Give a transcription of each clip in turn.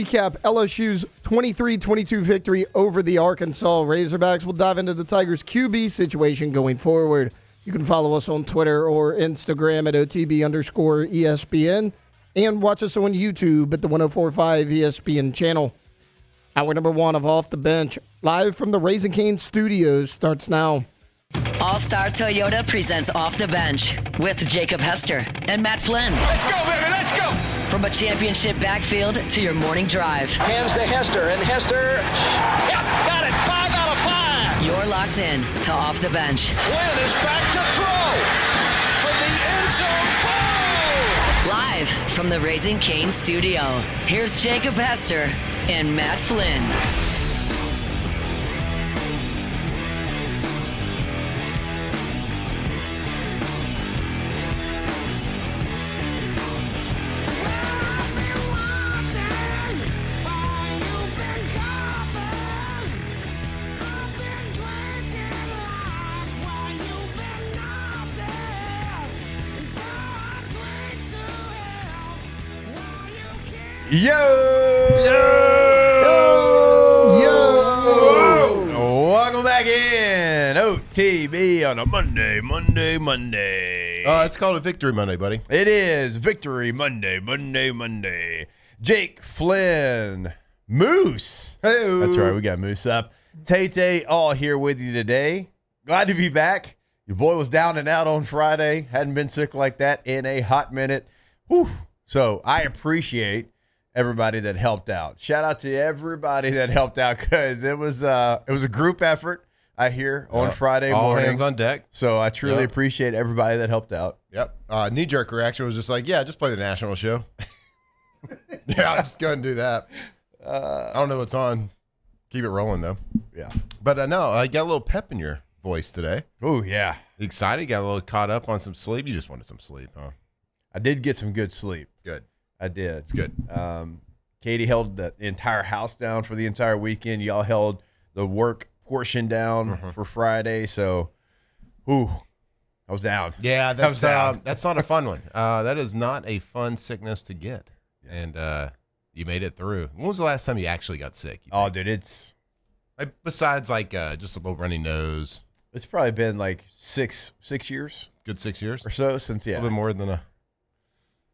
recap LSU's 23-22 victory over the Arkansas Razorbacks. We'll dive into the Tigers' QB situation going forward. You can follow us on Twitter or Instagram at OTB_ESPN and watch us on YouTube at the 104.5 ESPN channel. Hour number 1 of Off the Bench, live from the Raising Cane Studios, starts now. All-Star Toyota presents Off the Bench with Jacob Hester and Matt Flynn. Let's go, baby, let's go! From a championship backfield to your morning drive. Hands to Hester, and Hester, yep, got it, 5 out of 5! You're locked in to Off the Bench. Flynn is back to throw from the end zone. Ball! Live from the Raising Cane Studio, here's Jacob Hester and Matt Flynn. Yo! Welcome back in. OTB on a Monday. It's called a Victory Monday, buddy. It is Victory Monday. Jake, Flynn, Moose. Hey, That's right, we got Moose up. Tay all here with you today. Glad to be back. Your boy was down and out on Friday. Hadn't been sick like that in a hot minute. Whew. So I appreciate everybody that helped out. Shout out to everybody that helped out because it was a group effort, I hear, on Friday all morning. hands on deck. So I truly appreciate everybody that helped out. Yep. Knee-jerk reaction was just like, yeah, just play the national show. Yeah, I'll just go ahead and do that. I don't know what's on. Keep it rolling, though. Yeah. But no, I got a little pep in your voice today. Oh, yeah. You excited? Got a little caught up on some sleep? You just wanted some sleep, huh? I did get some good sleep. Good. I did. It's good. Katie held the entire house down for the entire weekend. Y'all held the work portion down for Friday. So, I was down. Yeah, I was down. that's not a fun one. That is not a fun sickness to get. And you made it through. When was the last time you actually got sick? Oh, dude, it's besides like just a little runny nose. It's probably been like six years. Good 6 years Or so since, A little bit more than a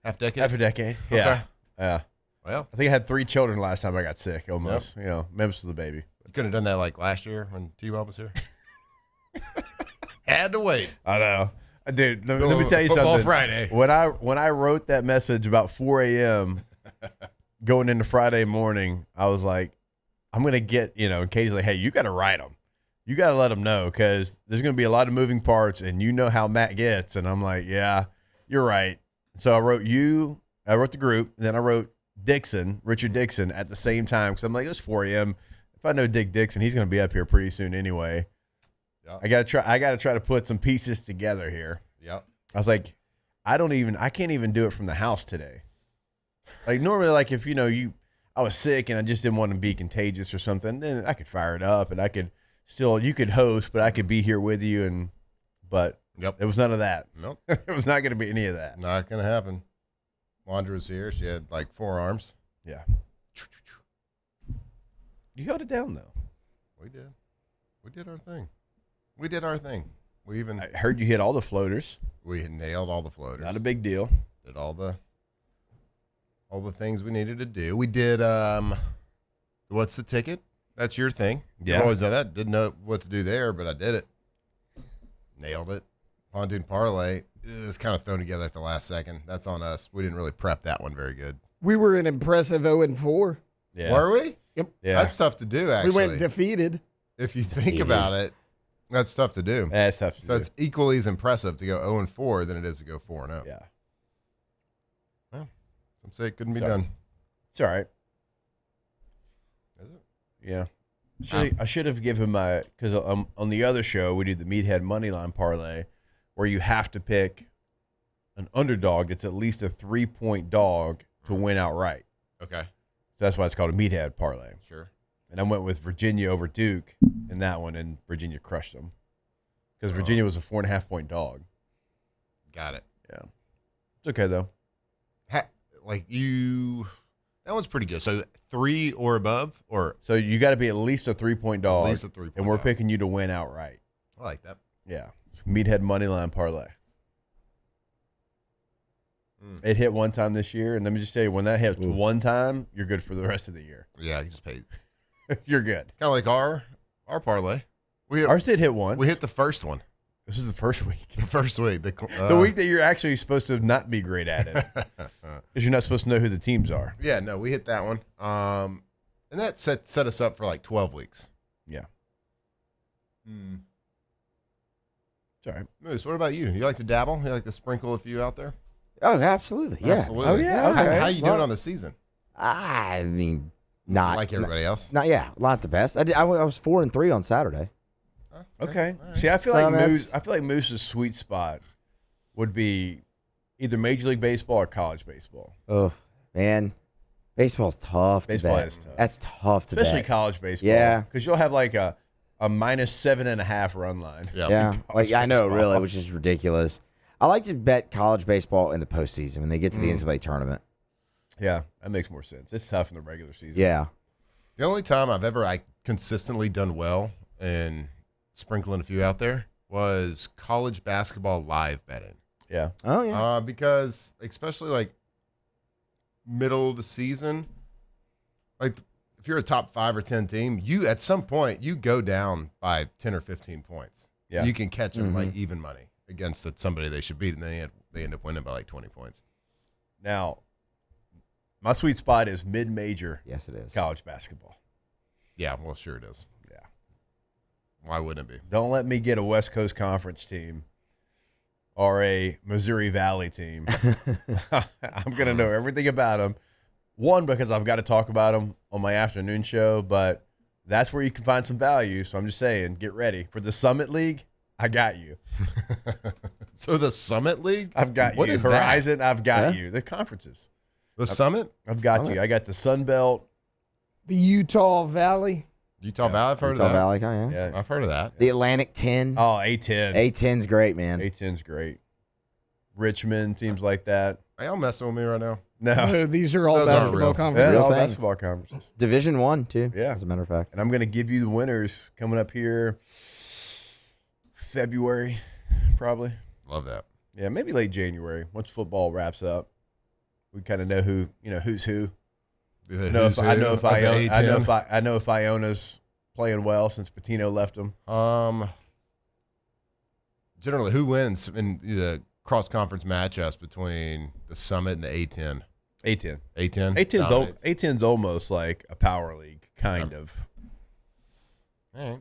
half decade. Half a decade. Yeah. Okay. Yeah. Well, I think I had 3 children last time I got sick almost. You know, Memphis was a baby. you couldn't have done that like last year when T-Bob was here. Had to wait. I know. Dude, let me tell you Football something. Friday. When I wrote that message about 4 a.m. going into Friday morning, I was like, I'm going to get, and Katie's like, hey, you got to write them. You got to let them know because there's going to be a lot of moving parts and you know how Matt gets. And I'm like, yeah, you're right. So I wrote the group, and then I wrote Richard Dixon at the same time because I'm like, it's 4 a.m. If I know Dick Dixon, he's going to be up here pretty soon anyway. Yep. I gotta try to put some pieces together here. Yep. I was like, I can't even do it from the house today. Like normally, like if I was sick and I just didn't want to be contagious or something, then I could fire it up and you could host, but I could be here with you but Yep. it was none of that. Nope. It was not going to be any of that. Not going to happen. Wanda was here. She had like 4 arms. Yeah. You held it down though. We did. We did our thing. I heard you hit all the floaters. We nailed all the floaters. Not a big deal. Did all the things we needed to do. We did what's the ticket? That's your thing. Yeah. I've always done that. Didn't know what to do there, but I did it. Nailed it. Pontoon parlay is kind of thrown together at the last second. That's on us. We didn't really prep that one very good. We were an impressive 0-4. Yeah. Were we? Yep. Yeah. That's tough to do, actually. We went defeated. If you think about it, that's tough to do. That's tough to So do. it's equally as impressive to go 0-4 than it is to go 4-0. Yeah. Well, some say it couldn't be Sorry. done. It's all right. Is it? Yeah. I should have given my – because on the other show, we did the Meathead Moneyline Parlay where you have to pick an underdog that's at least a 3-point dog to win outright. Okay. So that's why it's called a Meathead Parlay. Sure. And I went with Virginia over Duke in that one, and Virginia crushed them because Virginia was a 4.5-point dog. Got it. Yeah. It's okay, though. Like you That one's pretty good. So 3 or above, or So you got to be at least a 3-point dog. at least a 3-point. And we're dog. picking you to win outright. I like that. Yeah. It's Meathead Moneyline Parlay. It hit one time this year, and let me just tell you, when that hits one time, you're good for the rest of the year. Yeah, you just paid. You're good. Kind of like our parlay. Ours did hit once. We hit the first one. This is the first week. The first week. The week that you're actually supposed to not be great at it. Because you're not supposed to know who the teams are. Yeah, no, we hit that one. And that set us up for like 12 weeks. Yeah. It's all right. Moose, what about you? You like to dabble? You like to sprinkle a few out there? Oh, absolutely. Yeah. Absolutely. Oh, yeah, okay. How you doing on the season? I mean, not Like everybody else? Not not the best. I was 4-3 on Saturday. Okay. All right. See, I feel So like that's- I feel like Moose's sweet spot would be either Major League Baseball or college baseball. Oh man, baseball's tough. Baseball to bet. is tough. That's tough to Especially bet. college baseball. Yeah. Because you'll have like a -7.5 run line. Yeah, like College I know, baseball. really, which is ridiculous. I like to bet college baseball in the postseason when they get to the NCAA tournament. Yeah, that makes more sense. It's tough in the regular season. Yeah. The only time I've ever consistently done well in sprinkling a few out there was college basketball live betting. Yeah. Oh yeah. Because especially like middle of the season, like if you're a top 5 or 10 team, you at some point you go down by 10 or 15 points. Yeah. You can catch them like even money against somebody they should beat, and they end up winning by like 20 points. Now, my sweet spot is mid-major Yes, it is. college basketball. Yeah, well, sure it is. Yeah. Why wouldn't it be? Don't let me get a West Coast Conference team or a Missouri Valley team. I'm going to know everything about them. One, because I've got to talk about them on my afternoon show, but that's where you can find some value. So I'm just saying, get ready. For the Summit League, I got you. So the Summit League? I've got What you. is that? Horizon, I've got you. The conferences. The Summit? I've got you. I got the Sun Belt. The Utah Valley. Utah Valley? I've heard Utah of that. Valley, oh, yeah. Yeah. I've heard of that. The Atlantic 10. Oh, A10. A10's great, man. A10's great. Richmond, teams like that. Are y'all messing with me right now? No. These are all Those aren't basketball real. Yeah, conferences. Real all things. basketball conferences. Division 1 too. Yeah. As a matter of fact. And I'm going to give you the winners coming up here February, probably. Love that. Yeah, maybe late January. Once football wraps up, we kind of know who's who. I know if Iona's playing well since Patino left them. Generally, who wins in the cross-conference matchups between the Summit and the A10? A10. A10? A10's almost like a power league, kind of. All right.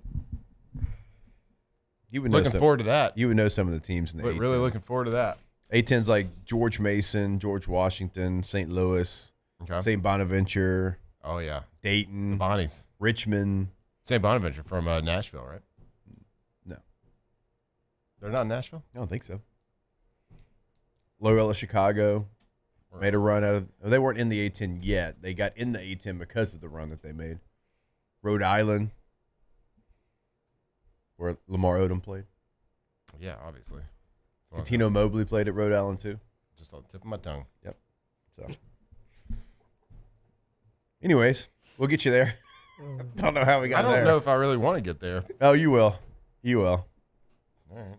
You would know Looking forward to that. You would know some of the teams in the A10. Really looking forward to that. A10's like George Mason, George Washington, St. Louis, Okay. St. Bonaventure, Oh, yeah. Dayton, The Bonnies. Richmond. St. Bonaventure from Nashville, right? No, They're not in Nashville? I don't think so. Loyola Chicago made a run out of. They weren't in the A10 yet. They got in the A10 because of the run that they made. Rhode Island, where Lamar Odom played. Yeah, obviously. Tino Mobley played at Rhode Island too. Just on the tip of my tongue. Yep. So, anyways, we'll get you there. Don't know how we got I don't there. know if I really want to get there. Oh, you will. You will. All right.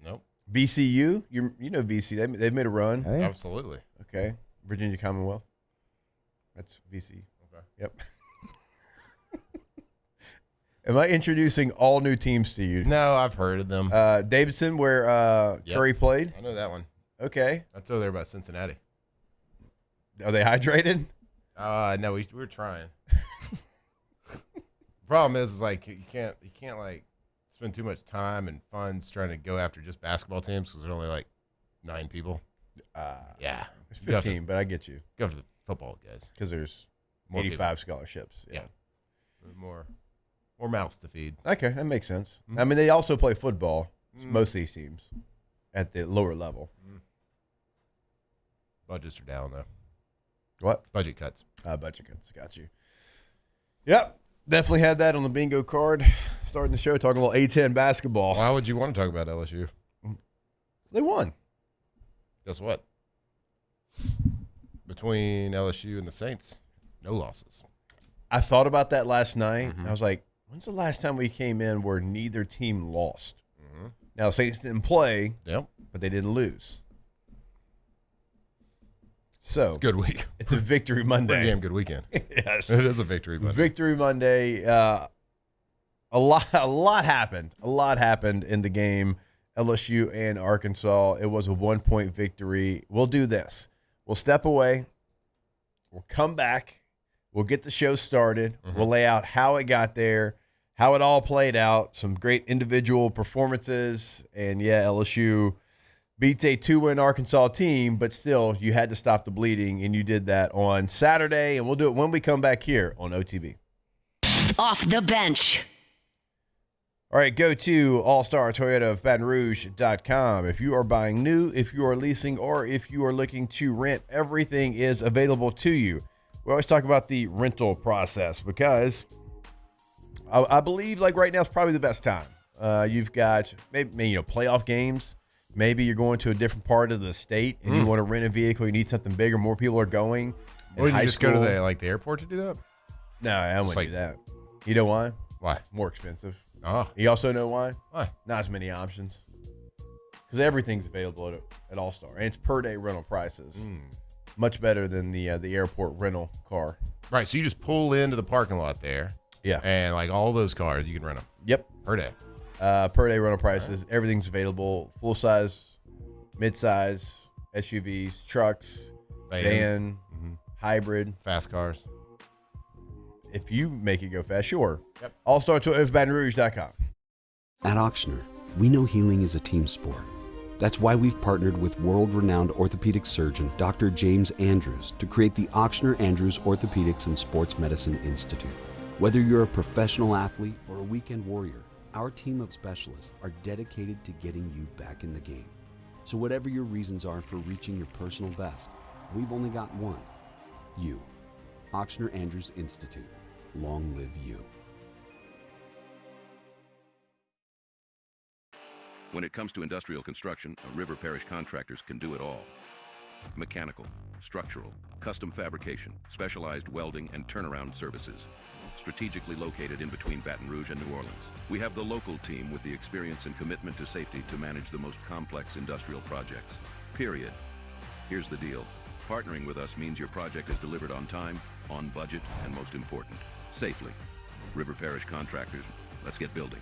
Nope. VCU, you know VC. They've made a run. Oh, yeah. Absolutely. Okay. Virginia Commonwealth. That's VC. Okay. Yep. Am I introducing all new teams to you? No, I've heard of them. Davidson, where Yep. Curry played. I know that one. Okay. That's over there by Cincinnati. Are they hydrated? No, we're trying. Problem is like you can't like spend too much time and funds trying to go after just basketball teams because there's only like 9 people. Yeah, It's You have to 15, but I get you go after the football guys. because there's More 85 scholarships. Yeah. More mouths to feed. Okay, that makes sense. Mm-hmm. I mean, they also play football, most of these teams, at the lower level. Budgets are down though. What? Budget cuts. Budget cuts. Got you. Yep. Definitely had that on the bingo card. Starting the show talking about A10 basketball. Why would you want to talk about LSU? They won. Guess what? between LSU and the Saints, no losses. I thought about that last night. I was like, when's the last time we came in where neither team lost? Now, the Saints didn't play, but they didn't lose. So it's a good week. It's a victory Monday. Pretty damn good weekend. Yes. It is a victory Monday. Victory Monday. A lot happened. A lot happened in the game, LSU and Arkansas. It was a 1-point victory. We'll do this. We'll step away. We'll come back. We'll get the show started. We'll lay out how it got there, how it all played out, some great individual performances. And, yeah, LSU beats a 2-win Arkansas team, but still, you had to stop the bleeding, and you did that on Saturday. And we'll do it when we come back here on OTB. Off the bench. All right, go to All-Star Toyota of Baton Rouge.com. If you are buying new, if you are leasing, or if you are looking to rent, everything is available to you. We always talk about the rental process because I believe like right now is probably the best time. You've got maybe playoff games. Maybe you're going to a different part of the state and you want to rent a vehicle. You need something bigger. More people are going. Wouldn't you just go to the airport to do that? No, I wouldn't do that. You know why? Why? More expensive. Oh. You also know why? Why? Not as many options. Because everything's available at All-Star. And it's per-day rental prices. Much better than the airport rental car. Right, so you just pull into the parking lot there. Yeah. And, all those cars, you can rent them. Yep. Per day. Per-day rental prices. Right. Everything's available. Full-size, mid-size, SUVs, trucks, van, hybrid. Fast cars. If you make it go fast, sure. Yep. All-Star Toyota of Baton Rouge.com. At Ochsner, we know healing is a team sport. That's why we've partnered with world-renowned orthopedic surgeon Dr. James Andrews to create the Ochsner Andrews Orthopedics and Sports Medicine Institute. Whether you're a professional athlete or a weekend warrior, our team of specialists are dedicated to getting you back in the game. So whatever your reasons are for reaching your personal best, we've only got one. You. Ochsner Andrews Institute. Long live you. When it comes to industrial construction, River Parish Contractors can do it all. Mechanical, structural, custom fabrication, specialized welding, and turnaround services. Strategically located in between Baton Rouge and New Orleans, we have the local team with the experience and commitment to safety to manage the most complex industrial projects. Period. Here's the deal. Partnering with us means your project is delivered on time, on budget, and most important, safely. River Parish Contractors, let's get building.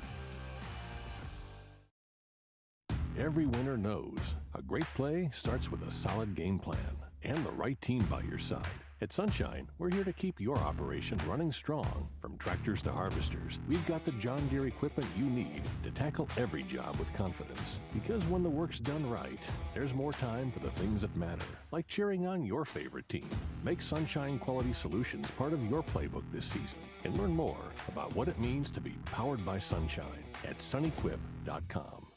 Every winner knows a great play starts with a solid game plan and the right team by your side. At Sunshine, we're here to keep your operation running strong. From tractors to harvesters, we've got the John Deere equipment you need to tackle every job with confidence. Because when the work's done right, there's more time for the things that matter, like cheering on your favorite team. Make Sunshine Quality Solutions part of your playbook this season and learn more about what it means to be powered by Sunshine at sunequip.com.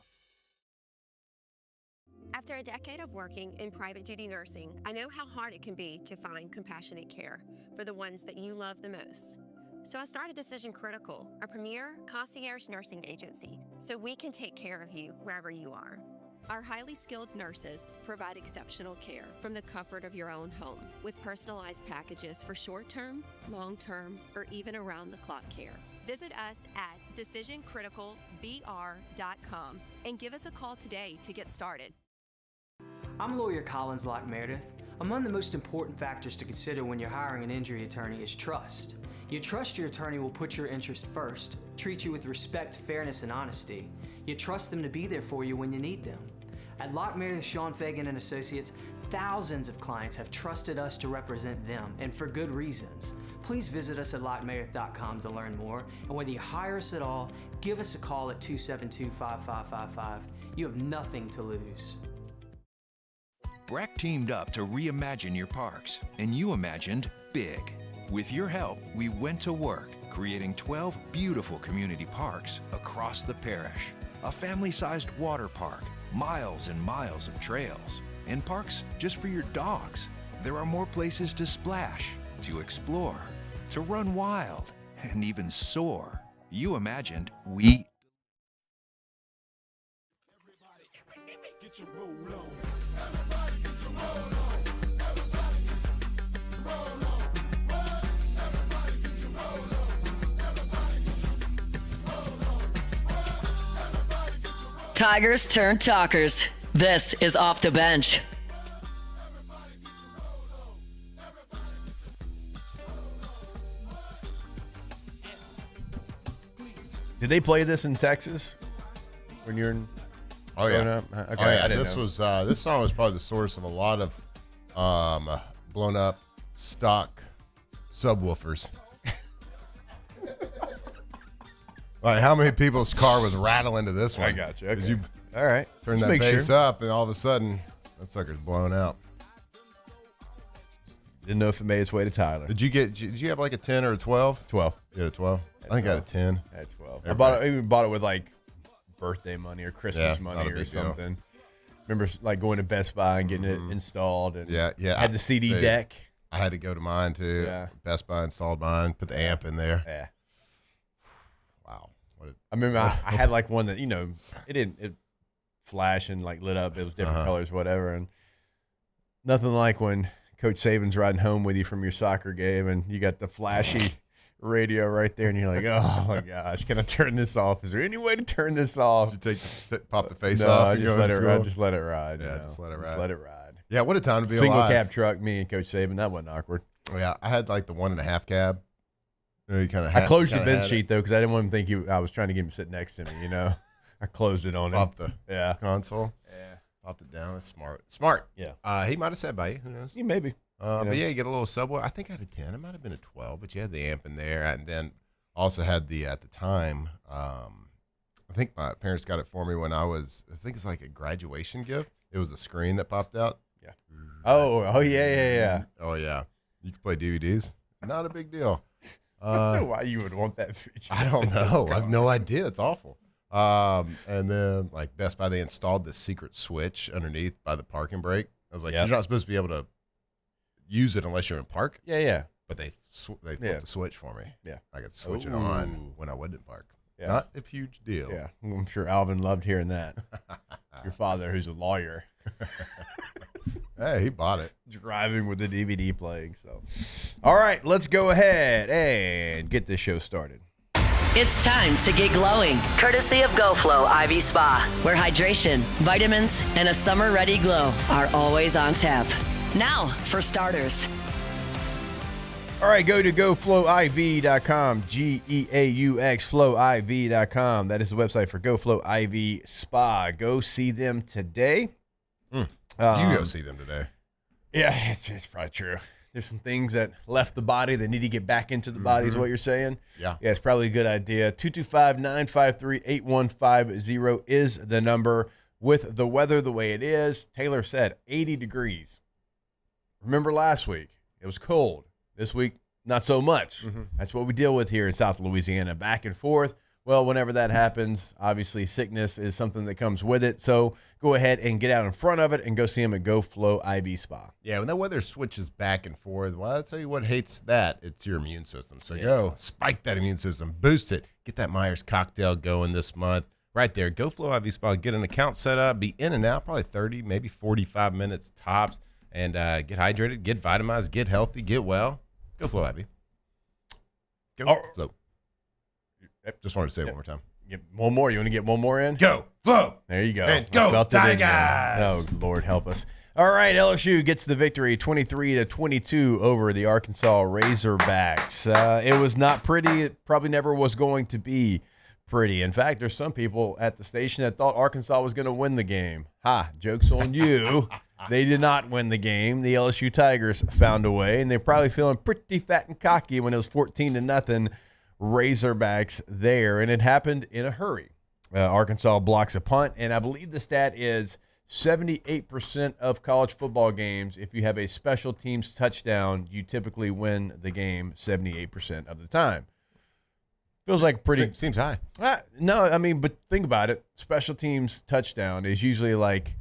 After a decade of working in private duty nursing, I know how hard it can be to find compassionate care for the ones that you love the most. So I started Decision Critical, a premier concierge nursing agency, so we can take care of you wherever you are. Our highly skilled nurses provide exceptional care from the comfort of your own home with personalized packages for short-term, long-term, or even around-the-clock care. Visit us at decisioncriticalbr.com and give us a call today to get started. I'm lawyer Collins Locke Meredith. Among the most important factors to consider when you're hiring an injury attorney is trust. You trust your attorney will put your interest first, treat you with respect, fairness, and honesty. You trust them to be there for you when you need them. At Locke Meredith, Sean Fagan and Associates, thousands of clients have trusted us to represent them, and for good reasons. Please visit us at LockeMeredith.com to learn more, and whether you hire us at all, give us a call at 272-5555. You have nothing to lose. Breck teamed up to reimagine your parks, and you imagined big. With your help, we went to work, creating 12 beautiful community parks across the parish. A family-sized water park, miles and miles of trails, and parks just for your dogs. There are more places to splash, to explore, to run wild, and even soar. You imagined we... Everybody, get your roll on. Everybody get your roll on. Tigers turn talkers. This is Off the Bench. Did they play this in Texas when you're in? Oh yeah. Up? Okay, oh yeah. I didn't This know. was this song was probably the source of a lot of blown up stock subwoofers. Like how many people's car was rattling to this one? I got you. Okay. Did you all right. turn Just that make bass sure. up, and all of a sudden that sucker's blown out. Didn't know if it made its way to Tyler. Did you have like a 10 or a 12? 12. You had a 12? I think I had a 10. I had 12. Everybody. I even bought it with like birthday money or Christmas Yeah, money not a or big deal. something. Remember like going to Best Buy and getting it installed and Yeah. had the CD deck. I had to go to mine too. Yeah. Best Buy installed mine, put the amp in there. Yeah. Wow. I remember I had like one that, it flashed and like lit up. It was different colors, whatever. And nothing like when Coach Saban's riding home with you from your soccer game and you got the flashy radio right there and you're like, oh my gosh, can I turn this off? Is there any way to turn this off? Did you pop the face No, off? I and just go let to it school? ride. Just let it ride. Yeah, you know? just let it ride. Just let it ride. Yeah, what a time to be Single alive. cab truck, me and Coach Saban. That wasn't awkward. Yeah, I had like the 1.5 cab. You kinda I closed the kinda bench had sheet though because I didn't want him to think I was trying to get him to sit next to me. I closed it on him. Pop the console. Yeah. Popped it down. That's smart. Yeah. He might have sat by you. Who knows? Yeah, maybe. But yeah, you get a little Subway. I think I had a 10. It might have been a 12, but you had the amp in there. And then also had the, at the time, I think my parents got it for me when I think it's like a graduation gift. It was a screen that popped out. Yeah. Oh, yeah. Oh, yeah. You can play DVDs. Not a big deal. I don't know why you would want that feature. I don't know. I have no idea. It's awful. And then, like, Best Buy, they installed this secret switch underneath by the parking brake. I was like, you're not supposed to be able to use it unless you're in park. Yeah. But they flipped the switch for me. Yeah. I could switch it on when I wasn't in park. Yeah. Not a huge deal. Yeah. I'm sure Alvin loved hearing that. Your father, who's a lawyer. Hey, he bought it. Driving with the DVD playing. So, all right, let's go ahead and get this show started. It's time to get glowing, courtesy of GoFlow IV Spa, where hydration, vitamins, and a summer-ready glow are always on tap. Now for starters. All right, go to GoFlowIV.com, G-E-A-U-X, FlowIV.com. That is the website for GoFlow IV Spa. Go see them today. You go see them today. Yeah, it's probably true. There's some things that left the body that need to get back into the body is what you're saying? Yeah. Yeah, it's probably a good idea. 225-953-8150 is the number. With the weather the way it is, Taylor said 80 degrees. Remember last week, it was cold. This week, not so much. That's what we deal with here in South Louisiana, back and forth. Well, whenever that happens, obviously sickness is something that comes with it. So go ahead and get out in front of it and go see them at GoFlow IV Spa. Yeah, when that weather switches back and forth, well, I'll tell you what hates that. It's your immune system. So go spike that immune system, boost it, get that Myers cocktail going this month. Right there, GoFlow IV Spa, get an account set up, be in and out, probably 30, maybe 45 minutes tops, and get hydrated, get vitamized, get healthy, get well. GoFlow IV. Go. Just wanted to say it one more time. Get one more. You want to get one more in? Go. Flow. There you go. And go, I felt it in there. Tigers. Oh, Lord help us. All right, LSU gets the victory 23-22 over the Arkansas Razorbacks. It was not pretty. It probably never was going to be pretty. In fact, there's some people at the station that thought Arkansas was going to win the game. Ha, joke's on you. They did not win the game. The LSU Tigers found a way, and they're probably feeling pretty fat and cocky when it was 14-0 Razorbacks there, and it happened in a hurry. Arkansas blocks a punt, and I believe the stat is 78% of college football games, if you have a special teams touchdown, you typically win the game 78% of the time. Feels like pretty... Seems high. No, I mean, but think about it. Special teams touchdown is usually like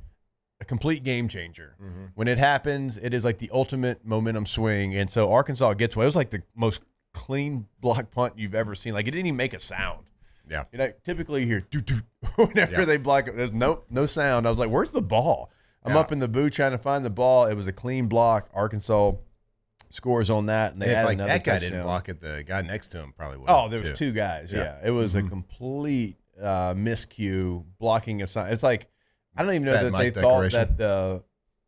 a complete game changer. When it happens, it is like the ultimate momentum swing, and so Arkansas gets away. It was like the most clean block punt you've ever seen. Like, it didn't even make a sound. Yeah. Typically you hear doot whenever they block it. There's no sound. I was like, where's the ball? I'm up in the booth trying to find the ball. It was a clean block. Arkansas scores on that, and they had like another that guy touchdown. didn't block it, the guy next to him probably would. Oh, there was two guys. Yeah. It was a complete miscue, blocking a sign. It's like, I don't even know Bad that mic they thought decoration. that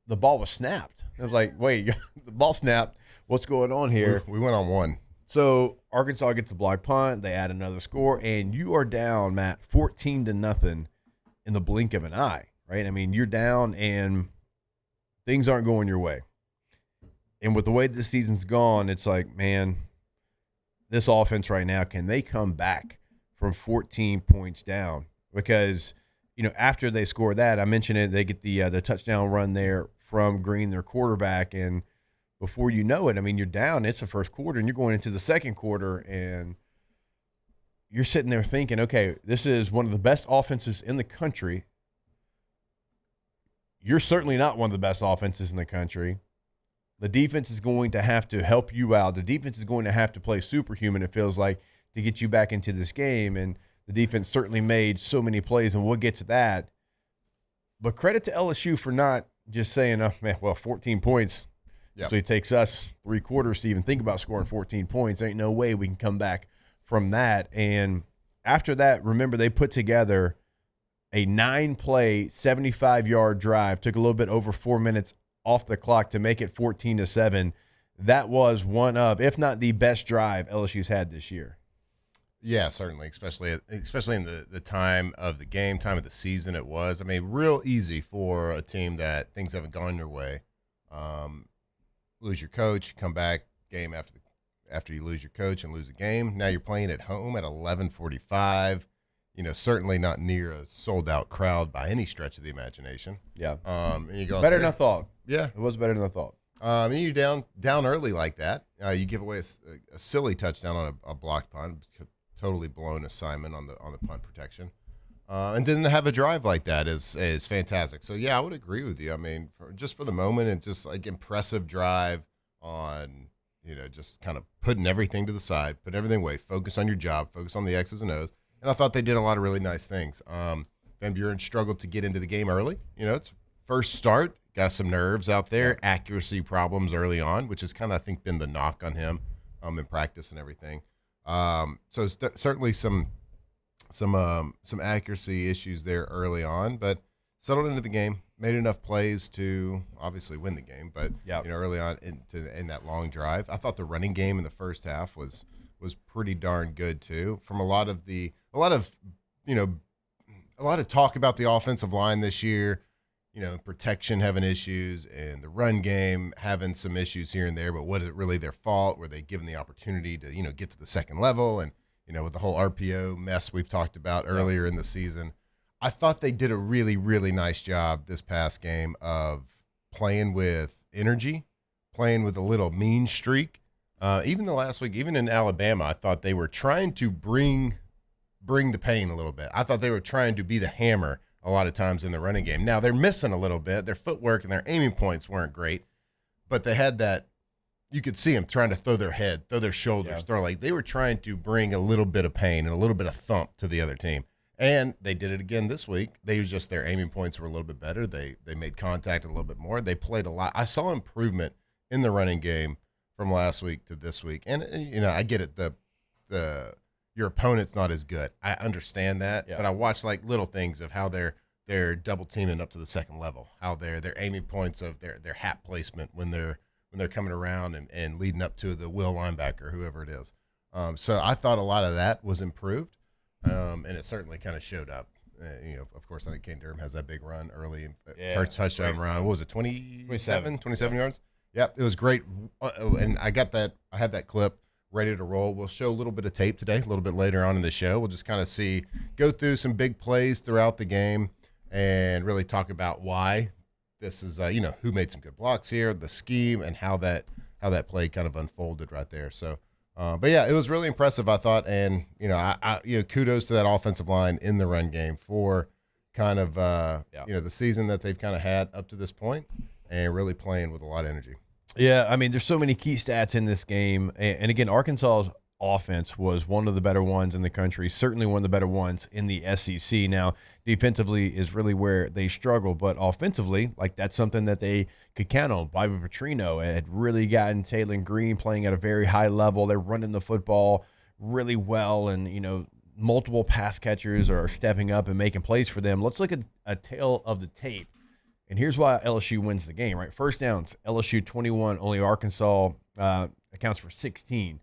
the ball was snapped. It was like, wait, the ball snapped. What's going on here? We went on one. So Arkansas gets a block punt. They add another score, and you are down, Matt, 14-0 in the blink of an eye, right? I mean, you're down, and things aren't going your way. And with the way this season's gone, it's like, man, this offense right now, can they come back from 14 points down? Because, after they score that, I mentioned it, they get the touchdown run there from Green, their quarterback, and before you know it, I mean, you're down. It's the first quarter, and you're going into the second quarter, and you're sitting there thinking, okay, this is one of the best offenses in the country. You're certainly not one of the best offenses in the country. The defense is going to have to help you out. The defense is going to have to play superhuman, it feels like, to get you back into this game, and the defense certainly made so many plays, and we'll get to that. But credit to LSU for not just saying, 14 points. Yep. So it takes us 3 quarters to even think about scoring 14 points. Ain't no way we can come back from that. And after that, remember, they put together a 9-play, 75-yard drive. Took a little bit over 4 minutes off the clock to make it 14-7. That was one of, if not the best drive LSU's had this year. Yeah, certainly, especially in the time of the game, time of the season it was. I mean, real easy for a team that things haven't gone your way. Lose your coach, come back game after you lose your coach and lose a game. Now you're playing at home at 11:45. Certainly not near a sold-out crowd by any stretch of the imagination. Yeah. And you go better than I thought. Yeah, it was better than I thought. And you're down early like that. You give away a silly touchdown on a blocked punt, totally blown assignment on the punt protection. And then to have a drive like that is fantastic. So, yeah, I would agree with you. I mean, just for the moment, it's just like impressive drive on, just kind of putting everything to the side, putting everything away, focus on your job, focus on the X's and O's. And I thought they did a lot of really nice things. Van Buren struggled to get into the game early. It's first start, got some nerves out there, accuracy problems early on, which has kind of, I think, been the knock on him in practice and everything. So it's certainly some accuracy issues there early on, but settled into the game, made enough plays to obviously win the game. But early on in that long drive, I thought the running game in the first half was pretty darn good too. From a lot of talk about the offensive line this year, protection having issues and the run game having some issues here and there. But was it really their fault? Were they given the opportunity to get to the second level? And with the whole RPO mess we've talked about earlier in the season, I thought they did a really, really nice job this past game of playing with energy, playing with a little mean streak. Even the last week, even in Alabama, I thought they were trying to bring the pain a little bit. I thought they were trying to be the hammer a lot of times in the running game. Now, they're missing a little bit. Their footwork and their aiming points weren't great, but they had that. You could see them trying to throw their head, throw their shoulders, throw like they were trying to bring a little bit of pain and a little bit of thump to the other team. And they did it again this week. They was just their aiming points were a little bit better. They made contact a little bit more. They played a lot. I saw improvement in the running game from last week to this week. And I get it. Your opponent's not as good. I understand that, but I watched like little things of how they're double teaming up to the second level, how their aiming points of their hat placement when they're coming around and leading up to the will linebacker, whoever it is. So I thought a lot of that was improved, and it certainly kind of showed up. Of course, I think Kane Durham has that big run early, touchdown run. What was it, 27 yards? Yep, it was great. And I have that clip ready to roll. We'll show a little bit of tape today, a little bit later on in the show. We'll just kind of go through some big plays throughout the game and really talk about why this is, who made some good blocks here, the scheme, and how that play kind of unfolded right there. So, but yeah, it was really impressive, I thought. And, kudos to that offensive line in the run game for kind of, the season that they've kind of had up to this point and really playing with a lot of energy. Yeah, I mean, there's so many key stats in this game. And again, Arkansas's offense was one of the better ones in the country, certainly one of the better ones in the SEC. Now, defensively is really where they struggle, but offensively, like that's something that they could count on. Bobby Petrino had really gotten Taylor Green playing at a very high level. They're running the football really well, and, multiple pass catchers are stepping up and making plays for them. Let's look at a tail of the tape. And here's why LSU wins the game, right? First downs, LSU 21, only Arkansas accounts for 16.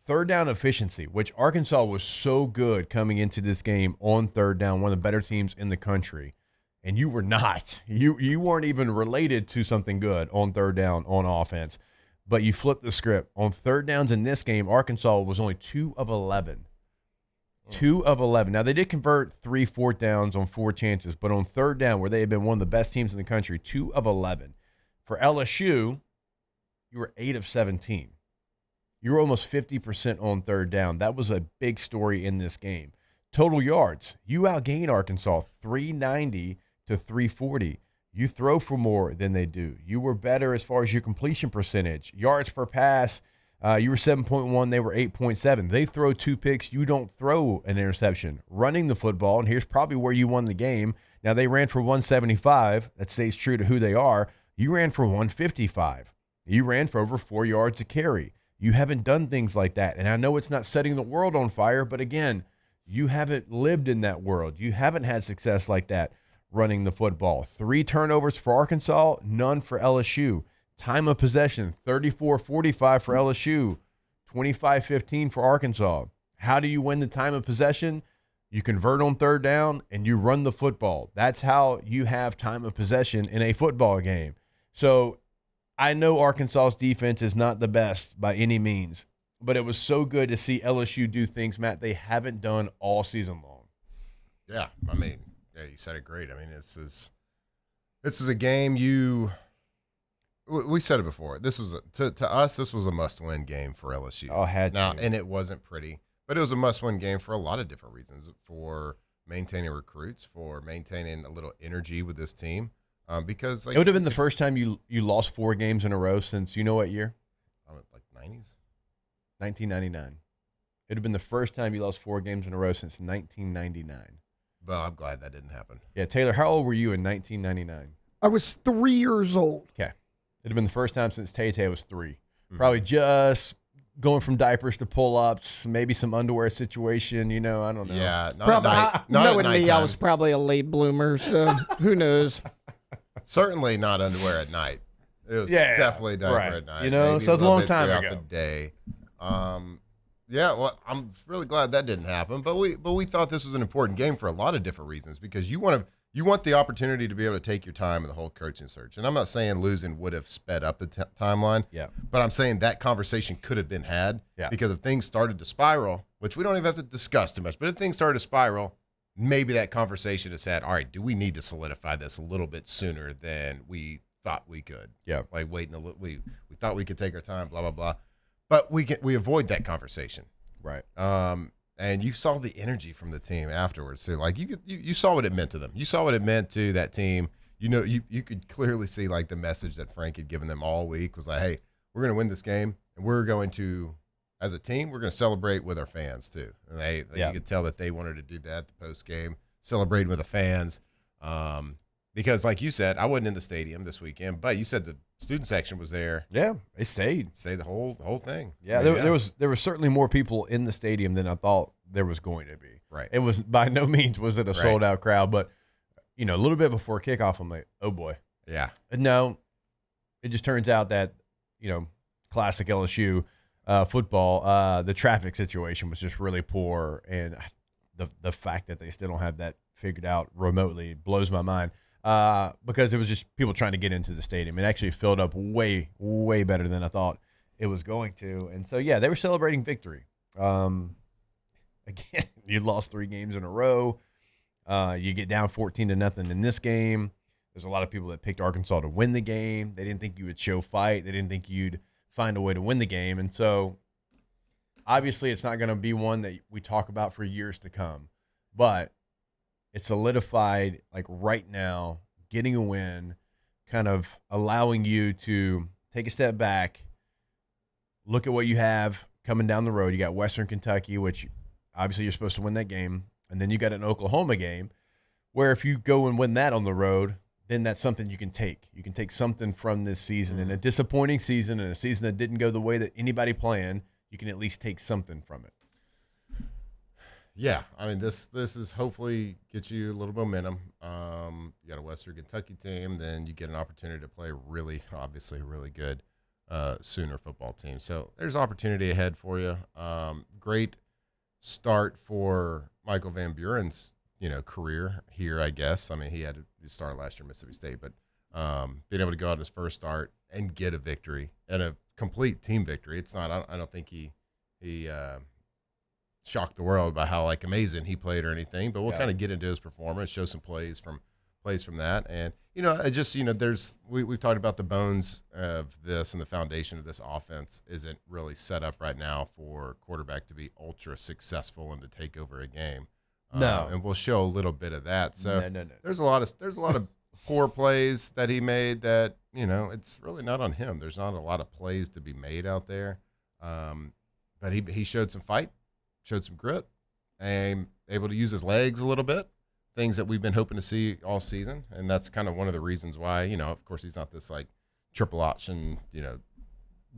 Third down efficiency, which Arkansas was so good coming into this game on third down, one of the better teams in the country. And you were not. You weren't even related to something good on third down on offense. But you flipped the script. On third downs in this game, Arkansas was only 2 of 11. 2 of 11. Now, they did convert 3 fourth downs on 4 chances, but on third down, where they had been one of the best teams in the country, 2 of 11. For LSU, you were 8 of 17. You were almost 50% on third down. That was a big story in this game. Total yards, you outgained Arkansas 390 to 340. You throw for more than they do. You were better as far as your completion percentage. Yards per pass, you were 7.1. They were 8.7. They throw 2 picks. You don't throw an interception. Running the football, and here's probably where you won the game. Now, they ran for 175. That stays true to who they are. You ran for 155. You ran for over 4 yards a carry. You haven't done things like that. And I know it's not setting the world on fire, but again, you haven't lived in that world. You haven't had success like that running the football. 3 turnovers for Arkansas, none for LSU. Time of possession, 34-45 for LSU, 25-15 for Arkansas. How do you win the time of possession? You convert on third down, and you run the football. That's how you have time of possession in a football game. So I know Arkansas's defense is not the best by any means, but it was so good to see LSU do things, Matt, they haven't done all season long. Yeah, I mean, yeah, you said it great. I mean, this is a game we said it before. This was to us, this was a must-win game for LSU. Oh, had now, to. and it wasn't pretty, but it was a must-win game for a lot of different reasons. For maintaining recruits, for maintaining a little energy with this team, because it would have been the first time you lost 4 games in a row since you know what year? Like 90s, 1999. It would have been the first time you lost 4 games in a row since 1999. Well, I'm glad that didn't happen. Yeah, Taylor, how old were you in 1999? I was 3 years old. Okay. It would have been the first time since Tay-Tay was 3. Mm-hmm. Probably just going from diapers to pull-ups, maybe some underwear situation, I don't know. Yeah, knowing me, I was probably a late bloomer, so who knows? Certainly not underwear at night. It was definitely diaper at night. So it's a long time ago. The day. Yeah, well, I'm really glad that didn't happen. But we thought this was an important game for a lot of different reasons, because you want the opportunity to be able to take your time in the whole coaching search. And I'm not saying losing would have sped up the timeline. Yeah. But I'm saying that conversation could have been had. Yeah. Because if things started to spiral, which we don't even have to discuss too much, but if things started to spiral, maybe that conversation is had, all right, do we need to solidify this a little bit sooner than we thought we could? Yeah. Like waiting a little, we thought we could take our time, blah, blah, blah. But we avoid that conversation. Right. And you saw the energy from the team afterwards too. Like you saw what it meant to them. You saw what it meant to that team. You could clearly see like the message that Frank had given them all week was like, hey, we're going to win this game, and we're going to, as a team, we're going to celebrate with our fans too. And you could tell that they wanted to do that the post game, celebrating with the fans. Because like you said, I wasn't in the stadium this weekend, but you said the student section was there. Yeah, they stayed the whole thing. Yeah, there was certainly more people in the stadium than I thought there was going to be. Right. It was by no means was it a sold out crowd, but a little bit before kickoff, I'm like, oh boy. Yeah. No, it just turns out that classic LSU football, the traffic situation was just really poor, and the fact that they still don't have that figured out remotely blows my mind. Because it was just people trying to get into the stadium. It actually filled up way, way better than I thought it was going to. And so, yeah, they were celebrating victory. Again, you lost 3 games in a row. You get down 14-0 in this game. There's a lot of people that picked Arkansas to win the game. They didn't think you would show fight. They didn't think you'd find a way to win the game. And so, obviously, it's not going to be one that we talk about for years to come. But it's solidified, like right now, getting a win, kind of allowing you to take a step back, look at what you have coming down the road. You got Western Kentucky, which obviously you're supposed to win that game. And then you got an Oklahoma game where if you go and win that on the road, then that's something you can take. You can take something from this season. And a disappointing season and a season that didn't go the way that anybody planned, you can at least take something from it. Yeah, I mean this is hopefully get you a little momentum. You got a Western Kentucky team, then you get an opportunity to play obviously really good Sooner football team. So there's opportunity ahead for you. Great start for Michael Van Buren's career here, I guess. I mean, he started last year at Mississippi State, but being able to go out his first start and get a victory and a complete team victory. It's not. I don't think he shocked the world by how amazing he played or anything, but we'll kind of get into his performance, show some plays from that. And we've talked about the bones of this, and the foundation of this offense isn't really set up right now for quarterback to be ultra successful and to take over a game. No. And we'll show a little bit of that. So no. there's a lot of poor plays that he made that it's really not on him. There's not a lot of plays to be made out there, but he showed some fight, showed some grit, and able to use his legs a little bit, things that we've been hoping to see all season. And that's kind of one of the reasons why, of course, he's not this triple option,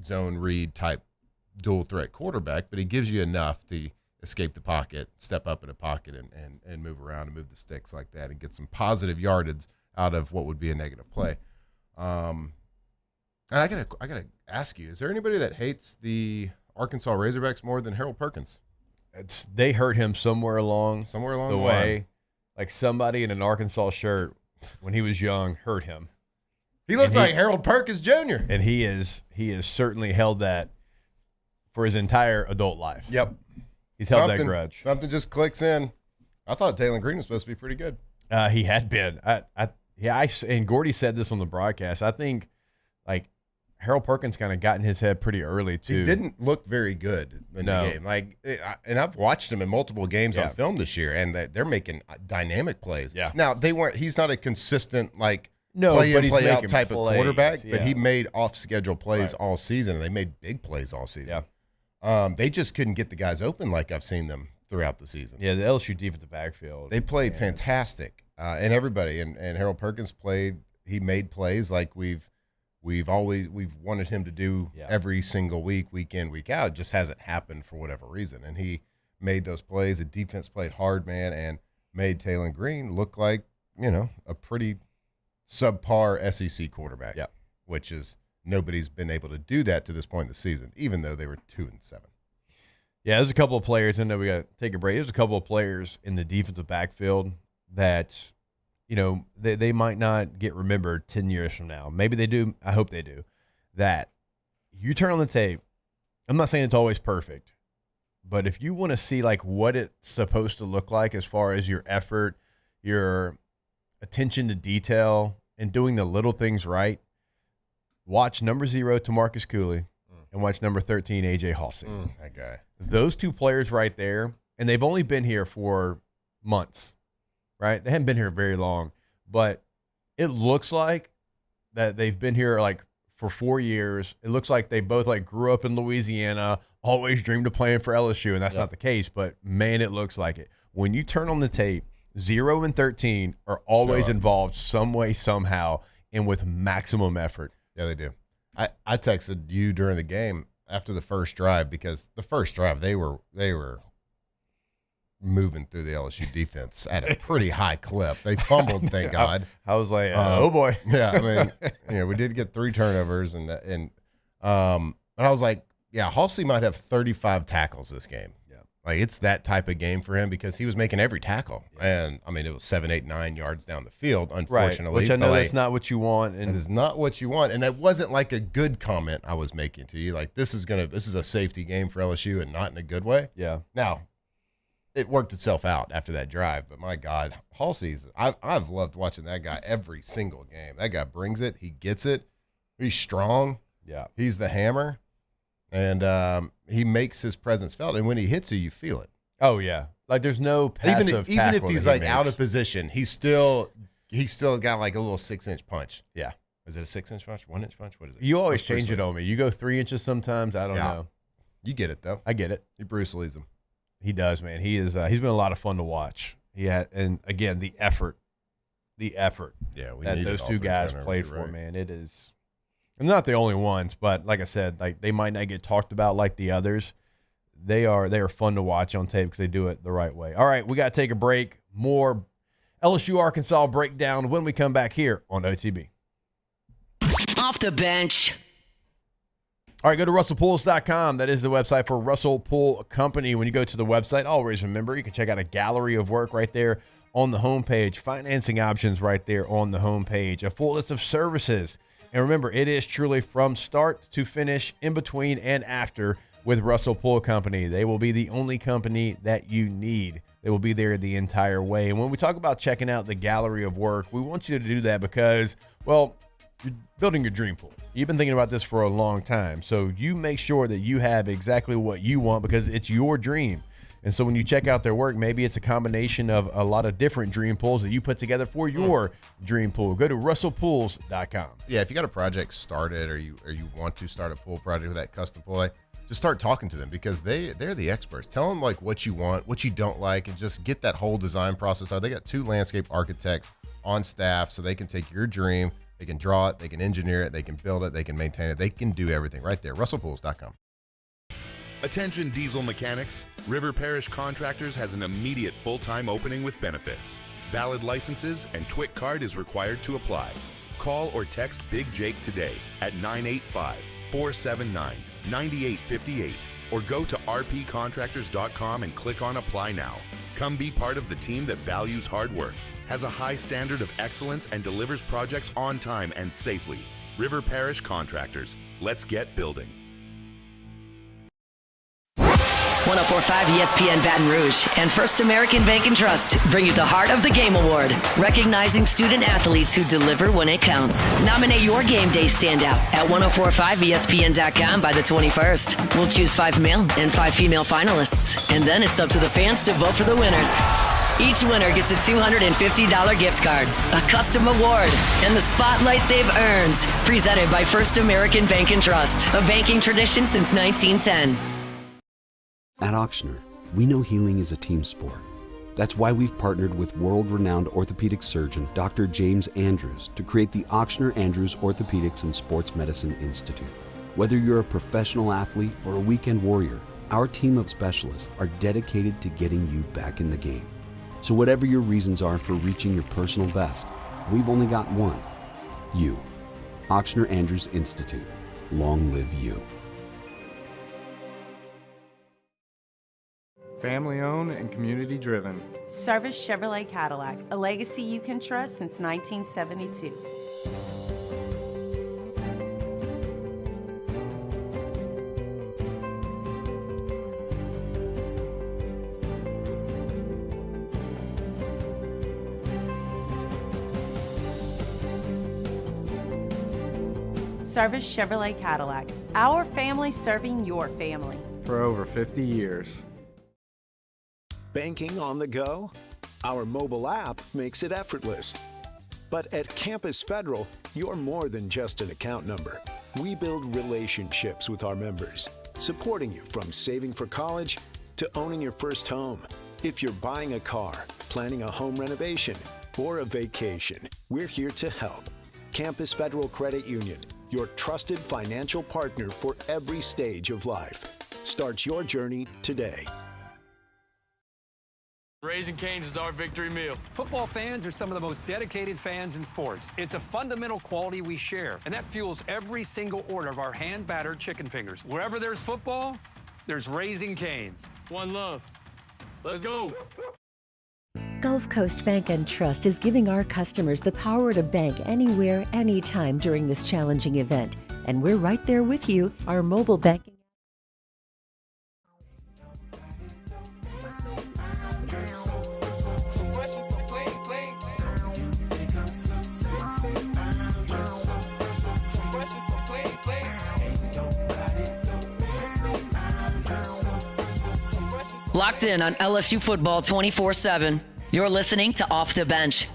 zone read type dual threat quarterback, but he gives you enough to escape the pocket, step up in a pocket and move around and move the sticks like that and get some positive yardage out of what would be a negative play. And I gotta ask you, is there anybody that hates the Arkansas Razorbacks more than Harold Perkins? They hurt him somewhere along the way. Line. Like somebody in an Arkansas shirt when he was young hurt him. He looked like Harold Perkins Jr. And he has certainly held that for his entire adult life. Yep. He's held that grudge. Something just clicks in. I thought Taylor Green was supposed to be pretty good. He had been. And Gordy said this on the broadcast. I think Harold Perkins kind of got in his head pretty early too. He didn't look very good in the game. And I've watched him in multiple games on film this year, and they're making dynamic plays. Yeah. Now he's not a consistent play in, play out type of quarterback, yeah. But he made off schedule plays all season, and they made big plays all season. Yeah. They just couldn't get the guys open like I've seen them throughout the season. Yeah, the LSU defensive backfield. They played fantastic, and everybody and Harold Perkins played. He made plays like we've wanted him to do every single week in, week out. It just hasn't happened for whatever reason. And he made those plays. The defense played hard, man, and made Taylor Green look like, a pretty subpar SEC quarterback. Yeah. Which is nobody's been able to do that to this point in the season, even though they were 2-7. Yeah, there's a couple of players. I know we got to take a break. There's a couple of players in the defensive backfield that they might not get remembered 10 years from now. Maybe they do. I hope they do. That you turn on the tape. I'm not saying it's always perfect, but if you want to see what it's supposed to look like as far as your effort, your attention to detail, and doing the little things right, watch number 0 Tamarcus Cooley and watch number 13 AJ Halsey. That guy. Those two players right there, and they've only been here for months. Right? They haven't been here very long, but it looks like that they've been here for 4 years. It looks like they both grew up in Louisiana, always dreamed of playing for LSU, and that's not the case, but man, it looks like it. When you turn on the tape, 0 and 13 are always involved some way, somehow, and with maximum effort. Yeah, they do. I texted you during the game after the first drive, because the first drive they were moving through the LSU defense at a pretty high clip. They fumbled, thank God. I was like, oh boy. Yeah, I mean, we did get 3 turnovers, and I was like, yeah, Halsey might have 35 tackles this game. Yeah, it's that type of game for him, because he was making every tackle, and I mean, it was 7, 8, 9 yards down the field. Unfortunately, right. Which I know that's not what you want, and it is not what you want, and that wasn't a good comment I was making to you. This is a safety game for LSU, and not in a good way. Yeah. Now, it worked itself out after that drive, but my God, Halsey's, I've loved watching that guy every single game. That guy brings it. He gets it. He's strong. Yeah. He's the hammer, and he makes his presence felt. And when he hits you feel it. Oh yeah, there's no passive even if he's out of position, he's still got a little 6-inch punch. Yeah. Is it a 6-inch punch? 1-inch punch? What is it? You always change it on me. You go 3 inches sometimes. I don't know. You get it though. I get it. You Bruce Lee's him. He does, man. He is. He's been a lot of fun to watch. And again, the effort. Yeah, that those two guys played for, man. It is. And not the only ones, but like I said, they might not get talked about like the others. they are fun to watch on tape because they do it the right way. All right, we got to take a break. More LSU Arkansas breakdown when we come back here on OTB. Off the bench. All right, go to RussellPools.com. That is the website for Russell Pool Company. When you go to the website, always remember you can check out a gallery of work right there on the homepage. Financing options right there on the homepage. A full list of services. And remember, it is truly from start to finish, in between and after with Russell Pool Company. They will be the only company that you need. They will be there the entire way. And when we talk about checking out the gallery of work, we want you to do that because, well, you're building your dream pool. You've been thinking about this for a long time. So you make sure that you have exactly what you want because it's your dream. And so when you check out their work, maybe it's a combination of a lot of different dream pools that you put together for your dream pool. Go to russellpools.com. Yeah, if you got a project started or you want to start a pool project with that custom pool, just start talking to them because they're the experts. Tell them like what you want, what you don't like, and just get that whole design process. They got 2 landscape architects on staff so they can take your dream. They can draw it, they can engineer it, they can build it, they can maintain it. They can do everything right there. RussellPools.com. Attention diesel mechanics. River Parish Contractors has an immediate full-time opening with benefits. Valid licenses and TWIC card is required to apply. Call or text Big Jake today at 985-479-9858 or go to rpcontractors.com and click on Apply Now. Come be part of the team that values hard work, has a high standard of excellence, and delivers projects on time and safely. River Parish Contractors. Let's get building. 104.5 ESPN Baton Rouge and First American Bank and Trust bring you the Heart of the Game Award, recognizing student athletes who deliver when it counts. Nominate your game day standout at 1045ESPN.com by the 21st. We'll choose 5 male and 5 female finalists, and then it's up to the fans to vote for the winners. Each winner gets a $250 gift card, a custom award, and the spotlight they've earned. Presented by First American Bank and Trust, a banking tradition since 1910. At Auctioner, we know healing is a team sport. That's why we've partnered with world-renowned orthopedic surgeon Dr. James Andrews to create the Auctioner Andrews Orthopedics and Sports Medicine Institute. Whether you're a professional athlete or a weekend warrior, our team of specialists are dedicated to getting you back in the game. So whatever your reasons are for reaching your personal best, we've only got one. You. Auctioner Andrews Institute. Long live you. Family owned and community driven. Service Chevrolet Cadillac, a legacy you can trust since 1972. Service Chevrolet Cadillac, our family serving your family. For over 50 years. Banking on the go? Our mobile app makes it effortless. But at Campus Federal, you're more than just an account number. We build relationships with our members, supporting you from saving for college to owning your first home. If you're buying a car, planning a home renovation, or a vacation, we're here to help. Campus Federal Credit Union, your trusted financial partner for every stage of life. Start your journey today. Raising Cane's is our victory meal. Football fans are some of the most dedicated fans in sports. It's a fundamental quality we share, and that fuels every single order of our hand-battered chicken fingers. Wherever there's football, there's Raising Cane's. One love. Let's go. Gulf Coast Bank and Trust is giving our customers the power to bank anywhere, anytime during this challenging event. And we're right there with you. Our mobile banking. Locked in on LSU football 24/7. You're listening to Off the Bench.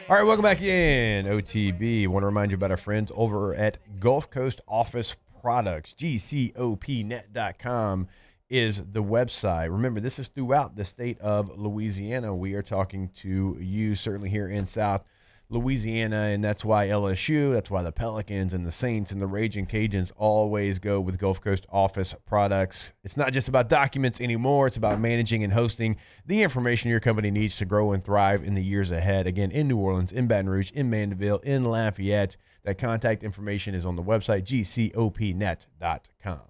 All right, welcome back in, OTB. Want to remind you about our friends over at Gulf Coast Office Products, GCOPnet.com is the website. Remember, this is throughout the state of Louisiana. We are talking to you certainly here in South Louisiana, and that's why LSU, that's why the Pelicans and the Saints and the Raging Cajuns always go with Gulf Coast Office products. It's not just about documents anymore. It's about managing and hosting the information your company needs to grow and thrive in the years ahead. Again, in New Orleans, in Baton Rouge, in Mandeville, in Lafayette. That contact information is on the website, gcopnet.com.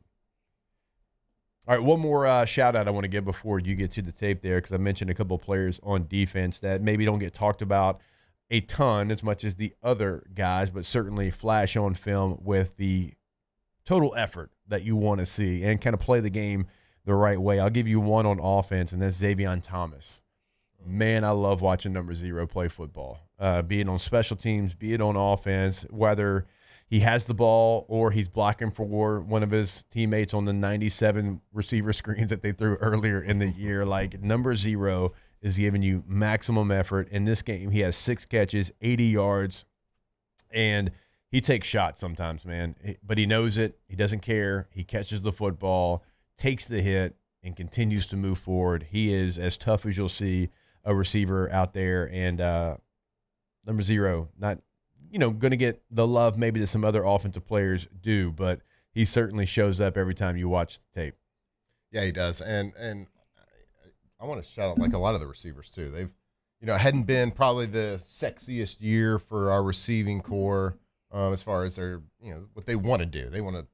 All right, one more shout-out I want to give before you get to the tape there, because I mentioned a couple of players on defense that maybe don't get talked about a ton as much as the other guys, but certainly flash on film with the total effort that you want to see and kind of play the game the right way. I'll give you one on offense, and that's Xavier Thomas. Man, I love watching number 0 play football, be it on special teams, be it on offense, whether he has the ball or he's blocking for one of his teammates on the 97 receiver screens that they threw earlier in the year. Like, number 0 is giving you maximum effort. In this game, he has 6 catches, 80 yards, and he takes shots sometimes, man. But he knows it. He doesn't care. He catches the football, takes the hit, and continues to move forward. He is as tough as you'll see a receiver out there. And number 0, not going to get the love maybe that some other offensive players do, but he certainly shows up every time you watch the tape. Yeah, he does. And I want to shout out like a lot of the receivers too. They've, hadn't been probably the sexiest year for our receiving core as far as their, what they want to do. They want to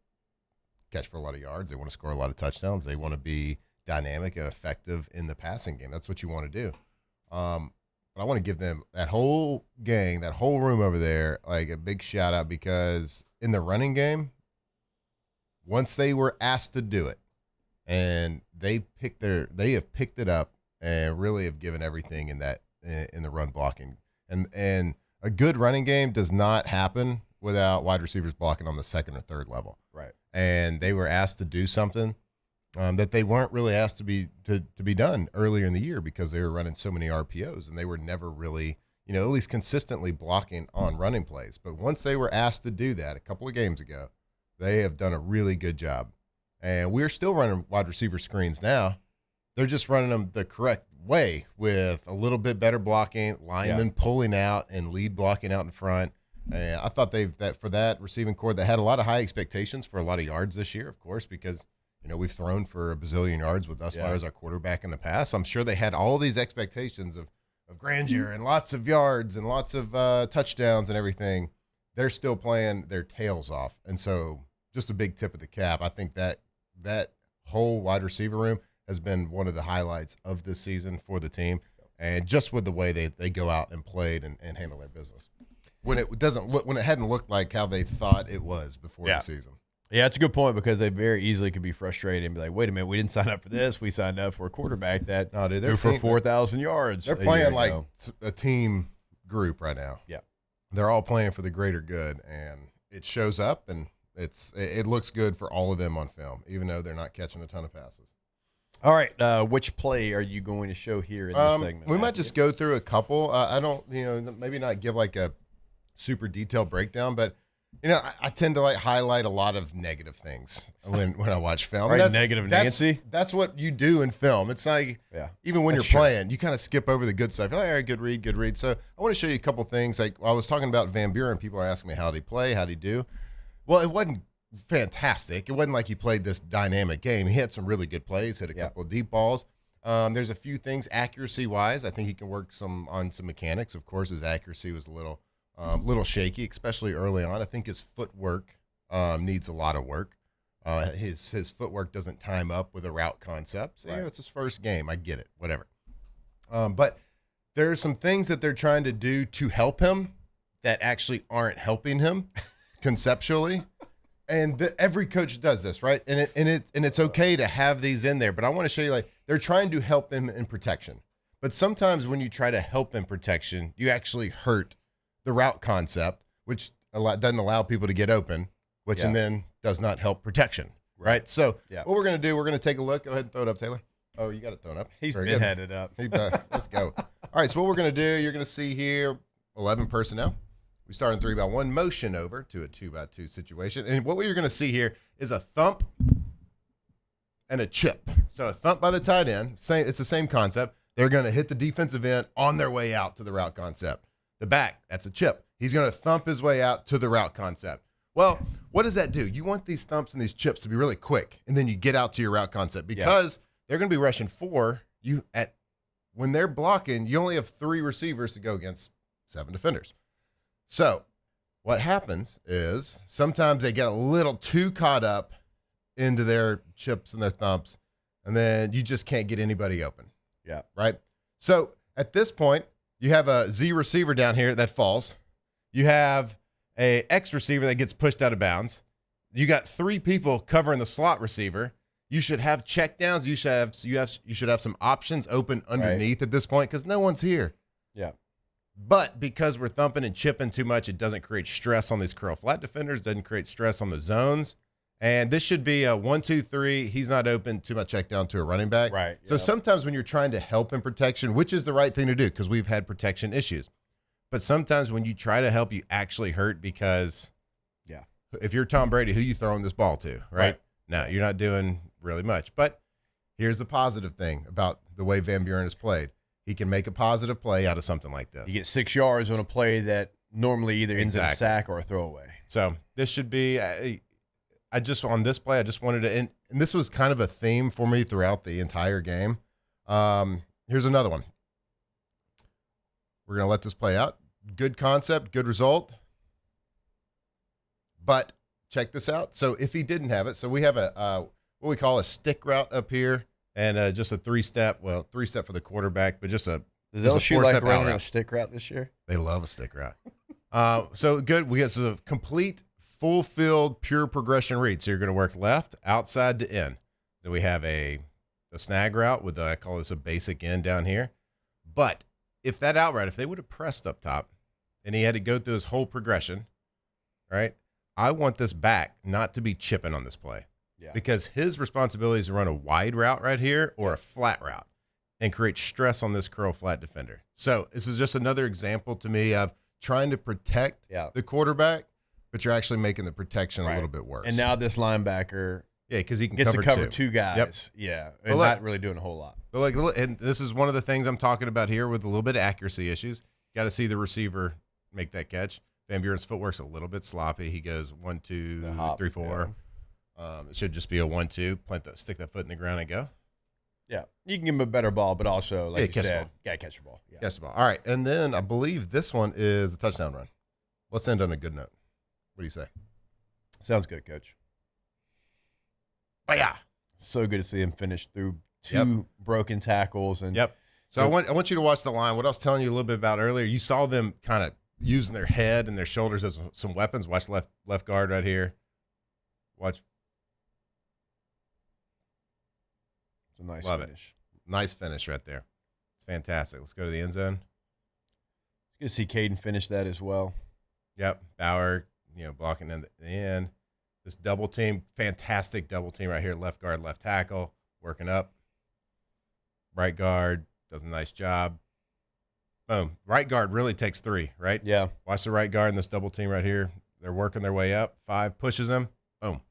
catch for a lot of yards. They want to score a lot of touchdowns. They want to be dynamic and effective in the passing game. That's what you want to do. But I want to give them, that whole gang, that whole room over there, like a big shout out, because in the running game, once they were asked to do it, and they have picked it up and really have given everything in the run blocking. And a good running game does not happen without wide receivers blocking on the second or third level. Right. And they were asked to do something that they weren't really asked to be done earlier in the year, because they were running so many RPOs and they were never really, at least consistently blocking on running plays. But once they were asked to do that a couple of games ago, they have done a really good job. And we're still running wide receiver screens now. They're just running them the correct way with a little bit better blocking, linemen pulling out and lead blocking out in front. And I thought for that receiving core, they had a lot of high expectations for a lot of yards this year, of course, because we've thrown for a bazillion yards with Nussmeier as our quarterback in the past. I'm sure they had all these expectations of grandeur and lots of yards and lots of touchdowns and everything. They're still playing their tails off. And so just a big tip of the cap. I think that whole wide receiver room has been one of the highlights of this season for the team, and just with the way they go out and played and handle their business. When it hadn't looked like how they thought it was before the season. Yeah, it's a good point, because they very easily could be frustrated and be like, wait a minute, we didn't sign up for this. We signed up for a quarterback that threw for 4,000 yards. They're playing like a team group right now. Yeah. They're all playing for the greater good, and it shows up, and it looks good for all of them on film, even though they're not catching a ton of passes. All right, which play are you going to show here in this segment? We might just go through a couple. I don't, maybe not give like a super detailed breakdown, but I tend to highlight a lot of negative things when I watch film. Right, negative Nancy. That's what you do in film. It's like even when you're playing, you kind of skip over the good stuff. You're like, all right, good read. So I want to show you a couple things. Like I was talking about Van Buren. People are asking me how did he play, how did he do. Well, it wasn't fantastic. It wasn't like he played this dynamic game. He had some really good plays, hit a couple of deep balls. There's a few things accuracy-wise. I think he can work on some mechanics. Of course, his accuracy was a little shaky, especially early on. I think his footwork needs a lot of work. His footwork doesn't time up with a route concept. So, it's his first game. I get it. Whatever. But there are some things that they're trying to do to help him that actually aren't helping him conceptually. And every coach does this, right? And it's okay to have these in there. But I want to show you, they're trying to help him in protection. But sometimes when you try to help in protection, you actually hurt the route concept, which doesn't allow people to get open, which and then does not help protection, right? So what we're going to do, we're going to take a look. Go ahead and throw it up, Taylor. Oh, you got it thrown up. He's been headed up. Let's go. All right, so what we're going to do, you're going to see here 11 personnel. We start in 3-by-1 motion over to a 2-by-2 situation. And what you're going to see here is a thump and a chip. So a thump by the tight end, it's the same concept. They're going to hit the defensive end on their way out to the route concept. The back, that's a chip. He's going to thump his way out to the route concept. Well, what does that do? You want these thumps and these chips to be really quick, and then you get out to your route concept because they're going to be rushing 4. When they're blocking, you only have 3 receivers to go against 7 defenders. So what happens is sometimes they get a little too caught up into their chips and their thumps, and then you just can't get anybody open. Yeah. Right? So at this point, you have a Z receiver down here that falls. You have a X receiver that gets pushed out of bounds. You got 3 people covering the slot receiver. You should have check downs. You should have some options open underneath at this point because no one's here. Yeah. But because we're thumping and chipping too much, it doesn't create stress on these curl flat defenders, doesn't create stress on the zones. And this should be a 1, 2, 3. He's not open. Too much check down to a running back. Right. So sometimes when you're trying to help in protection, which is the right thing to do because we've had protection issues. But sometimes when you try to help, you actually hurt because if you're Tom Brady, who you throwing this ball to, right? No, you're not doing really much. But here's the positive thing about the way Van Buren has played. He can make a positive play out of something like this. You get 6 yards on a play that normally either ends in a sack or a throwaway. So this should be on this play, I just wanted to, and this was kind of a theme for me throughout the entire game. Here's another one. We're going to let this play out. Good concept, good result. But check this out. So if he didn't have it, so we have a what we call a stick route up here and just a 3-step, 3-step for the quarterback, but just a Does LSU like running a stick route this year? They love a stick route. So good. We got a complete full field, pure progression read. So you're going to work left, outside to in. Then we have a snag route with I call this a basic end down here. But if that out route, if they would have pressed up top and he had to go through his whole progression, right? I want this back not to be chipping on this play. Yeah. Because his responsibility is to run a wide route right here or a flat route and create stress on this curl flat defender. So this is just another example to me of trying to protect the quarterback, but you're actually making the protection a little bit worse. And now this linebacker because he can gets to cover 2 2 guys. Yep. Yeah, and not really doing a whole lot. But and this is one of the things I'm talking about here with a little bit of accuracy issues. Got to see the receiver make that catch. Van Buren's footwork's a little bit sloppy. He goes 1, 2, 3, 4. It should just be a 1, 2. Stick that foot in the ground and go. Yeah, you can give him a better ball, but also, like you said, got to catch the ball. Yeah. Catch the ball. All right, and then I believe this one is a touchdown run. Let's end on a good note. What do you say? Sounds good, Coach. Oh, yeah. So good to see him finish through 2 broken tackles. And So I want you to watch the line. What I was telling you a little bit about earlier, you saw them kind of using their head and their shoulders as some weapons. Watch left guard right here. Watch. It's a nice finish. Nice finish right there. It's fantastic. Let's go to the end zone. It's good to see Caden finish that as well. Yep. Bauer, blocking in the end. This double team, fantastic double team right here. Left guard, left tackle, working up. Right guard does a nice job. Boom. Right guard really takes 3, right? Yeah. Watch the right guard in this double team right here. They're working their way up. 5 pushes them. Boom.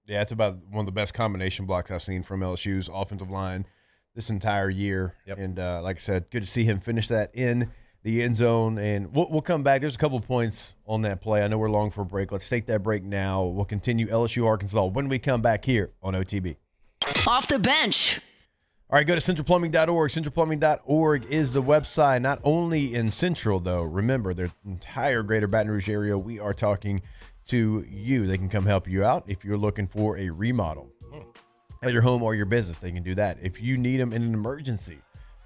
Yeah, it's about one of the best combination blocks I've seen from LSU's offensive line this entire year. Yep. And like I said, good to see him finish that in the end zone. And we'll come back. There's a couple of points on that play. I know we're long for a break. Let's take that break now. We'll continue LSU Arkansas when we come back here on OTB. Off the bench. All right, go to centralplumbing.org. Centralplumbing.org is the website, not only in Central, though. Remember, the entire greater Baton Rouge area, we are talking to you. They can come help you out if you're looking for a remodel at your home or your business. They can do that. If you need them in an emergency,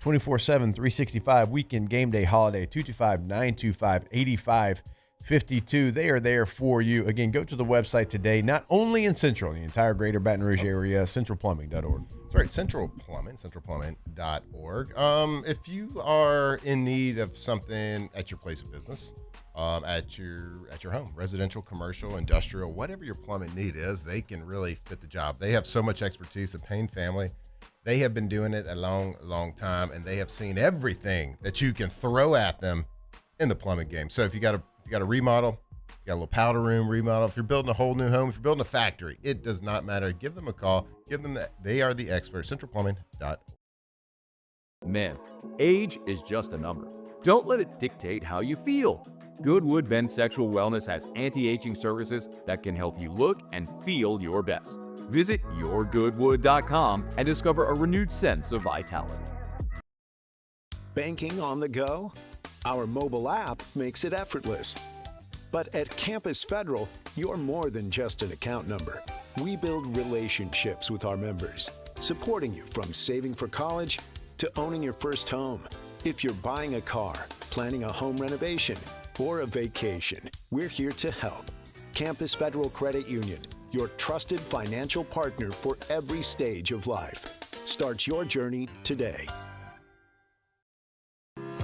24/7, 365, weekend, game day, holiday, 225-925-8552. They are there for you. Again, go to the website today, not only in Central, the entire greater Baton Rouge area, centralplumbing.org. That's right, Central Plumbing, centralplumbing.org. If you are in need of something at your place of business, at your home, residential, commercial, industrial, whatever your plumbing need is, they can really fit the job. They have so much expertise. The Payne family, they have been doing it a long, long time, and they have seen everything that you can throw at them in the plumbing game. So if you got a remodel, You got a little powder room remodel. If you're building a whole new home, if you're building a factory, it does not matter. Give them a call. Give them that. They are the experts. CentralPlumbing.org. Men, age is just a number. Don't let it dictate how you feel. Goodwood Men's Sexual Wellness has anti-aging services that can help you look and feel your best. Visit yourgoodwood.com and discover a renewed sense of vitality. Banking on the go? Our mobile app makes it effortless. But at Campus Federal, you're more than just an account number. We build relationships with our members, supporting you from saving for college to owning your first home. If you're buying a car, planning a home renovation, or a vacation, we're here to help. Campus Federal Credit Union, your trusted financial partner for every stage of life. Start your journey today.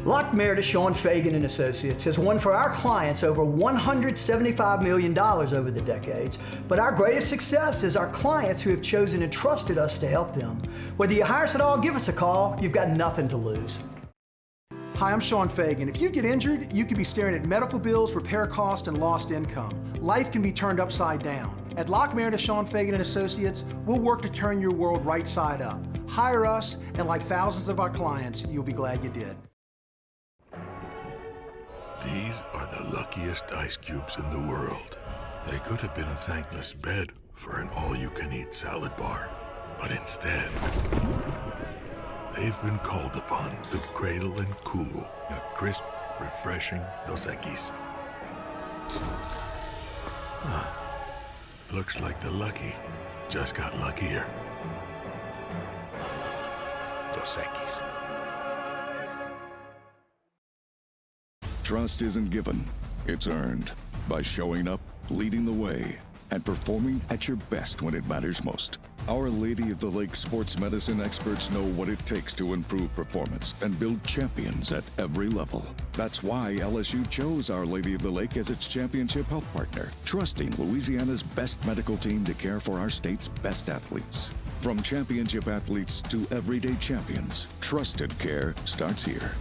Lock Meredith, Sean Fagan and Associates has won for our clients over $175 million over the decades, but our greatest success is our clients who have chosen and trusted us to help them. Whether you hire us at all, give us a call. You've got nothing to lose. Hi, I'm Sean Fagan. If you get injured, you could be staring at medical bills, repair costs, and lost income. Life can be turned upside down. At Lock Meredith, Sean Fagan and Associates, we'll work to turn your world right side up. Hire us, and like thousands of our clients, you'll be glad you did. These are the luckiest ice cubes in the world. They could have been a thankless bed for an all-you-can-eat salad bar. But instead, they've been called upon to cradle and cool a crisp, refreshing Dos Equis. Looks like the lucky just got luckier. Dos Equis. Trust isn't given, it's earned by showing up, leading the way, and performing at your best when it matters most. Our Lady of the Lake sports medicine experts know what it takes to improve performance and build champions at every level. That's why LSU chose Our Lady of the Lake as its championship health partner, trusting Louisiana's best medical team to care for our state's best athletes. From championship athletes to everyday champions, trusted care starts here.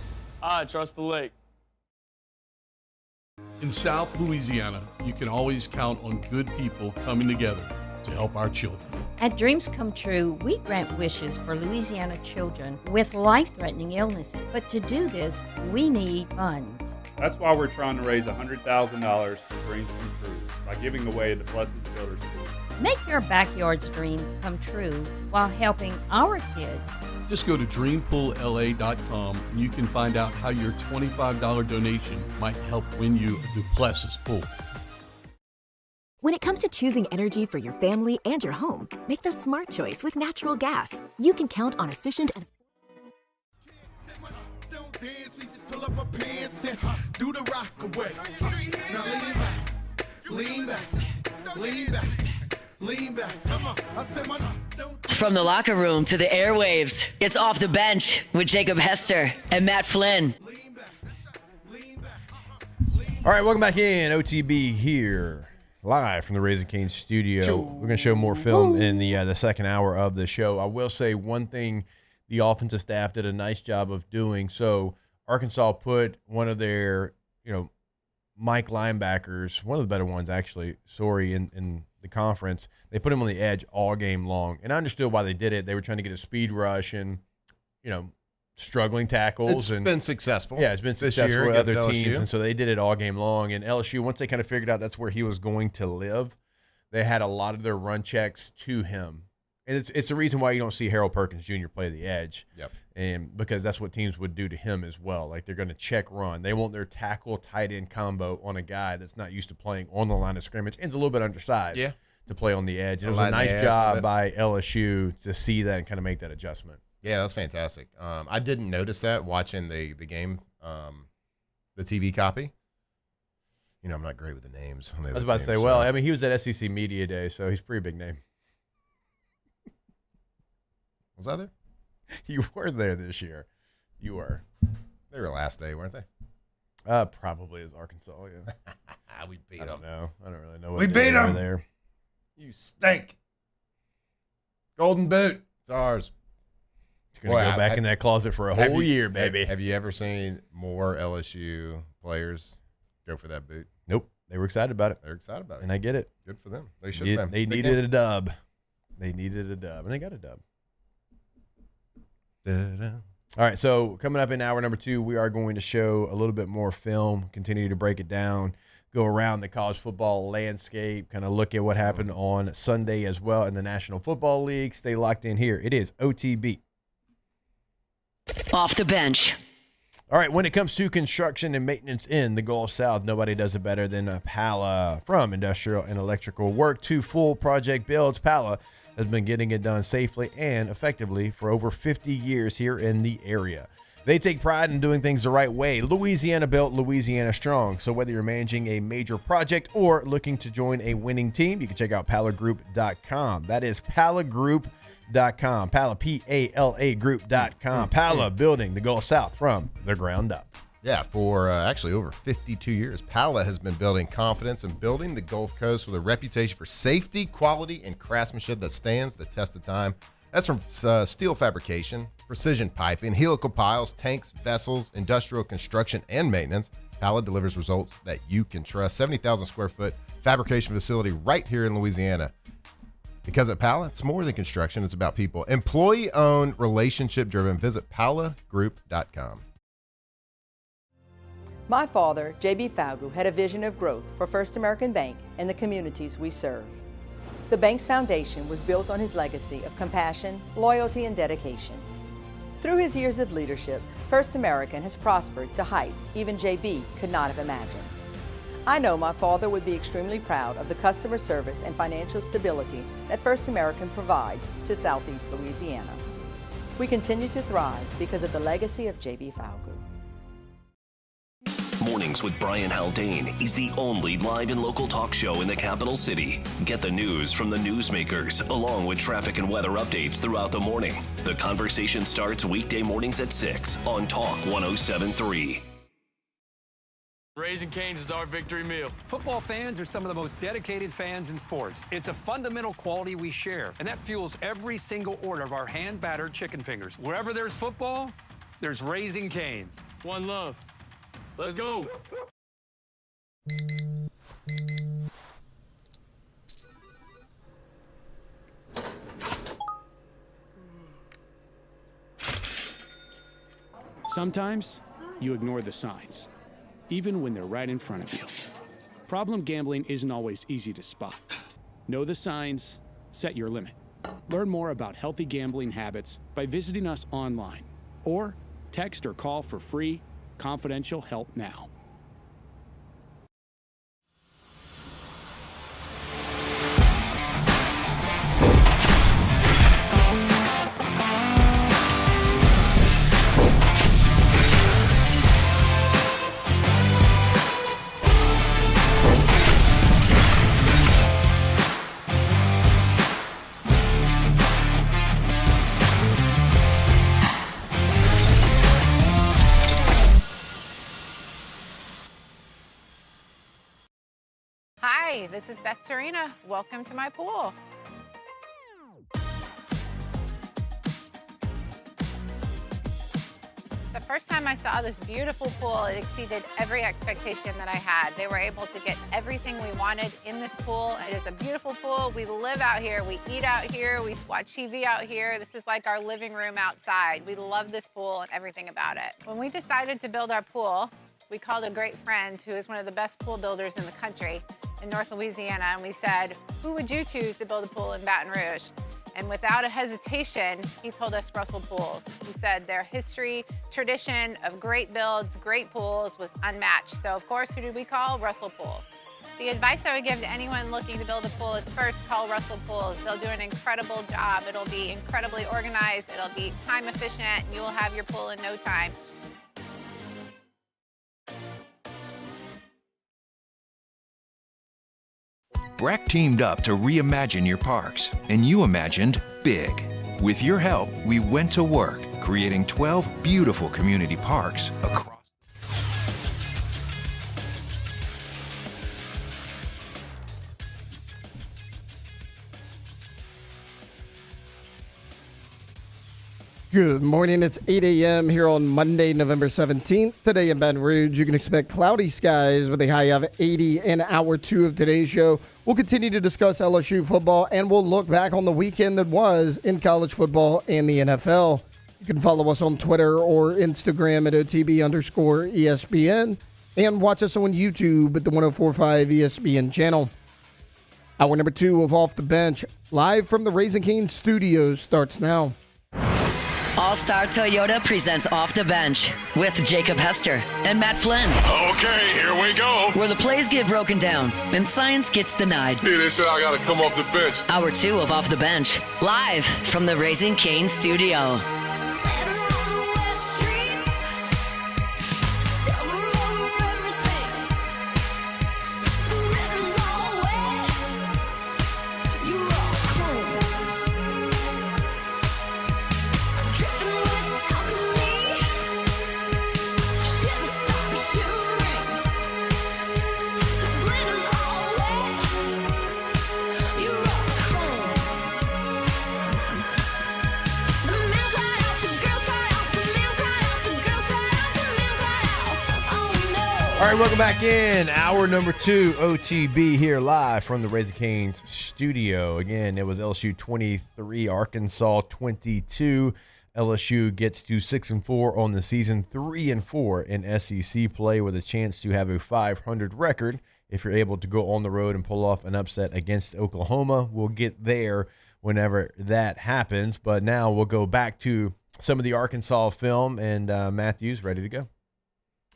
I trust the lake. In South Louisiana, you can always count on good people coming together to help our children. At Dreams Come True, we grant wishes for Louisiana children with life-threatening illnesses. But to do this, we need funds. That's why we're trying to raise $100,000 for Dreams Come True by giving away the Blessed Builders School. Make your backyard's dream come true while helping our kids. Just go to dreampoolla.com and you can find out how your $25 donation might help win you a Duplessis pool. When it comes to choosing energy for your family and your home, make the smart choice with natural gas. You can count on efficient and do the rock away. Now lean back, lean back, lean back. Come on, I said my From the locker room to the airwaves, it's Off the Bench with Jacob Hester and Matt Flynn. All right, welcome back in. OTB here, live from the Raising Cane's studio. We're going to show more film in the second hour of the show. I will say one thing the offensive staff did a nice job of doing. So Arkansas put one of their, Mike linebackers, one of the better ones actually, in the conference. They put him on the edge all game long. And I understood why they did it. They were trying to get a speed rush and, struggling tackles. It's been successful. Yeah, it's been successful with other teams. LSU. And so they did it all game long. And LSU, once they kind of figured out that's where he was going to live, they had a lot of their run checks to him. And it's the reason why you don't see Harold Perkins Jr. play the edge. Yep. And because that's what teams would do to him as well. Like they're going to check run. They want their tackle tight end combo on a guy that's not used to playing on the line of scrimmage and is a little bit undersized to play on the edge. And it was a nice job by LSU to see that and kind of make that adjustment. Yeah, that's fantastic. I didn't notice that watching the game, the TV copy. I'm not great with the names. I was about to say, well, I mean, he was at SEC Media Day, so he's a pretty big name. Was I there? You were there this year. You were. They were last day, weren't they? Probably as Arkansas, yeah. We beat them. I don't know. I don't really know what we beat them there. You stink. Golden boot. It's ours. It's going to go back in that closet for a whole year, baby. Have you ever seen more LSU players go for that boot? Nope. They were excited about it. They're excited about it. And I get it. Good for them. They should have been. They needed a dub. They needed a dub, and they got a dub. Da-da. All right, so coming up in hour number 2, we are going to show a little bit more film, continue to break it down, go around the college football landscape, kind of look at what happened on Sunday as well in the National Football League. Stay locked in here. It is OTB. Off the bench. All right, when it comes to construction and maintenance in the Gulf South, nobody does it better than Pala. From industrial and electrical work to full project builds, Pala has been getting it done safely and effectively for over 50 years here in the area. They take pride in doing things the right way. Louisiana built, Louisiana strong. So whether you're managing a major project or looking to join a winning team, you can check out palagroup.com. That is palagroup.com. Pala, P-A-L-A group.com. Pala, building the Gulf South from the ground up. Yeah, for actually over 52 years, Pala has been building confidence and building the Gulf Coast with a reputation for safety, quality, and craftsmanship that stands the test of time. That's from steel fabrication, precision piping, helical piles, tanks, vessels, industrial construction, and maintenance. Pala delivers results that you can trust. 70,000 square foot fabrication facility right here in Louisiana. Because at Pala, it's more than construction. It's about people. Employee-owned, relationship-driven. Visit palagroup.com. My father, J.B. Falgu, had a vision of growth for First American Bank and the communities we serve. The bank's foundation was built on his legacy of compassion, loyalty, and dedication. Through his years of leadership, First American has prospered to heights even J.B. could not have imagined. I know my father would be extremely proud of the customer service and financial stability that First American provides to Southeast Louisiana. We continue to thrive because of the legacy of J.B. Falgu. Mornings with Brian Haldane is the only live and local talk show in the capital city. Get the news from the newsmakers, along with traffic and weather updates throughout the morning. The conversation starts weekday mornings at 6 on Talk 107.3. Raising Cane's is our victory meal. Football fans are some of the most dedicated fans in sports. It's a fundamental quality we share, and that fuels every single order of our hand-battered chicken fingers. Wherever there's football, there's Raising Cane's. One love. Let's go. Sometimes you ignore the signs, even when they're right in front of you. Problem gambling isn't always easy to spot. Know the signs, set your limit. Learn more about healthy gambling habits by visiting us online or text or call for free confidential help now. Hi, this is Beth Serena. Welcome to my pool. The first time I saw this beautiful pool, it exceeded every expectation that I had. They were able to get everything we wanted in this pool. It is a beautiful pool. We live out here, we eat out here, we watch TV out here. This is like our living room outside. We love this pool and everything about it. When we decided to build our pool, we called a great friend who is one of the best pool builders in the country in North Louisiana, and we said, who would you choose to build a pool in Baton Rouge? And without a hesitation, he told us Russell Pools. He said their history, tradition of great builds, great pools was unmatched. So of course, who did we call? Russell Pools. The advice I would give to anyone looking to build a pool is first call Russell Pools. They'll do an incredible job. It'll be incredibly organized. It'll be time efficient. And you will have your pool in no time. BRAC teamed up to reimagine your parks, and you imagined big. With your help, we went to work, creating 12 beautiful community parks across. Good morning. It's 8 a.m. here on Monday, November 17th. Today in Baton Rouge, you can expect cloudy skies with a high of 80 in hour 2 of today's show. We'll continue to discuss LSU football, and we'll look back on the weekend that was in college football and the NFL. You can follow us on Twitter or Instagram at OTB_ESPN and watch us on YouTube at the 104.5 ESPN channel. Hour number 2 of Off the Bench, live from the Raising Cane's studios, starts now. All-Star Toyota presents Off the Bench with Jacob Hester and Matt Flynn. Okay, here we go. Where the plays get broken down and science gets denied. Yeah, they said I got to come off the bench. Hour 2 of Off the Bench, live from the Raising Cane's studio. All right, welcome back in. Hour number 2, OTB here live from the Raising Cane's studio. Again, it was LSU 23, Arkansas 22. LSU gets to 6-4 on the season, 3-4 in SEC play with a chance to have a 500 record if you're able to go on the road and pull off an upset against Oklahoma. We'll get there whenever that happens, but now we'll go back to some of the Arkansas film, and Matthew's ready to go.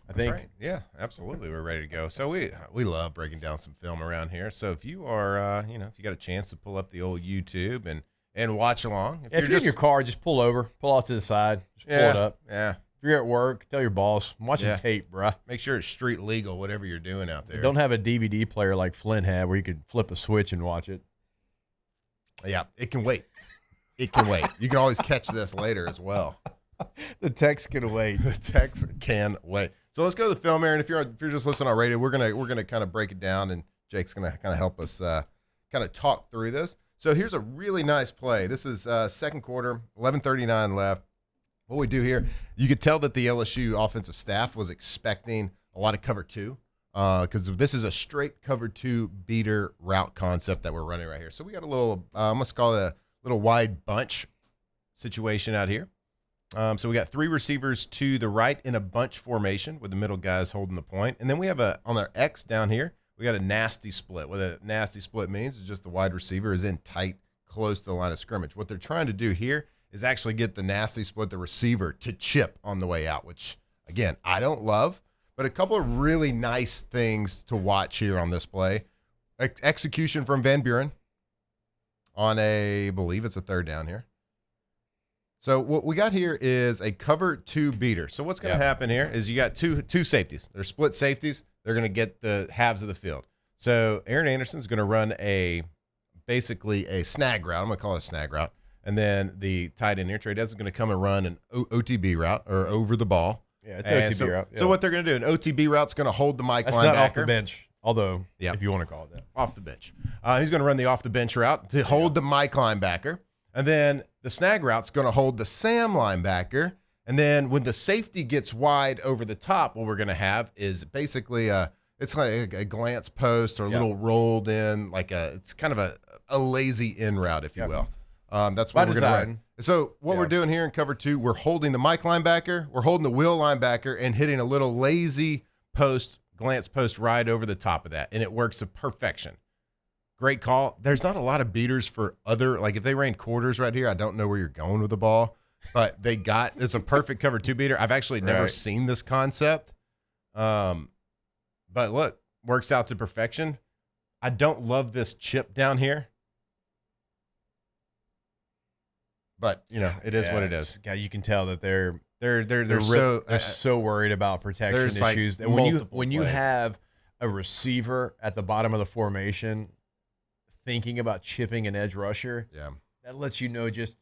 I think. Right. Yeah, absolutely. We're ready to go. So we love breaking down some film around here. So if you are, if you got a chance to pull up the old YouTube and watch along. If you're in your car, just pull over, pull off to the side, just pull it up. Yeah. If you're at work, tell your boss, I'm watching tape, bruh. Make sure it's street legal, whatever you're doing out there. Don't have a DVD player like Flynn had where you could flip a switch and watch it. Yeah, it can wait. It can wait. You can always catch this later as well. The text can wait. The text can wait. So let's go to the film here, and if you're just listening on radio, we're gonna kind of break it down, and Jake's gonna kind of help us kind of talk through this. So here's a really nice play. This is second quarter, 11:39 left. What we do here, you could tell that the LSU offensive staff was expecting a lot of cover 2, because this is a straight cover 2 beater route concept that we're running right here. So we got a little, let's call it a little wide bunch situation out here. So we got 3 receivers to the right in a bunch formation with the middle guys holding the point. And then we have on our X down here, we got a nasty split. What a nasty split means is just the wide receiver is in tight, close to the line of scrimmage. What they're trying to do here is actually get the nasty split, the receiver, to chip on the way out, which, again, I don't love. But a couple of really nice things to watch here on this play. Execution from Van Buren on I believe it's a third down here. So what we got here is a cover 2 beater. So what's going to happen here is you got two safeties. They're split safeties. They're going to get the halves of the field. So Aaron Anderson's going to run basically a snag route. I'm going to call it a snag route. And then the tight end here, Trey Dez, is going to come and run an OTB route, or over the ball. Yeah, it's OTB route. Yeah. So what they're going to do, an OTB route's going to hold the Mike linebacker. That's not off the bench, although if you want to call it that. Off the bench. He's going to run the off the bench route to hold the Mike linebacker. And then the snag route's going to hold the Sam linebacker. And then when the safety gets wide over the top, what we're going to have is basically it's like a glance post or a little rolled in, it's kind of a lazy in route, if you will. That's what we're going to run. So what we're doing here in cover 2, we're holding the Mike linebacker, we're holding the Will linebacker, and hitting a little lazy glance post right over the top of that. And it works to perfection. Great call. There's not a lot of beaters for if they ran quarters right here, I don't know where you're going with the ball, but it's a perfect cover 2 beater. I've actually never seen this concept. But look, works out to perfection. I don't love this chip down here, but it is what it is. God, you can tell that they're so worried about protection issues. And when you have a receiver at the bottom of the formation thinking about chipping an edge rusher, that lets you know just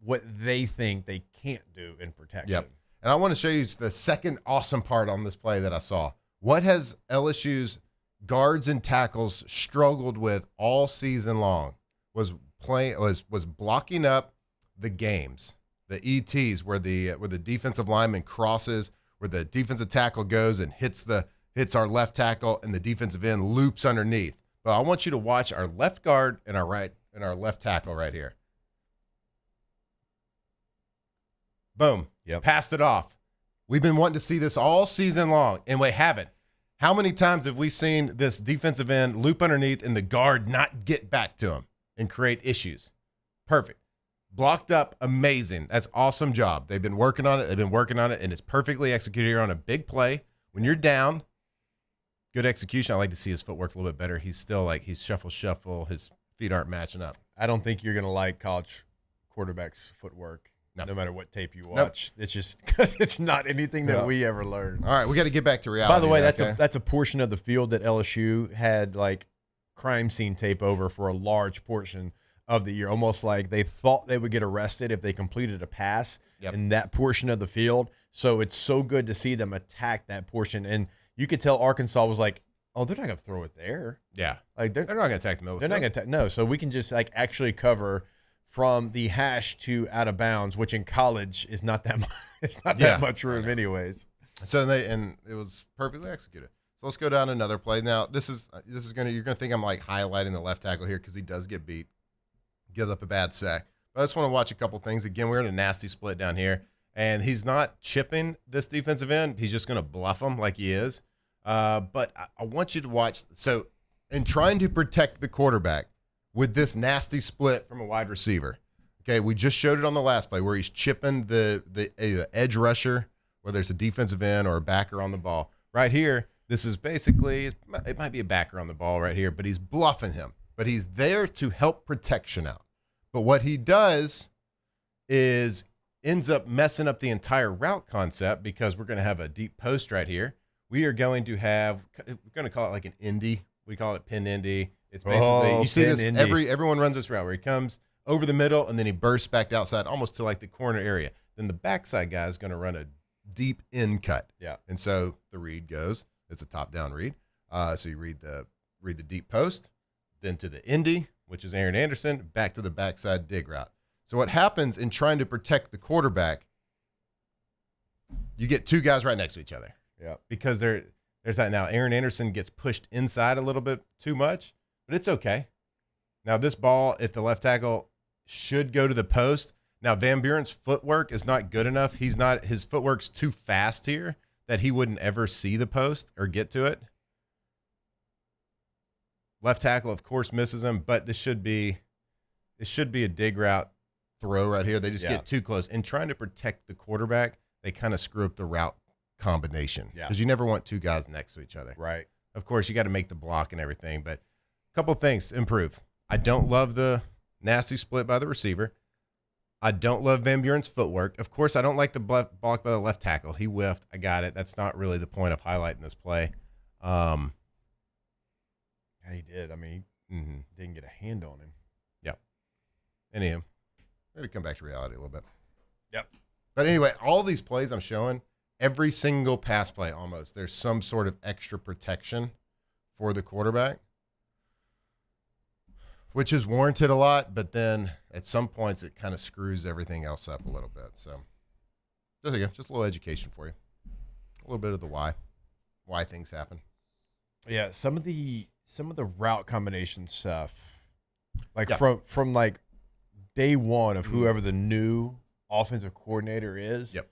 what they think they can't do in protection. Yep. And I want to show you the second awesome part on this play that I saw. What has LSU's guards and tackles struggled with all season long was blocking up the games. the ETs where the defensive lineman crosses, where the defensive tackle goes and hits our left tackle, and the defensive end loops underneath. But I want you to watch our left guard and our left tackle right here. Boom. Yep. Passed it off. We've been wanting to see this all season long, and we haven't. How many times have we seen this defensive end loop underneath and the guard not get back to him and create issues? Perfect. Blocked up, amazing. That's awesome job. They've been working on it, and it's perfectly executed here on a big play. When you're down, good execution. I like to see his footwork a little bit better. He's still he's shuffle. His feet aren't matching up. I don't think you're going to like college quarterbacks' footwork. No matter what tape you watch. It's just because it's not anything that we ever learned. All right, we got to get back to reality. By the way, that's a portion of the field that LSU had crime scene tape over for a large portion of the year, almost like they thought they would get arrested if they completed a pass in that portion of the field. So it's so good to see them attack that portion, and you could tell Arkansas was like, "Oh, they're not going to throw it there." Yeah, they're not going to attack the middle. They're not going to attack. No, so we can just actually cover from the hash to out of bounds, which in college is not that much. It's not that much room, anyways. So and it was perfectly executed. So let's go down another play. Now you're gonna think I'm highlighting the left tackle here because he does get beat, gives up a bad sack. But I just want to watch a couple things. Again, we're in a nasty split down here, and he's not chipping this defensive end. He's just gonna bluff him like he is. But I want you to watch. So in trying to protect the quarterback with this nasty split from a wide receiver. Okay, we just showed it on the last play where he's chipping the edge rusher, whether there's a defensive end or a backer on the ball. Right here, this is basically, it might be a backer on the ball right here, but he's bluffing him. But he's there to help protection out. But what he does is ends up messing up the entire route concept because we're going to have a deep post right here. We are going to call it like an indie. We call it pin indie. It's basically, you see this, everyone runs this route where he comes over the middle and then he bursts back outside almost to the corner area. Then the backside guy is going to run a deep in cut. Yeah. And so the read goes, it's a top-down read. So you read the deep post, then to the indie, which is Aaron Anderson, back to the backside dig route. So what happens in trying to protect the quarterback, you get two guys right next to each other. Yeah. Because there's that now. Aaron Anderson gets pushed inside a little bit too much. But it's okay. Now, this ball, if the left tackle should go to the post. Now, Van Buren's footwork is not good enough. His footwork's too fast here that he wouldn't ever see the post or get to it. Left tackle, of course, misses him, but this should be a dig route throw right here. They just get too close. And trying to protect the quarterback, they kind of screw up the route combination. Because you never want two guys next to each other. Right. Of course, you got to make the block and everything, but couple things to improve. I don't love the nasty split by the receiver. I don't love Van Buren's footwork. Of course, I don't like the block by the left tackle. He whiffed. I got it. That's not really the point of highlighting this play. Yeah, he did. I mean, he didn't get a hand on him. Yep. Anyhow, got to come back to reality a little bit. Yep. But anyway, all these plays I'm showing, every single pass play almost, there's some sort of extra protection for the quarterback, which is warranted a lot, but then at some points it kind of screws everything else up a little bit. So there you go, just a little education for you, a little bit of the why things happen. Yeah, some of the route combination stuff, from day one of whoever the new offensive coordinator is. Yep.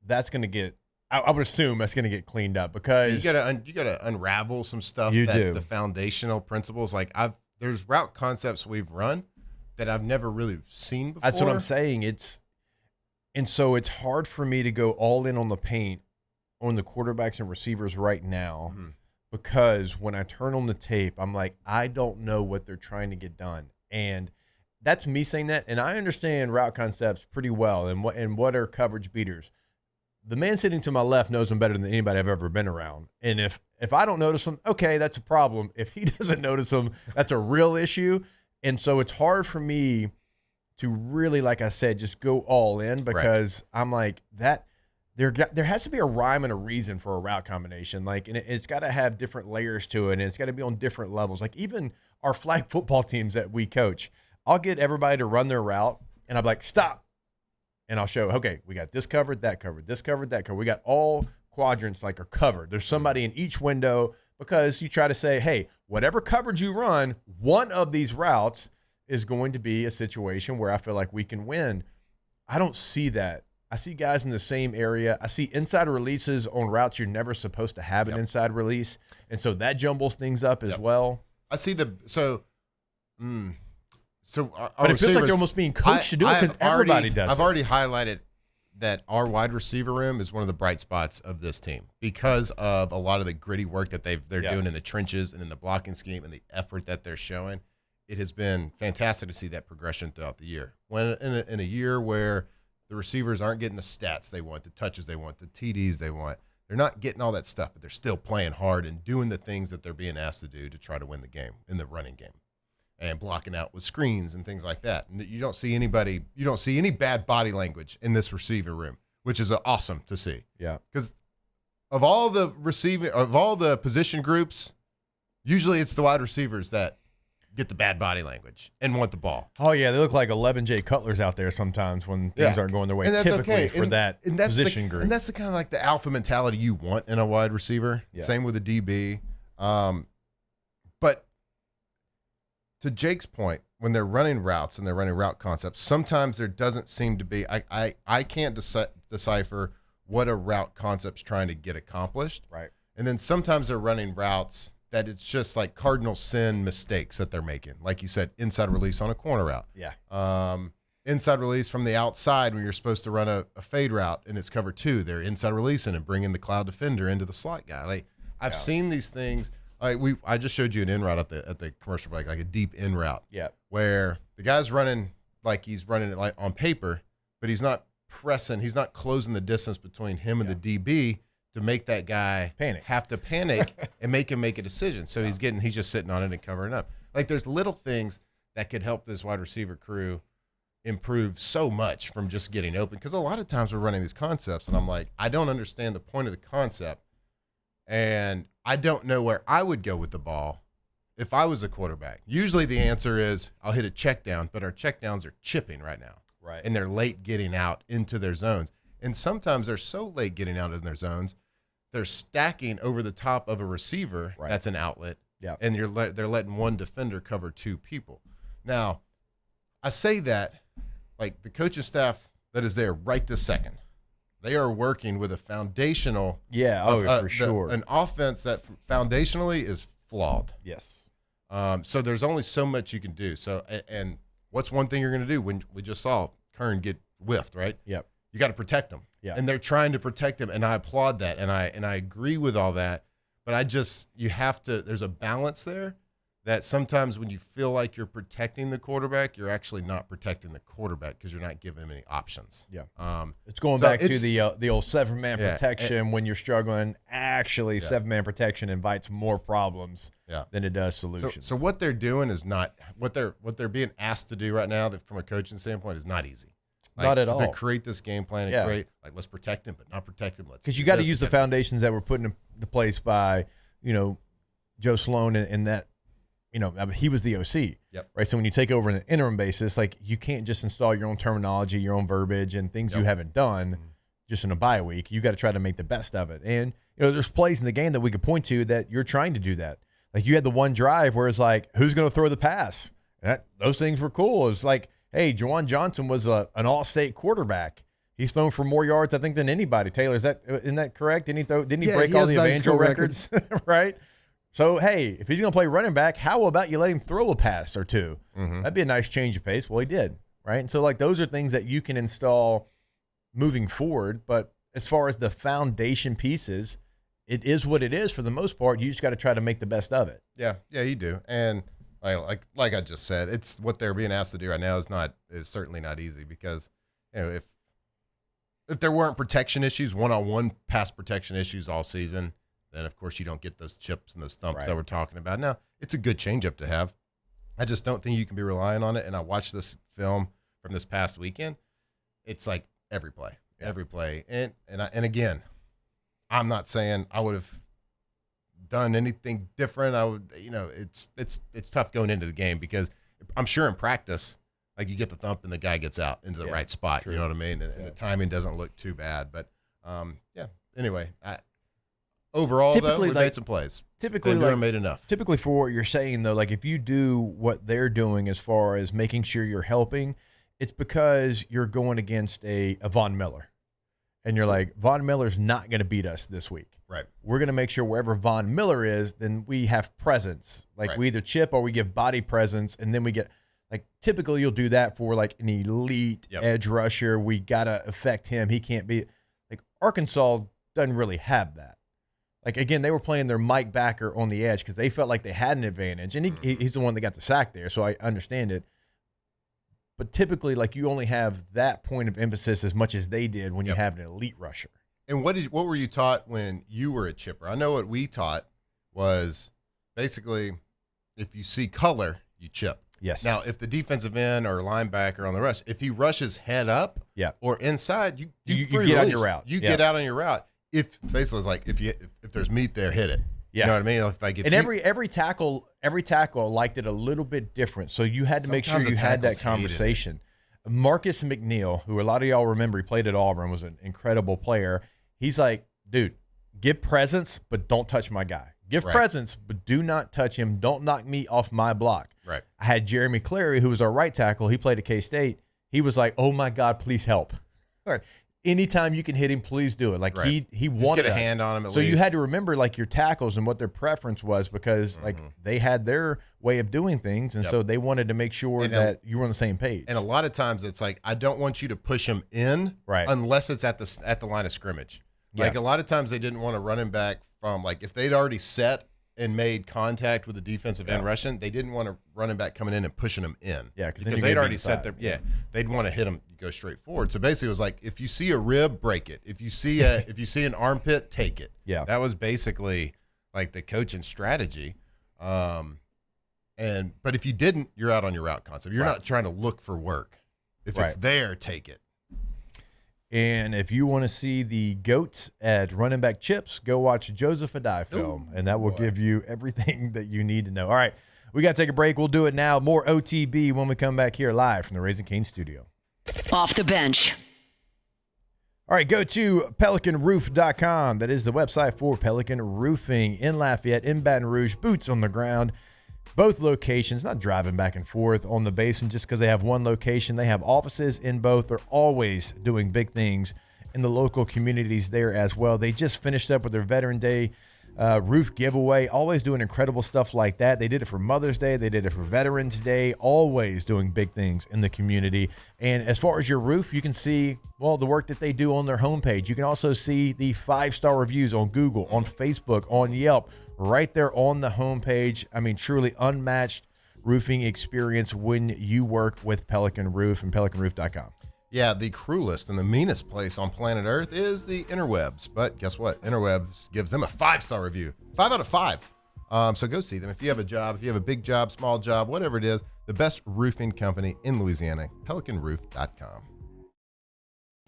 That's going to get. I would assume that's going to get cleaned up because you gotta unravel some stuff. That's the foundational principles. There's route concepts we've run that I've never really seen before. That's what I'm saying. So it's hard for me to go all in on the paint on the quarterbacks and receivers right now because when I turn on the tape, I'm like, I don't know what they're trying to get done. And that's me saying that. And I understand route concepts pretty well and what are coverage beaters. The man sitting to my left knows them better than anybody I've ever been around. And if I don't notice them, okay, that's a problem. If he doesn't notice them, that's a real issue. And so it's hard for me to really, like I said, just go all in because I'm like that. There has to be a rhyme and a reason for a route combination. And it's got to have different layers to it, and it's got to be on different levels. Even our flag football teams that we coach, I'll get everybody to run their route, and I'm like, stop. and I'll show, okay, we got this covered, that covered, this covered, that covered. We got all quadrants are covered. There's somebody in each window, because you try to say, hey, whatever coverage you run, one of these routes is going to be a situation where I feel like we can win. I don't see that. I see guys in the same area. I see inside releases on routes you're never supposed to have an inside release, and so that jumbles things up as well. I see but it feels like they're almost being coached to do it because everybody does I've it. already highlighted that our wide receiver room is one of the bright spots of this team because of a lot of the gritty work that they're doing in the trenches and in the blocking scheme and the effort that they're showing. It has been fantastic to see that progression throughout the year. When in a year where the receivers aren't getting the stats they want, the touches they want, the TDs they want, they're not getting all that stuff, but they're still playing hard and doing the things that they're being asked to do to try to win the game in the running game and blocking out with screens and things like that. And you don't see any bad body language in this receiver room, which is awesome to see. Yeah. Because of all the position groups, usually it's the wide receivers that get the bad body language and want the ball. Oh, yeah, they look like 11 J Cutlers out there sometimes when things aren't going their way, typically for that position group. And that's the kind of like the alpha mentality you want in a wide receiver. Yeah. Same with a DB. But to Jake's point, when they're running routes and they're running route concepts, sometimes there doesn't seem to be I can't decipher what a route concept's trying to get accomplished. Right. And then sometimes they're running routes that it's just like cardinal sin mistakes that they're making. Like you said, inside release on a corner route. Yeah. Inside release from the outside when you're supposed to run a fade route and it's cover 2. They're inside releasing and bringing the cloud defender into the slot guy. Like I've seen these things. I just showed you an in route at the commercial break, like a deep in route. Yeah. Where the guy's running like he's running it like on paper, but he's not pressing. He's not closing the distance between him and the DB to make that guy have to panic and make him make a decision. So he's just sitting on it and covering up. Like there's little things that could help this wide receiver crew improve so much from just getting open. Because a lot of times we're running these concepts and I'm like, I don't understand the point of the concept. And I don't know where I would go with the ball if I was a quarterback. Usually the answer is I'll hit a check down, but our check downs are chipping right now. Right. And they're late getting out into their zones. And sometimes they're so late getting out in their zones, they're stacking over the top of a receiver that's an outlet, and they're letting one defender cover 2 people. Now, I say that like the coaching staff that is there right this second, they are working with a foundational for sure. An offense that foundationally is flawed. Yes. So there's only so much you can do. So and what's one thing you're going to do when we just saw Kern get whiffed, right? Yep. You got to protect them. Yeah. And they're trying to protect them, and I applaud that, and I agree with all that. But you have to. There's a balance there that sometimes when you feel like you're protecting the quarterback, you're actually not protecting the quarterback because you're not giving him any options. Yeah. It's going back to the old 7-man protection when you're struggling. Actually, 7-man protection invites more problems than it does solutions. So what they're doing is not what they're being asked to do right now. That from a coaching standpoint is not easy. Not at all. To create this game plan and create, like, let's protect him, but not protect him. Because you got to use the foundations that were put into place by, Joe Sloan and that, he was the OC. Yep. Right. So when you take over on an interim basis, like you can't just install your own terminology, your own verbiage, and things you haven't done just in a bye week. You got to try to make the best of it. And, there's plays in the game that we could point to that you're trying to do that. Like you had the one drive where it's like, who's going to throw the pass? And those things were cool. It was like, hey, Juwan Johnson was an all-state quarterback. He's thrown for more yards, I think, than anybody. Taylor, isn't that correct? Didn't he break all the Evangel records? Right? So, hey, if he's going to play running back, how about you let him throw a pass or 2? That'd be a nice change of pace. Well, he did, right? And so, like, those are things that you can install moving forward. But as far as the foundation pieces, it is what it is for the most part. You just got to try to make the best of it. Yeah, you do. And like I just said, it's what they're being asked to do right now is certainly not easy because if there weren't protection issues, one-on-one pass protection issues all season, then of course you don't get those chips and those thumps that we're talking about. Now, it's a good changeup to have. I just don't think you can be relying on it. And I watched this film from this past weekend. It's like every play. And again, I'm not saying I would have done anything different. I would, it's tough going into the game because I'm sure in practice Like you get the thump and the guy gets out into the right spot. You know what I mean? And the timing doesn't look too bad. But anyway, overall though, we made some plays. Typically, made enough. Typically, for what you're saying though, like if you do what they're doing as far as making sure you're helping, it's because you're going against a Von Miller. And you're like, Von Miller's not going to beat us this week. Right. We're going to make sure wherever Von Miller is, then we have presence. Like we either chip or we give body presence, and then we get like typically you'll do that for like an elite edge rusher. We got to affect him. He can't be like Arkansas doesn't really have that. Like again, they were playing their Mike backer on the edge because they felt like they had an advantage, and he's the one that got the sack there, so I understand it. But typically, like you only have that point of emphasis as much as they did when you have an elite rusher. And what were you taught when you were a chipper? I know what we taught was basically if you see color, you chip. Yes. Now, if the defensive end or linebacker on the rush, if he rushes head up or inside, you get on your route. You get out on your route. If basically it's like if there's meat there, hit it. Yeah. You know what I mean? Every tackle liked it a little bit different. So you had to make sure you had that conversation. Marcus McNeil, who a lot of y'all remember, he played at Auburn, was an incredible player. He's like, dude, give presence, but don't touch my guy. Give presence, but do not touch him. Don't knock me off my block. Right. I had Jeremy Clary, who was our right tackle. He played at K-State. He was like, oh, my God, please help. All right. Anytime you can hit him, please do it. Like he wanted get a us. hand on him at so least. you had to remember like your tackles and what their preference was because like they had their way of doing things, and so they wanted to make sure that you were on the same page. And a lot of times it's like I don't want you to push him in unless it's at the line of scrimmage. Like a lot of times they didn't want to run him back from like if they'd already set and made contact with the defensive end rushing, they didn't want to run him back coming in and pushing him in. Yeah, because they'd already set their they'd want to hit him go straight forward. So basically it was like if you see a rib, break it. If you see an armpit, take it. Yeah. That was basically like the coaching strategy. But if you didn't, you're out on your route concept. You're not trying to look for work. If it's there, take it. And if you want to see the GOAT at running back chips, go watch Joseph Adai film, and that will give you everything that you need to know. All right, we got to take a break. We'll do it now. More OTB when we come back here live from the Raising Cane studio. Off the bench. All right, go to pelicanroof.com. That is the website for Pelican Roofing in Lafayette, in Baton Rouge, boots on the ground. Both locations, not driving back and forth on the basin just because they have one location. They have offices in both. They're always doing big things in the local communities there as well. They just finished up with their Veteran Day roof giveaway, always doing incredible stuff like that. They did it for Mother's Day. They did it for Veterans Day, always doing big things in the community. And as far as your roof, you can see, well, the work that they do on their homepage. You can also see the 5-star reviews on Google, on Facebook, on Yelp, right there on the homepage. I mean, truly unmatched roofing experience when you work with Pelican Roof and pelicanroof.com. Yeah, the cruelest and the meanest place on planet Earth is the interwebs. But guess what? Interwebs gives them a 5-star review. 5 out of 5. So go see them. If you have a job, if you have a big job, small job, whatever it is, the best roofing company in Louisiana, pelicanroof.com.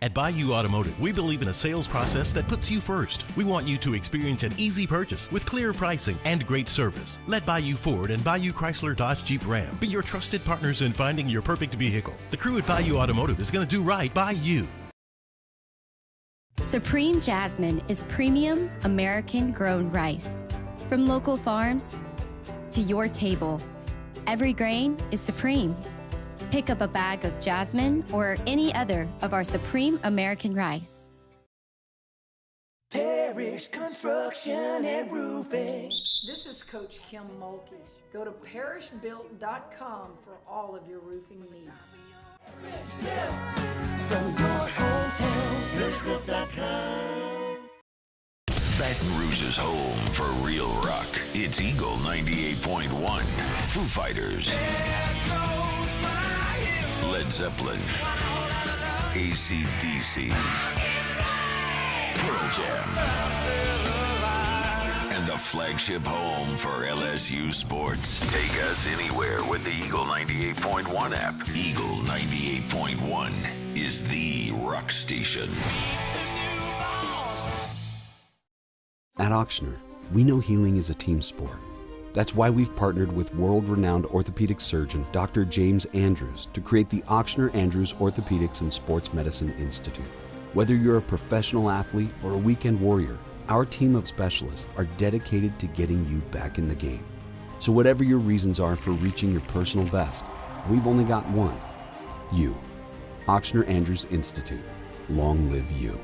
At Bayou Automotive, we believe in a sales process that puts you first. We want you to experience an easy purchase with clear pricing and great service. Let Bayou Ford and Bayou Chrysler Dodge Jeep Ram be your trusted partners in finding your perfect vehicle. The crew at Bayou Automotive is going to do right by you. Supreme Jasmine is premium American-grown rice. From local farms to your table, every grain is supreme. Pick up a bag of Jasmine or any other of our Supreme American rice. Parish Construction and Roofing. This is Coach Kim Mulkey. Go to parishbuilt.com for all of your roofing needs. From your hometown, parishbuilt.com. Baton Rouge's home for real rock. It's Eagle 98.1. Foo Fighters. Led Zeppelin, AC/DC, Pearl Jam, and the flagship home for LSU sports. Take us anywhere with the Eagle 98.1 app. Eagle 98.1 is the rock station. At Auctioner, we know healing is a team sport. That's why we've partnered with world-renowned orthopedic surgeon Dr. James Andrews to create the Ochsner Andrews Orthopedics and Sports Medicine Institute. Whether you're a professional athlete or a weekend warrior, our team of specialists are dedicated to getting you back in the game. So whatever your reasons are for reaching your personal best, we've only got one: you. Ochsner Andrews Institute. Long live you.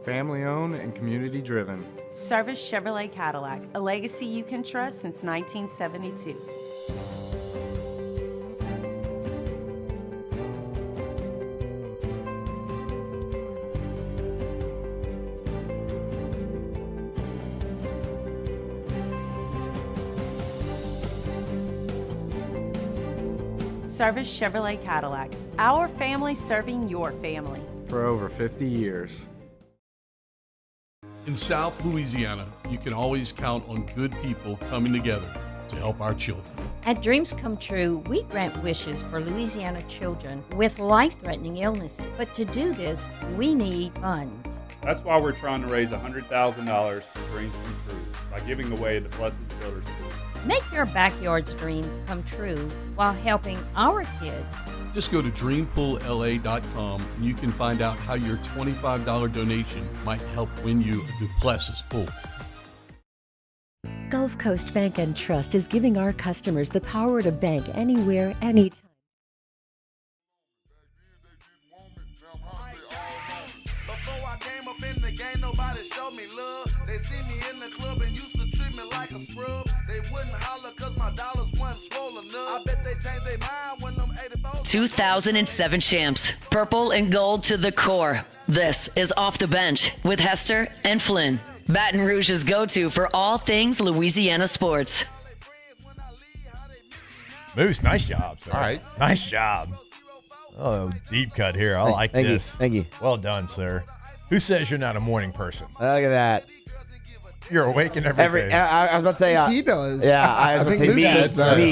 Family owned and community driven. Service Chevrolet Cadillac, a legacy you can trust since 1972. Service Chevrolet Cadillac, our family serving your family. For over 50 years. In South Louisiana, you can always count on good people coming together to help our children. At Dreams Come True, we grant wishes for Louisiana children with life-threatening illnesses. But to do this, we need funds. That's why we're trying to raise $100,000 for Dreams Come True by giving away the Blessed Builders School. Make your backyard's dream come true while helping our kids. Just go to dreampoolla.com and you can find out how your $25 donation might help win you a Duplessis pool. Gulf Coast Bank and Trust is giving our customers the power to bank anywhere, anytime. Before I came up in the game, nobody showed me love. They see me in the club and used to treat me like a scrub. They wouldn't holler cause my dollars wasn't swollen up. I bet they changed their mind when them 84. 2007 champs, purple and gold to the core. This is Off the Bench with Hester and Flynn. Baton Rouge's go-to for all things Louisiana sports. Moose, nice job, sir. All right. Nice job. Oh, deep cut here. I like thank this. You. Thank you. Well done, sir. Who says you're not a morning person? Look at that. You're awake and everything. I was about to say. He does. Yeah, I was about to say me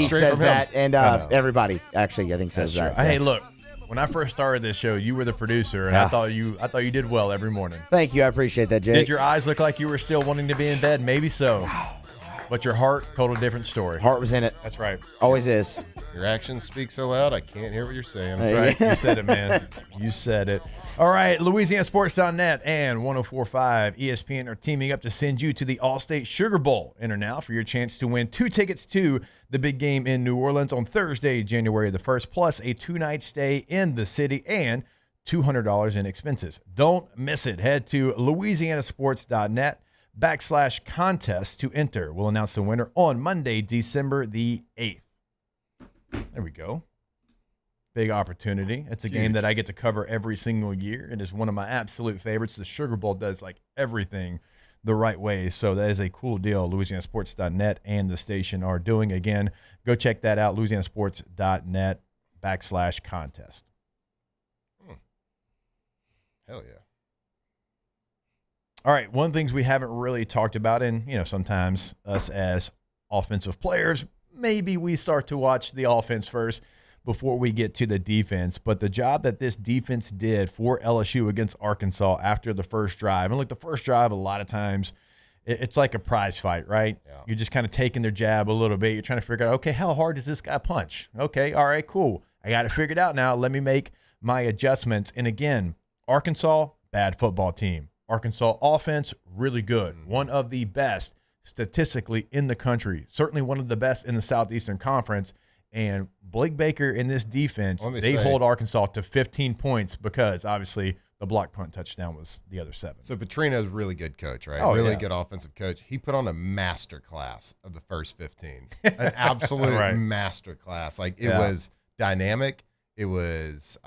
says that, and everybody actually I think says that. Hey, look. When I first started this show, you were the producer, and I thought you did well every morning. Thank you, I appreciate that, Jake. Did your eyes look like you were still wanting to be in bed? Maybe so. But your heart told a different story. Heart was in it. That's right. Always is. Your actions speak so loud, I can't hear what you're saying. That's right. You said it, man. You said it. All right, LouisianaSports.net and 104.5 ESPN are teaming up to send you to the Allstate Sugar Bowl. Enter now for your chance to win 2 tickets to the big game in New Orleans on Thursday, January the 1st, plus a 2-night stay in the city and $200 in expenses. Don't miss it. Head to LouisianaSports.net/contest to enter. We'll announce the winner on Monday, December the 8th. There we go. Big opportunity. It's a game that I get to cover every single year. It is one of my absolute favorites. The Sugar Bowl does like everything the right way. So that is a cool deal. LouisianaSports.net and the station are doing. Again, go check that out. LouisianaSports.net/contest. Hell yeah. All right. One of the things we haven't really talked about, and sometimes us as offensive players, maybe we start to watch the offense first before we get to the defense. But the job that this defense did for LSU against Arkansas after the first drive, and the first drive, a lot of times it's like a prize fight, right? Yeah. You're just kind of taking their jab a little bit. You're trying to figure out, okay, how hard does this guy punch? Okay, all right, cool. I got it figured out now. Let me make my adjustments. And again, Arkansas, bad football team. Arkansas offense, really good. One of the best statistically in the country. Certainly one of the best in the Southeastern Conference. And Blake Baker in this defense, they hold Arkansas to 15 points because obviously the block punt touchdown was the other 7. So Petrino's a really good coach, right? Oh, really good offensive coach. He put on a master class of the first 15. An absolute master class. It was dynamic. It was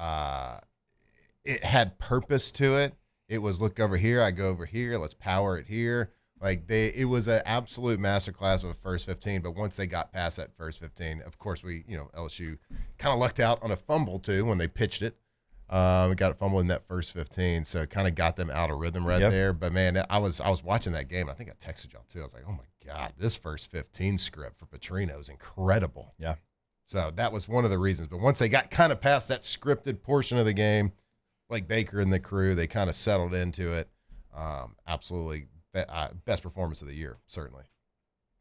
it had purpose to it. It was look over here, I go over here, let's power it here. It was an absolute masterclass of a first 15, but once they got past that first 15, of course LSU kind of lucked out on a fumble too when they pitched it. We got it fumbled in that first 15, so it kind of got them out of rhythm there. But man, I was watching that game. I think I texted y'all too. I was like, oh my God, this first 15 script for Petrino is incredible. Yeah. So that was one of the reasons. But once they got kind of past that scripted portion of the game, like Baker and the crew, they kind of settled into it. Absolutely best performance of the year, certainly.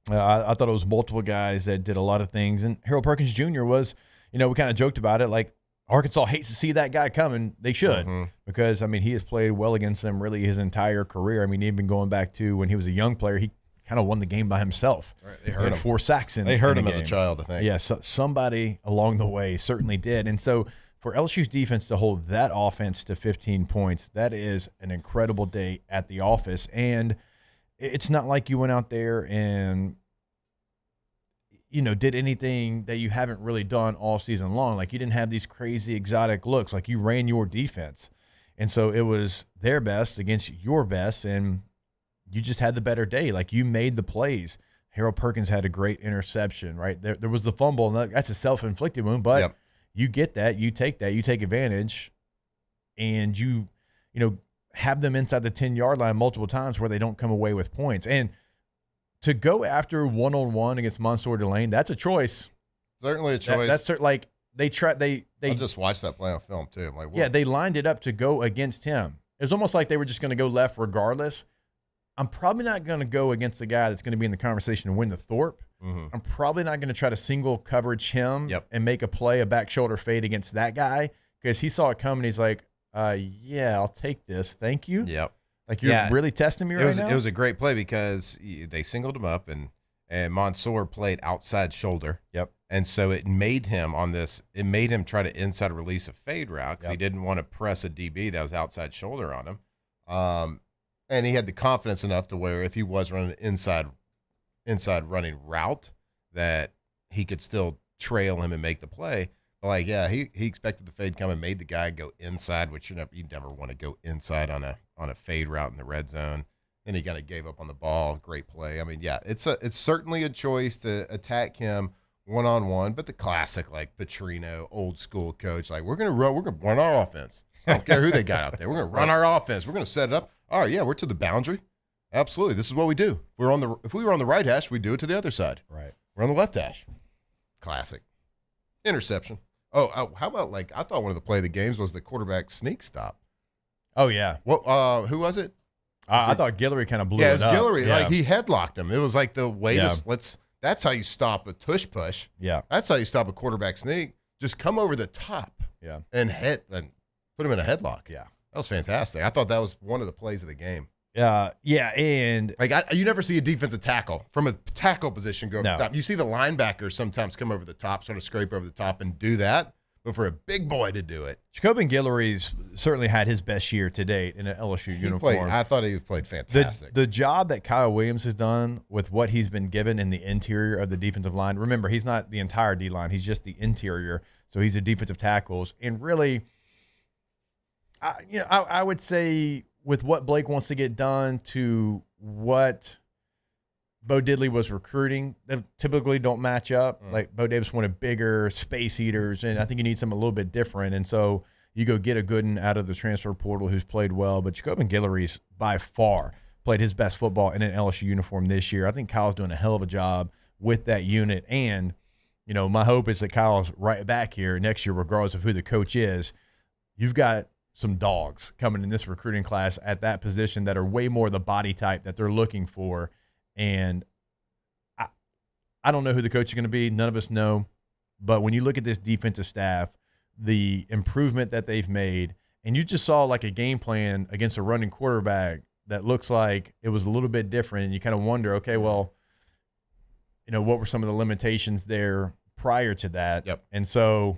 I thought it was multiple guys that did a lot of things. And Harold Perkins Jr. was, we kind of joked about it, like Arkansas hates to see that guy coming. They should, because, he has played well against them really his entire career. Even going back to when he was a young player, he kind of won the game by himself. Right. They hurt him. 4 sacks in They hurt in him the as a child, I think. Yeah, somebody along the way certainly did. And so for LSU's defense to hold that offense to 15 points, that is an incredible day at the office. And it's not like you went out there and did anything that you haven't really done all season long. Like, you didn't have these crazy exotic looks. Like, you ran your defense. And so it was their best against your best, and you just had the better day. Like, you made the plays. Harold Perkins had a great interception, right? There was the fumble, and that's a self-inflicted wound, but you get that, you take advantage, and you have them inside the 10-yard line multiple times where they don't come away with points. And to go after one-on-one against Mansour Delane, that's a choice. Certainly a choice. That's like they I just watched that play on film too. I'm like, whoa. Yeah, they lined it up to go against him. It was almost like they were just going to go left regardless. I'm probably not going to go against the guy that's going to be in the conversation to win the Thorpe. I'm probably not going to try to single coverage him and make a back shoulder fade against that guy, because he saw it coming. He's like, yeah, I'll take this. Thank you. Yep. Like, you're really testing me right now? It was a great play because they singled him up, and Mansour played outside shoulder. Yep. And so it made him try to inside release a fade route because he didn't want to press a DB that was outside shoulder on him. And he had the confidence enough to where if he was running an inside running route, that he could still trail him and make the play. But he expected the fade come and made the guy go inside, which you never want to go inside on a fade route in the red zone. Then he kind of gave up on the ball. Great play. It's certainly a choice to attack him one-on-one, but the classic, like, Petrino, old school coach, like, we're gonna run our offense. I don't care who they got out there. We're gonna run our offense. We're gonna set it up. All right, yeah, we're to the boundary. Absolutely, this is what we do. If we were on the right hash, we do it to the other side. Right. We're on the left hash. Classic. Interception. Oh, how about, I thought one of the play of the games was the quarterback sneak stop. Oh yeah. What? Who was it? I thought Guillory kind of blew it up. Yeah, it was Guillory. Yeah. Like, he headlocked him. It was like the way that's how you stop a tush push. Yeah. That's how you stop a quarterback sneak. Just come over the top. Yeah. And put him in a headlock. Yeah. That was fantastic. I thought that was one of the plays of the game. Yeah, and you never see a defensive tackle from a tackle position go over the top. You see the linebackers sometimes come over the top, sort of scrape over the top and do that, but for a big boy to do it. Jacobin Guillory's certainly had his best year to date in an LSU uniform. I thought he played fantastic. The job that Kyle Williams has done with what he's been given in the interior of the defensive line. Remember, he's not the entire D line; he's just the interior. So he's the defensive tackles, and really, I would say, with what Blake wants to get done to what Bo Diddley was recruiting, they typically don't match up. Like, Bo Davis wanted bigger space eaters, and I think you need something a little bit different. And so you go get a Gooden out of the transfer portal who's played well. But Jacobin Guillory's by far played his best football in an LSU uniform this year. I think Kyle's doing a hell of a job with that unit. And, my hope is that Kyle's right back here next year, regardless of who the coach is. You've got some dogs coming in this recruiting class at that position that are way more the body type that they're looking for. And I don't know who the coach is going to be. None of us know. But when you look at this defensive staff, the improvement that they've made, and you just saw like a game plan against a running quarterback that looks like it was a little bit different. And you kind of wonder, okay, well, what were some of the limitations there prior to that? Yep. And so,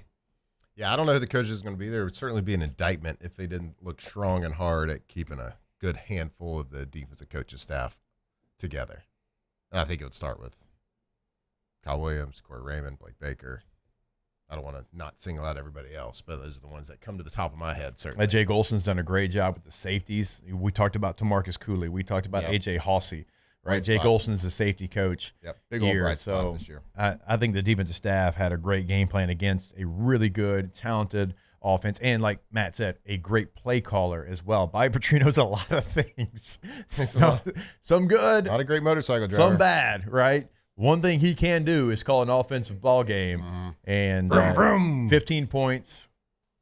yeah, I don't know who the coach is going to be. There would certainly be an indictment if they didn't look strong and hard at keeping a good handful of the defensive coaching staff together. And I think it would start with Kyle Williams, Corey Raymond, Blake Baker. I don't want to not single out everybody else, but those are the ones that come to the top of my head, certainly. Jay Golson's done a great job with the safeties. We talked about Tamarcus Cooley. We talked about A.J. Hossey. Right, Jay Golson's the safety coach. Yep, big old bright spot so this year. I think the defensive staff had a great game plan against a really good, talented offense, and like Matt said, a great play caller as well. Bobby Petrino's a lot of things. Some good, not a great motorcycle driver. Some bad, right? One thing he can do is call an offensive ball game, and vroom, vroom. 15 points.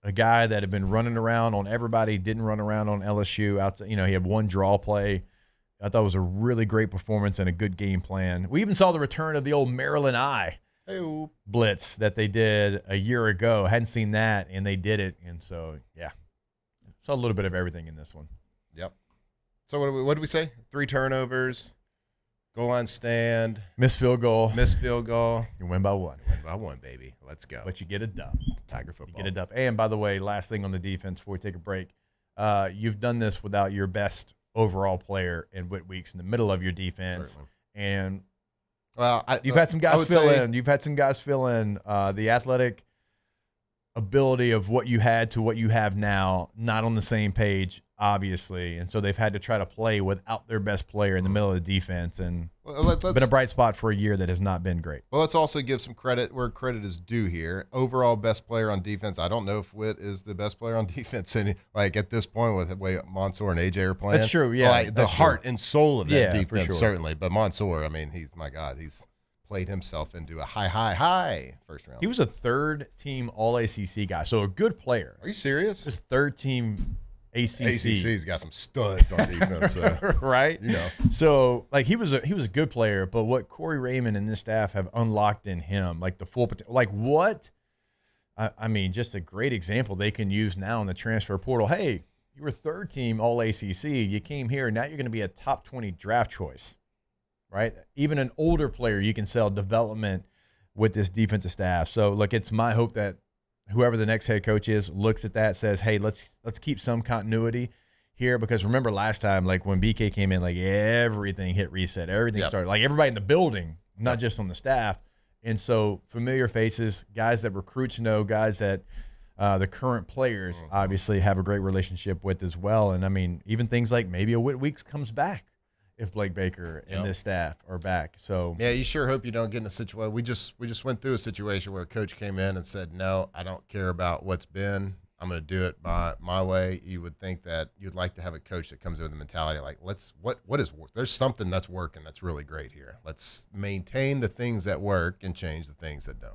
A guy that had been running around on everybody, didn't run around on LSU. He had one draw play I thought it was a really great performance and a good game plan. We even saw the return of the old Maryland Eye blitz that they did a year ago. Hadn't seen that, and they did it. And so, yeah, saw a little bit of everything in this one. Yep. So what did we say? 3 turnovers, goal line stand. Missed field goal. You win by 1. Win by 1, baby. Let's go. But you get a dub. Tiger football. You get a dub. And, by the way, last thing on the defense before we take a break, you've done this without your best overall player in Whit Weeks in the middle of your defense. Certainly. And you've had some guys fill in. You've had some guys fill in the athletic ability of what you had to what you have now, not on the same page, obviously. And so they've had to try to play without their best player in the middle of the defense. And it's been a bright spot for a year that has not been great. Well, let's also give some credit where credit is due here. Overall best player on defense. I don't know if Whit is the best player on defense. And at this point with the way Mansour and AJ are playing. That's true, yeah. The heart and soul of that defense, for sure. certainly. But Mansour, I mean, he's played himself into a high first round. He was a third-team All-ACC guy, so a good player. Are you serious? His third-team ACC. ACC's got some studs on defense, so. Right? You know. So, he was a good player, but what Corey Raymond and this staff have unlocked in him, the full potential, what? I mean, just a great example they can use now in the transfer portal. Hey, you were third-team All-ACC. You came here. Now you're going to be a top 20 draft choice. Right? Even an older player, you can sell development with this defensive staff. So, look, it's my hope that whoever the next head coach is looks at that, says, hey, let's keep some continuity here. Because remember last time, when BK came in, everything hit reset. Everything started. Everybody in the building, not just on the staff. And so familiar faces, guys that recruits know, guys that the current players obviously have a great relationship with as well. And, I mean, even things like maybe a Whit Weeks comes back if Blake Baker and this staff are back. So yeah, you sure hope you don't get in a situation. We just went through a situation where a coach came in and said, no, I don't care about what's been. I'm going to do it my way. You would think that you'd like to have a coach that comes in with the mentality what is work? There's something that's working that's really great here. Let's maintain the things that work and change the things that don't.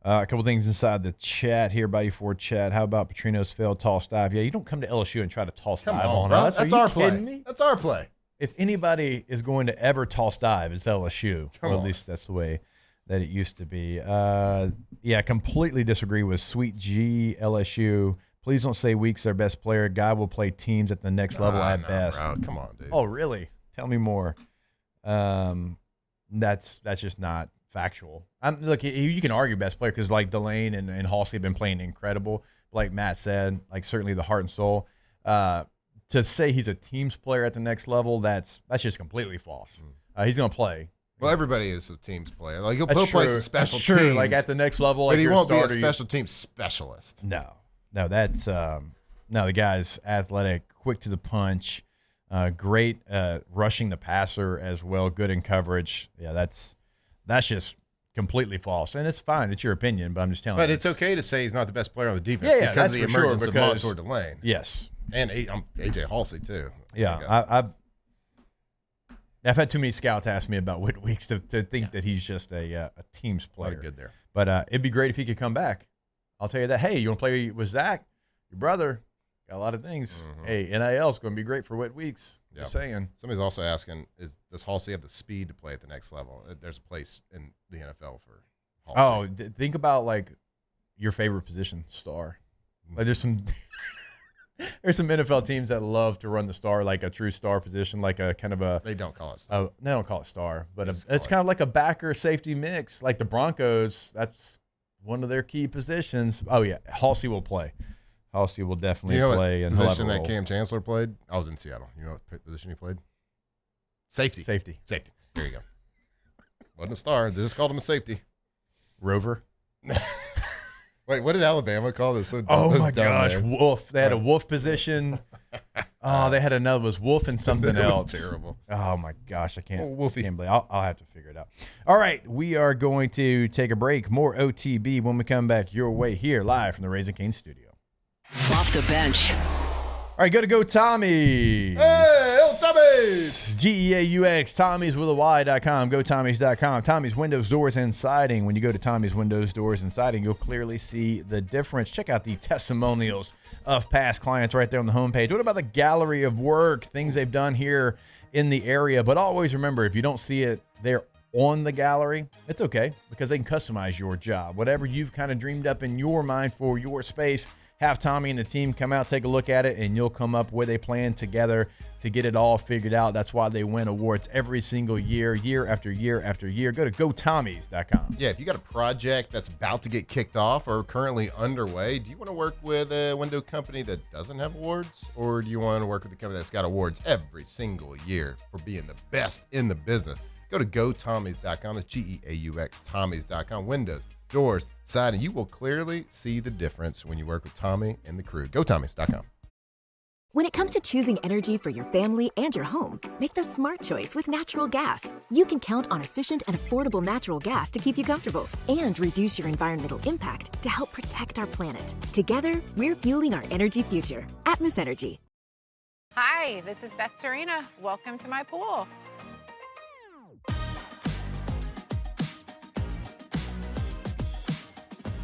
A couple things inside the chat here, Bayou Ford chat. How about Petrino's failed toss dive? Yeah, you don't come to LSU and try to toss dive on us. That's Are you our kidding play. me? That's our play. If anybody is going to ever toss dive, it's LSU. Or at least that's the way that it used to be. Yeah, completely disagree with Sweet G LSU. Please don't say Weeks their best player. Guy will play teams at the next level at best. Bro. Come on, dude. Oh, really? Tell me more. That's just not factual. Look, you can argue best player because Delane and Halsey have been playing incredible. Like Matt said, certainly the heart and soul. To say he's a teams player at the next level, that's just completely false. He's going to play. Well, everybody is a teams player. He'll play some special teams. True. At the next level, but he won't be a special team specialist. No, that's the guy's athletic, quick to the punch, great rushing the passer as well, good in coverage. Yeah, that's just completely false, and it's fine. It's your opinion, but I'm just telling you. But it's okay to say he's not the best player on the defense because of the emergence of Mansour Delane. Yes. And AJ Halsey, too. Yeah, I've had too many scouts ask me about Whit Weeks to think that he's just a teams player. A lot of good there. But it'd be great if he could come back. I'll tell you that. Hey, you want to play with Zach? Your brother got a lot of things. Hey, NIL is going to be great for Whit Weeks. Just saying. Somebody's also asking, does Halsey have the speed to play at the next level? There's a place in the NFL for Halsey. Oh, think about your favorite position, star. There's some NFL teams that love to run the star, a true star position, a kind of a. They don't call it star. They don't call it star, but it's kind of like a backer safety mix. Like the Broncos, that's one of their key positions. Oh yeah, Halsey will play. Halsey will definitely play. What position that Cam Chancellor played? I was in Seattle. You know what position he played? Safety. There you go. Wasn't a star. They just called him a safety. Rover. Wait, what did Alabama call this? Oh my gosh, wolf. They had a wolf position. Oh, they had another was wolf and something else. Terrible. Oh my gosh, I can't. Wolfie. Can't believe. I'll have to figure it out. All right, we are going to take a break. More OTB when we come back your way here live from the Raising Cane studio. Off the bench. All right, go Tommy. Hey, El Tommy. GEAUX, Tommy's with a Y.com. Go Tommy's.com. Tommy's Windows, Doors, and Siding. When you go to Tommy's Windows, Doors, and Siding, you'll clearly see the difference. Check out the testimonials of past clients right there on the homepage. What about the gallery of work, things they've done here in the area? But always remember, if you don't see it there on the gallery, it's okay, because they can customize your job. Whatever you've kind of dreamed up in your mind for your space, have Tommy and the team come out, take a look at it, and you'll come up with a plan together to get it all figured out. That's why they win awards every single year, year after year after year. Go to GoTommys.com. Yeah, if you got a project that's about to get kicked off or currently underway, do you want to work with a window company that doesn't have awards? Or do you want to work with a company that's got awards every single year for being the best in the business? Go to GoTommys.com. That's GEAUX, Tommys.com. Windows, doors, siding. You will clearly see the difference when you work with Tommy and the crew. GoTommys.com. When it comes to choosing energy for your family and your home, make the smart choice with natural gas. You can count on efficient and affordable natural gas to keep you comfortable and reduce your environmental impact to help protect our planet. Together, we're fueling our energy future. Atmos Energy. Hi, this is Beth Serena. Welcome to my pool.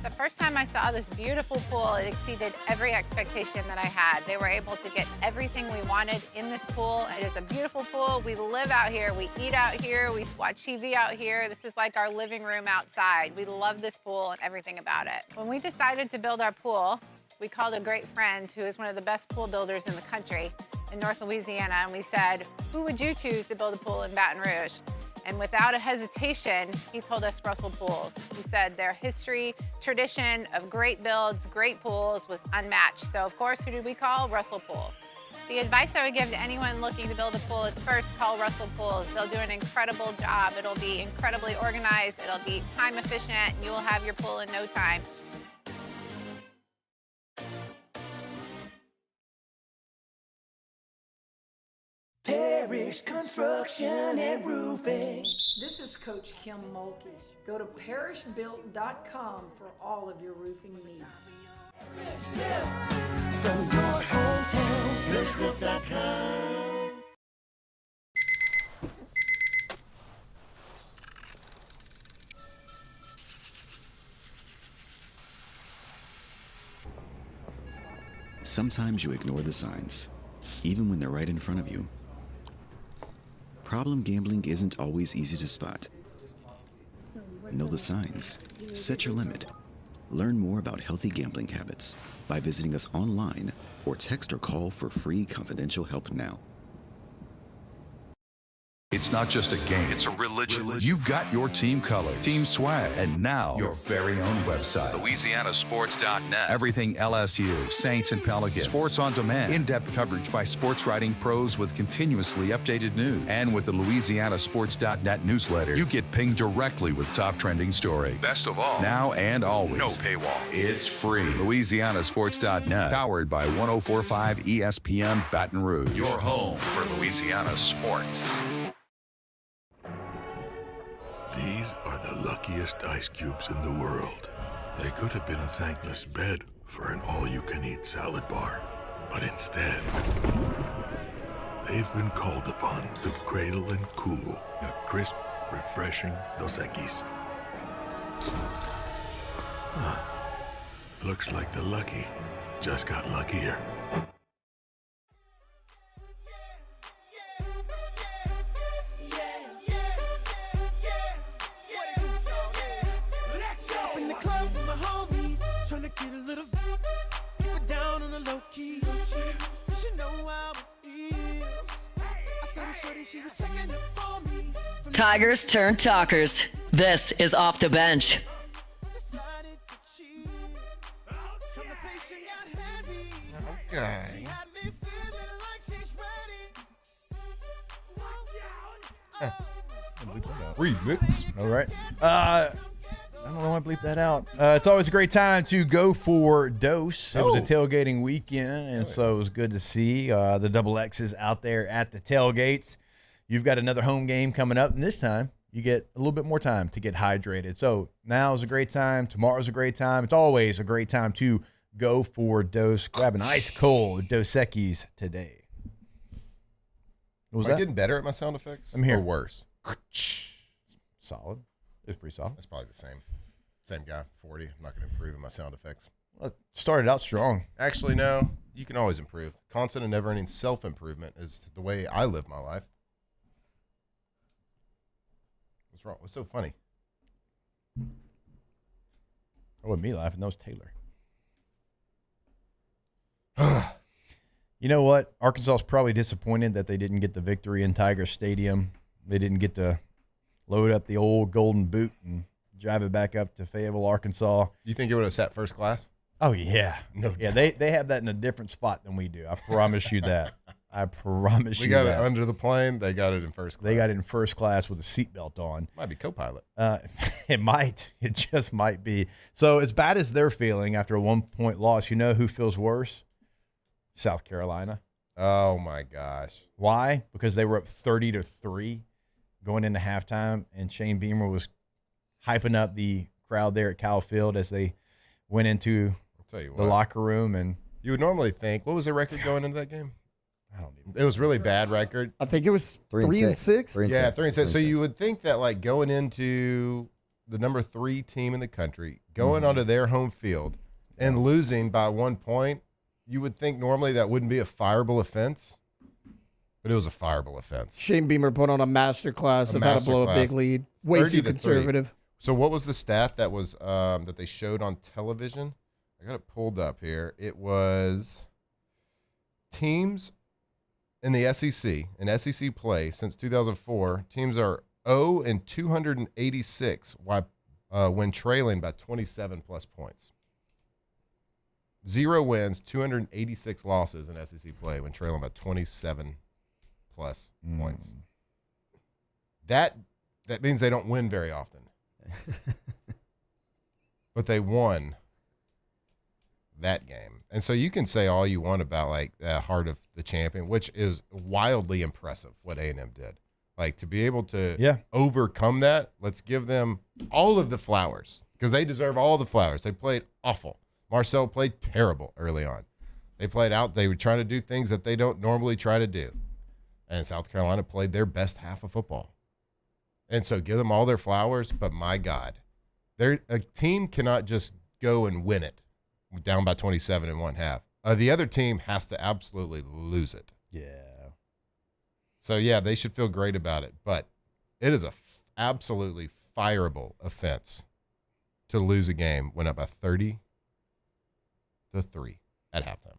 The first time I saw this beautiful pool, it exceeded every expectation that I had. They were able to get everything we wanted in this pool. It is a beautiful pool. We live out here, we eat out here, we watch TV out here. This is like our living room outside. We love this pool and everything about it. When we decided to build our pool, we called a great friend who is one of the best pool builders in the country in North Louisiana, and we said, who would you choose to build a pool in Baton Rouge? And without a hesitation, he told us Russell Pools. He said their history, tradition of great builds, great pools was unmatched. So of course, who did we call? Russell Pools. The advice I would give to anyone looking to build a pool is first call Russell Pools. They'll do an incredible job. It'll be incredibly organized. It'll be time efficient, and you will have your pool in no time. Parish Construction and Roofing. This is Coach Kim Mulkey. Go to parishbuilt.com for all of your roofing needs. From your hometown, parishbuilt.com. Sometimes you ignore the signs, even when they're right in front of you. Problem gambling isn't always easy to spot. Know the signs. Set your limit. Learn more about healthy gambling habits by visiting us online or text or call for free confidential help now. It's not just a game, it's a religion. You've got your team color, team swag, and now your very own website. LouisianaSports.net. Everything LSU, Saints, and Pelicans. Sports on demand. In-depth coverage by sports writing pros with continuously updated news. And with the LouisianaSports.net newsletter, you get pinged directly with top trending stories. Best of all, now and always, no paywall. It's free. LouisianaSports.net. Powered by 104.5 ESPN Baton Rouge. Your home for Louisiana sports. These are the luckiest ice cubes in the world. They could have been a thankless bed for an all-you-can-eat salad bar. But instead, they've been called upon to cradle and cool a crisp, refreshing Dos Equis. Looks like the lucky just got luckier. Tigers turn talkers. This is Off the Bench. Okay. Remix. All right. I don't know why I bleep that out. It's always a great time to go for Dose. It was a tailgating weekend, and so it was good to see the double X's out there at the tailgates. You've got another home game coming up, and this time you get a little bit more time to get hydrated. So now is a great time. Tomorrow's a great time. It's always a great time to go for Dose. Grab an ice cold Dos Equis today. was Am I that? getting better at my sound effects? I'm here. Or worse? Solid. It's pretty solid. That's probably the same. Same guy, 40. I'm not going to improve in my sound effects. Well, it started out strong. Actually, no. You can always improve. Constant and never-ending self-improvement is the way I live my life. What's wrong? What's so funny? That wasn't me laughing. That was Taylor. You know what? Arkansas is probably disappointed that they didn't get the victory in Tiger Stadium. They didn't get to load up the old golden boot and drive it back up to Fayetteville, Arkansas. You think it would have sat first class? Oh, yeah. No yeah, doubt. they have that in a different spot than we do. I promise you that. I promise you We got that. it under the plane. They got it in first class. They got it in first class with a seatbelt on. Might be co-pilot. It might. It just might be. So as bad as they're feeling after a 1-point loss, you know who feels worse? South Carolina. Oh, my gosh. Why? Because they were up 30-3 going into halftime, and Shane Beamer was hyping up the crowd there at Cal Field as they went into the locker room. And you would normally think, what was the record going into that game? I don't even. It was really bad record. I think it was 3-6. 3-6. So you would think that, like, going into the number 3 team in the country, going onto their home field and losing by 1 point, you would think normally that wouldn't be a fireable offense, but it was a fireable offense. Shane Beamer put on a masterclass of how to blow a big lead. Way too conservative. So what was the stat that was that they showed on television? I got it pulled up here. It was teams in the SEC, in SEC play since 2004, teams are 0-286 when trailing by 27-plus points. 0 wins, 286 losses in SEC play when trailing by 27-plus points. That means they don't win very often. But they won that game. And so you can say all you want about, like, the heart of the champion, which is wildly impressive what A&M did. Like, to be able to overcome that, let's give them all of the flowers because they deserve all the flowers. They played awful. Marcel played terrible early on. They played out. They were trying to do things that they don't normally try to do. And South Carolina played their best half of football. And so give them all their flowers, but my God, a team cannot just go and win it down by 27 in one half. The other team has to absolutely lose it. Yeah. So, yeah, they should feel great about it. But it is a absolutely fireable offense to lose a game when up by 30-3 at halftime.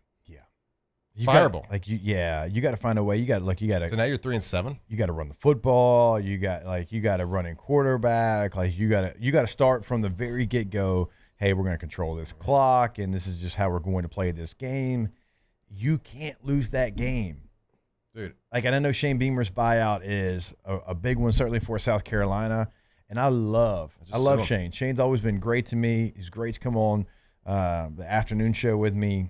You fireable. You got to find a way. You got to. So now you're 3-7. You got to run the football. You got to run in quarterback. Like you got to start from the very get go. Hey, we're going to control this clock, and this is just how we're going to play this game. You can't lose that game, dude. Like, and I know Shane Beamer's buyout is a big one, certainly for South Carolina, and I love Shane. Shane's always been great to me. He's great to come on the afternoon show with me.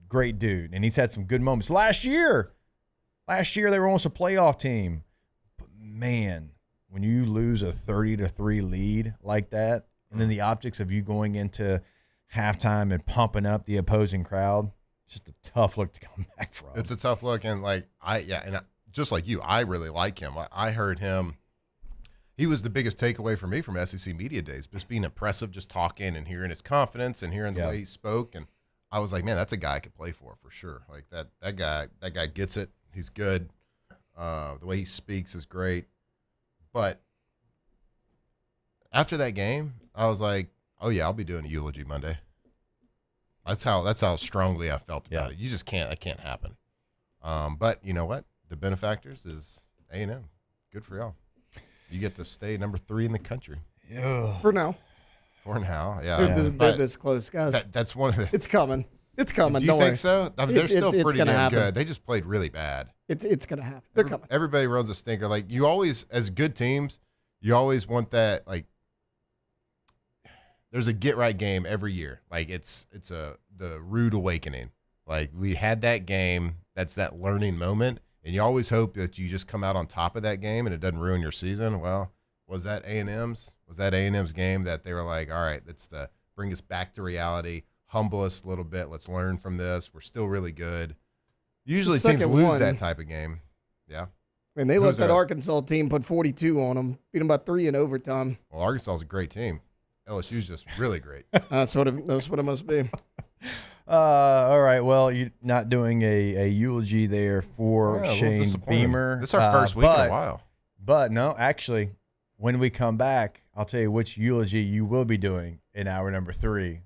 Great dude, and he's had some good moments. Last year they were almost a playoff team. But, man, when you lose a 30-3 lead like that, and then the optics of you going into halftime and pumping up the opposing crowd, it's just a tough look to come back from. It's a tough look, and just like you, I really like him. I heard him. He was the biggest takeaway for me from SEC Media Days, just being impressive, just talking and hearing his confidence and hearing the way he spoke, and I was like, man, that's a guy I could play for sure. Like that guy gets it. He's good. The way he speaks is great. But after that game, I was like, oh yeah, I'll be doing a eulogy Monday. That's how strongly I felt about it. You just can't. That can't happen. But you know what? The benefactors is A&M. Good for y'all. You get to stay number 3 in the country. Yeah. For now. For now, yeah. They're this close, guys. That's one of the. It's coming. It's coming. Do you Don't think worry. so? I mean, they're still pretty damn happen. good. They just played really bad. It's going to happen. They're coming. Everybody runs a stinker. Like, you always, as good teams, you always want that, like, there's a get-right game every year. Like, it's the rude awakening. Like, we had that game. That's that learning moment. And you always hope that you just come out on top of that game and it doesn't ruin your season. Well, was that A&M's? Was that A&M's game that they were like, all right, that's bring us back to reality, humble us a little bit, let's learn from this. We're still really good. Usually teams lose that type of game. Yeah. And they let that Arkansas team put 42 on them, beat them by 3 in overtime. Well, Arkansas is a great team. LSU's just really great. That's what it must be. All right. Well, you're not doing a eulogy there for Shane Beamer. This is our first week in a while. But no, actually, when we come back, I'll tell you which eulogy you will be doing in hour number 3.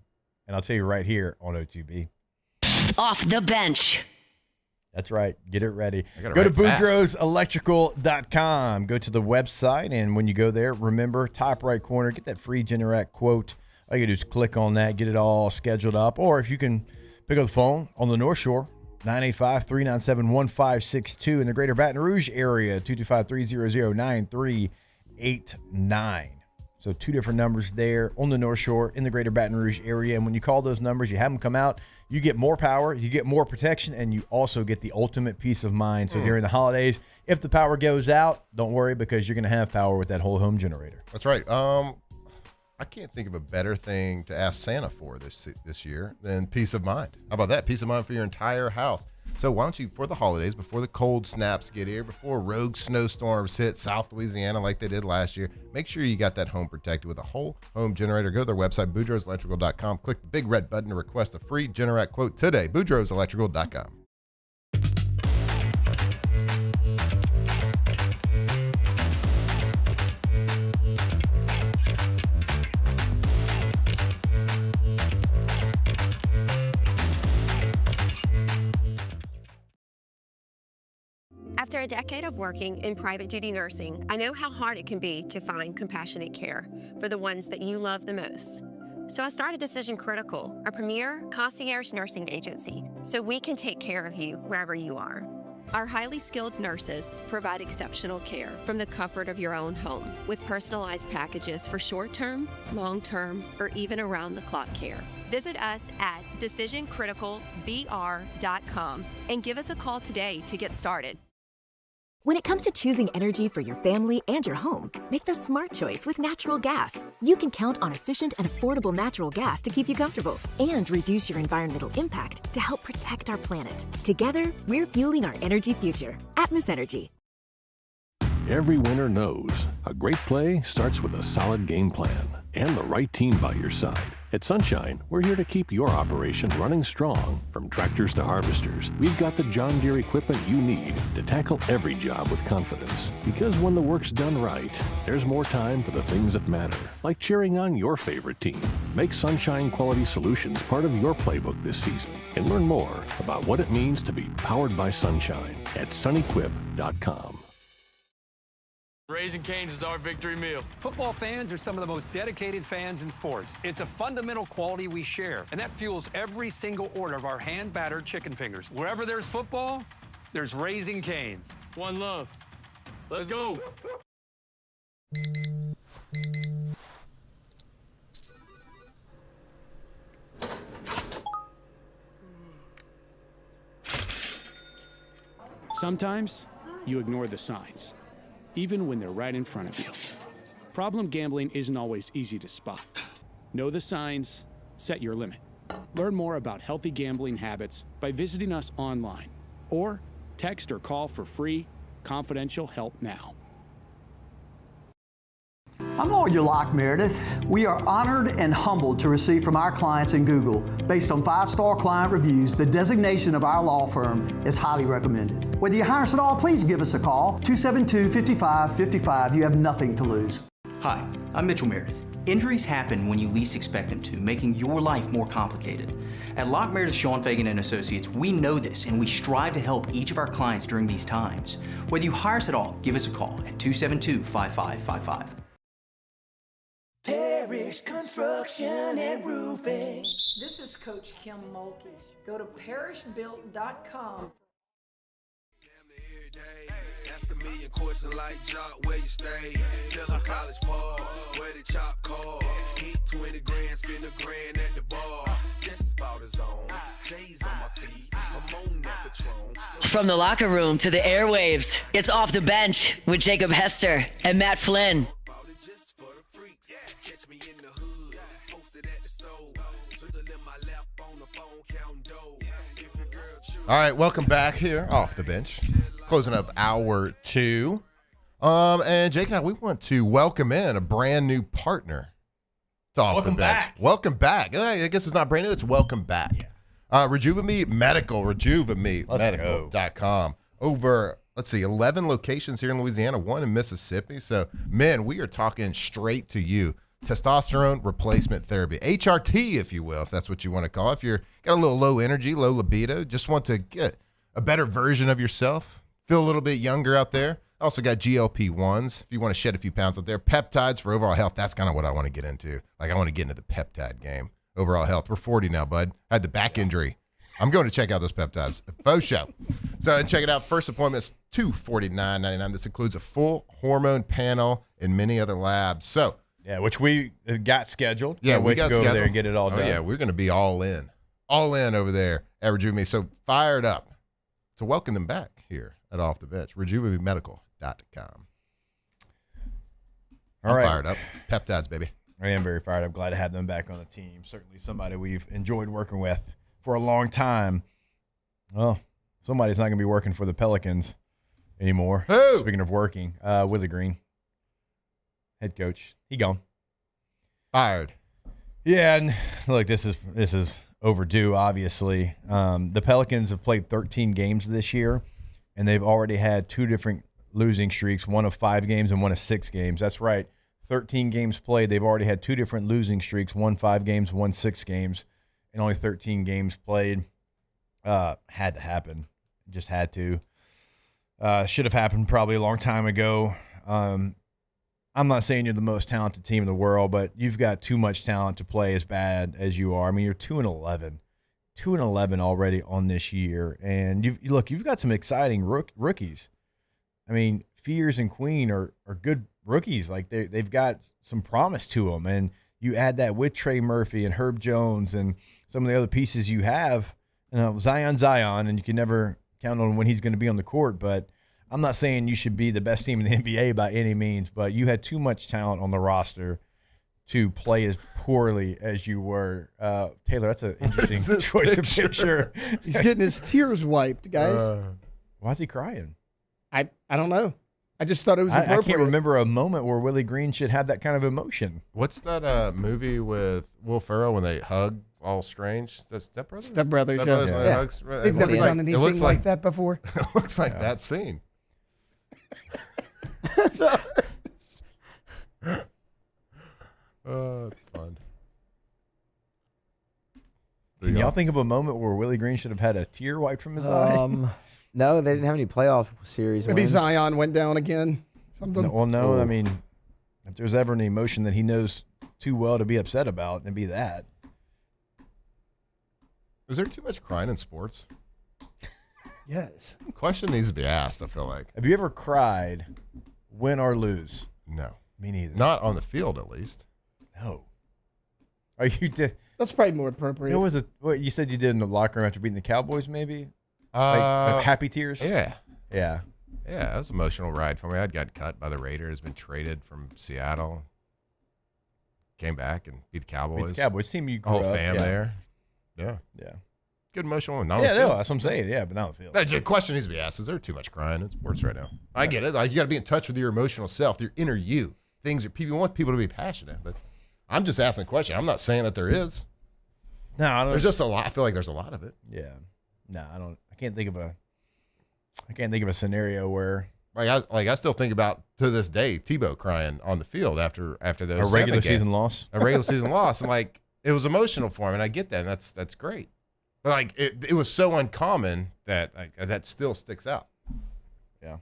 And I'll tell you right here on OTB. Off the bench. That's right. Get it ready. Go to boudreauxelectrical.com. Go to the website, and when you go there, remember, top right corner, get that free Generac quote. All you do is click on that, get it all scheduled up. Or if you can pick up the phone on the North Shore, 985-397-1562. In the greater Baton Rouge area, 225-300-9389. So 2 different numbers there on the North Shore in the greater Baton Rouge area. And when you call those numbers, you have them come out, you get more power, you get more protection, and you also get the ultimate peace of mind. So during the holidays, if the power goes out, don't worry, because you're going to have power with that whole home generator. That's right. I can't think of a better thing to ask Santa for this year than peace of mind. How about that? Peace of mind for your entire house. So why don't you, for the holidays, before the cold snaps get here, before rogue snowstorms hit South Louisiana like they did last year, make sure you got that home protected with a whole home generator. Go to their website, boudreauxelectrical.com. Click the big red button to request a free Generac quote today, boudreauxelectrical.com. After a decade of working in private duty nursing, I know how hard it can be to find compassionate care for the ones that you love the most. So I started Decision Critical, a premier concierge nursing agency, so we can take care of you wherever you are. Our highly skilled nurses provide exceptional care from the comfort of your own home, with personalized packages for short-term, long-term, or even around-the-clock care. Visit us at decisioncriticalbr.com and give us a call today to get started. When it comes to choosing energy for your family and your home, make the smart choice with natural gas. You can count on efficient and affordable natural gas to keep you comfortable and reduce your environmental impact to help protect our planet. Together, we're fueling our energy future. Atmos Energy. Every winner knows a great play starts with a solid game plan and the right team by your side. At Sunshine, we're here to keep your operation running strong. From tractors to harvesters, we've got the John Deere equipment you need to tackle every job with confidence. Because when the work's done right, there's more time for the things that matter, like cheering on your favorite team. Make Sunshine Quality Solutions part of your playbook this season and learn more about what it means to be powered by Sunshine at sunequip.com. Raising Cane's is our victory meal. Football fans are some of the most dedicated fans in sports. It's a fundamental quality we share, and that fuels every single order of our hand-battered chicken fingers. Wherever there's football, there's Raising Cane's. One love. Let's go. Sometimes you ignore the signs, even when they're right in front of you. Problem gambling isn't always easy to spot. Know the signs, set your limit. Learn more about healthy gambling habits by visiting us online or text or call for free, confidential help now. I'm Lawyer Locke Meredith. We are honored and humbled to receive from our clients in Google, based on 5-star client reviews, the designation of our law firm is highly recommended. Whether you hire us at all, please give us a call, 272-5555. You have nothing to lose. Hi, I'm Mitchell Meredith. Injuries happen when you least expect them to, making your life more complicated. At Locke Meredith Sean Fagan and Associates, we know this, and we strive to help each of our clients during these times. Whether you hire us at all, give us a call at 272-5555. Parish Construction and Roofing. This is Coach Kim Mulkey. Go to parishbuilt.com. Ask a million questions like Jock, where you stay? Tell them college ball, where the chop call. Hit 20 grand, spend $1 grand at the bar. Just about his own. J's on my feet, I'm on that Patron. From the locker room to the airwaves, it's Off the Bench with Jacob Hester and Matt Flynn. All right, welcome back here off the bench. Closing up hour 2. And Jake and I, we want to welcome in a brand new partner to Off the Bench. Back. Welcome back. I guess it's not brand new, it's welcome back. Yeah. Rejuvamete Medical, rejuvametemedical.com. Over, 11 locations here in Louisiana, 1 in Mississippi. So, men, we are talking straight to you. Testosterone replacement therapy, HRT, if you will, if that's what you want to call it. If you're got a little low energy, low libido, just want to get a better version of yourself, feel a little bit younger out there. Also got GLP-1s if you want to shed a few pounds out there. Peptides for overall health. That's kind of what I want to get into. I want to get into the peptide game. Overall health. We're 40 now, bud. I had the back injury. I'm going to check out those peptides. Faux show. So check it out. First appointment is $249.99. This includes a full hormone panel and many other labs. So, yeah, which we got scheduled. Yeah, we got to go scheduled. over there and get it all done. Oh, yeah, we're going to be all in over there at Rejuvamete. So fired up to welcome them back here at Off the Bench. RejuvameteMedical.com. All right. Fired up. Peptides, baby. I am very fired up. Glad to have them back on the team. Certainly somebody we've enjoyed working with for a long time. Well, somebody's not going to be working for the Pelicans anymore. Who? Speaking of working, Willie Green, head coach. He gone. Fired. Yeah, and look, this is overdue, obviously. The Pelicans have played 13 games this year, and they've already had 2 different losing streaks, one of 5 games and one of 6 games. That's right. 13 games played. They've already had 2 different losing streaks, 1 5 games, 1 6 games, and only 13 games played. Had to happen. Just had to. Should have happened probably a long time ago. I'm not saying you're the most talented team in the world, but you've got too much talent to play as bad as you are. I mean, you're 2-11. 2-11 already on this year. And you've got some exciting rookies. I mean, Fears and Queen are good rookies. Like they've got some promise to them. And you add that with Trey Murphy and Herb Jones and some of the other pieces you have. Zion, and you can never count on when he's going to be on the court. But I'm not saying you should be the best team in the NBA by any means, but you had too much talent on the roster to play as poorly as you were. Taylor, that's an interesting choice of picture. He's getting his tears wiped, guys. Why is he crying? I don't know. I just thought it was appropriate. I can't remember a moment where Willie Green should have that kind of emotion. What's that movie with Will Ferrell when they hug all strange? Is that Step Brothers? Step Brothers, yeah. Hugs, They've never done anything like that before. It looks like that scene. Oh, it's fun. Can y'all think of a moment where Willie Green should have had a tear wiped from his eye? No, they didn't have any playoff series Maybe wins. Zion went down again. Something. No. I mean, if there's ever an emotion that he knows too well to be upset about, it'd be that. Is there too much crying in sports? Yes. Question needs to be asked, I feel like. Have you ever cried, win or lose? No. Me neither. Not on the field, at least. No. Are you? That's probably more appropriate. It was what you said you did in the locker room after beating the Cowboys, maybe? Like happy tears? Yeah. Yeah. Yeah, it was an emotional ride for me. I'd got cut by the Raiders, been traded from Seattle, came back and beat the Cowboys. Beat the Cowboys team you grew whole up, fam yeah. there. Yeah. Yeah. Good emotional one. Yeah, no, that's what I'm saying. Yeah, but not on the field. The question needs to be asked: is there too much crying in sports right now? I get it. Like, you got to be in touch with your emotional self, your inner you. Things that people want people to be passionate, but I'm just asking a question. I'm not saying that there is. No, I don't. There's just a lot. I feel like there's a lot of it. Yeah. No, I don't. I can't think of a scenario where. I still think about to this day Tebow crying on the field after those a regular season loss. A regular season loss, and like it was emotional for him, and I get that, and that's great. But like it was so uncommon that that still sticks out. Yeah.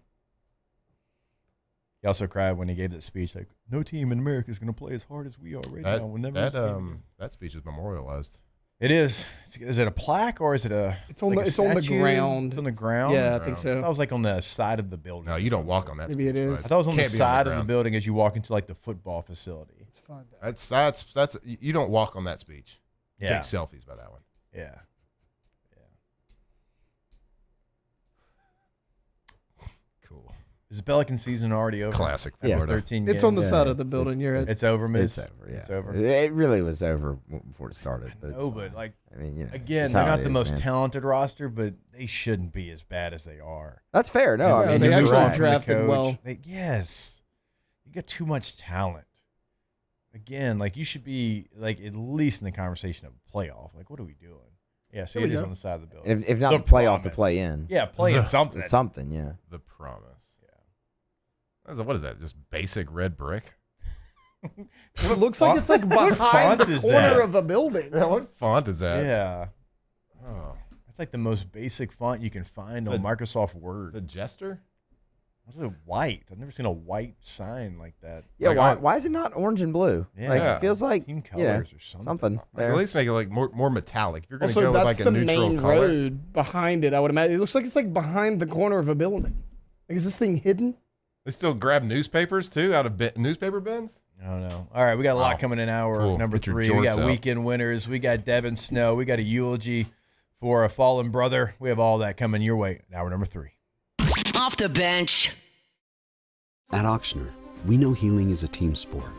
He also cried when he gave that speech, like, no team in America is going to play as hard as we are right now. We'll never that speech is memorialized. It is. Is it a plaque or is it a? It's on the ground. It's on the ground. Yeah, I think so. That was like on the side of the building. No, you don't walk on that. Maybe it is. Right? I thought it was on the side of the building as you walk into like the football facility. It's fun. That's you don't walk on that speech. Yeah. Take selfies by that one. Yeah. Is the Pelican season already over? Classic After Florida. 13 It's on the games? side of the building. You're at. It's over, Miz? It's over, yeah. It's over. It really was over before it started. But No, but like, I mean, you know, again, it's they're how not it the is, most man. talented roster, but they shouldn't be as bad as they are. That's fair. No, I mean, they you're actually right. drafted well. Yes, you got too much talent. Again, like you should be like at least in the conversation of playoff. Like, what are we doing? Yeah, see, There it we is go. on the side of the building. If not The the playoff, the promise. play in. Yeah, play in something. Something, yeah. The promise. Yeah. What is that? Just basic red brick? It looks like it's like behind font the is corner that? of a building. Yeah, what font is that? Yeah. Oh. It's like the most basic font you can find on Microsoft Word. The Jester? What's it white? I've never seen a white sign like that. Yeah, Like, why is it not orange and blue? Yeah. Like, it feels like, Team you know, colors or something Like, there. at least make it like more metallic. If you're going to Also, go with that's like a the neutral main color. road behind it. I would imagine it looks like it's like behind the corner of a building. Like, is this thing hidden? They still grab newspapers too out of newspaper bins? I don't know. All right, we got a lot Wow. coming in hour Cool. number Get your 3. We got jorts out. weekend winners. We got Devin Snow. We got a eulogy for a fallen brother. We have all that coming your way in hour number 3. Off the bench. At Ochsner, we know healing is a team sport.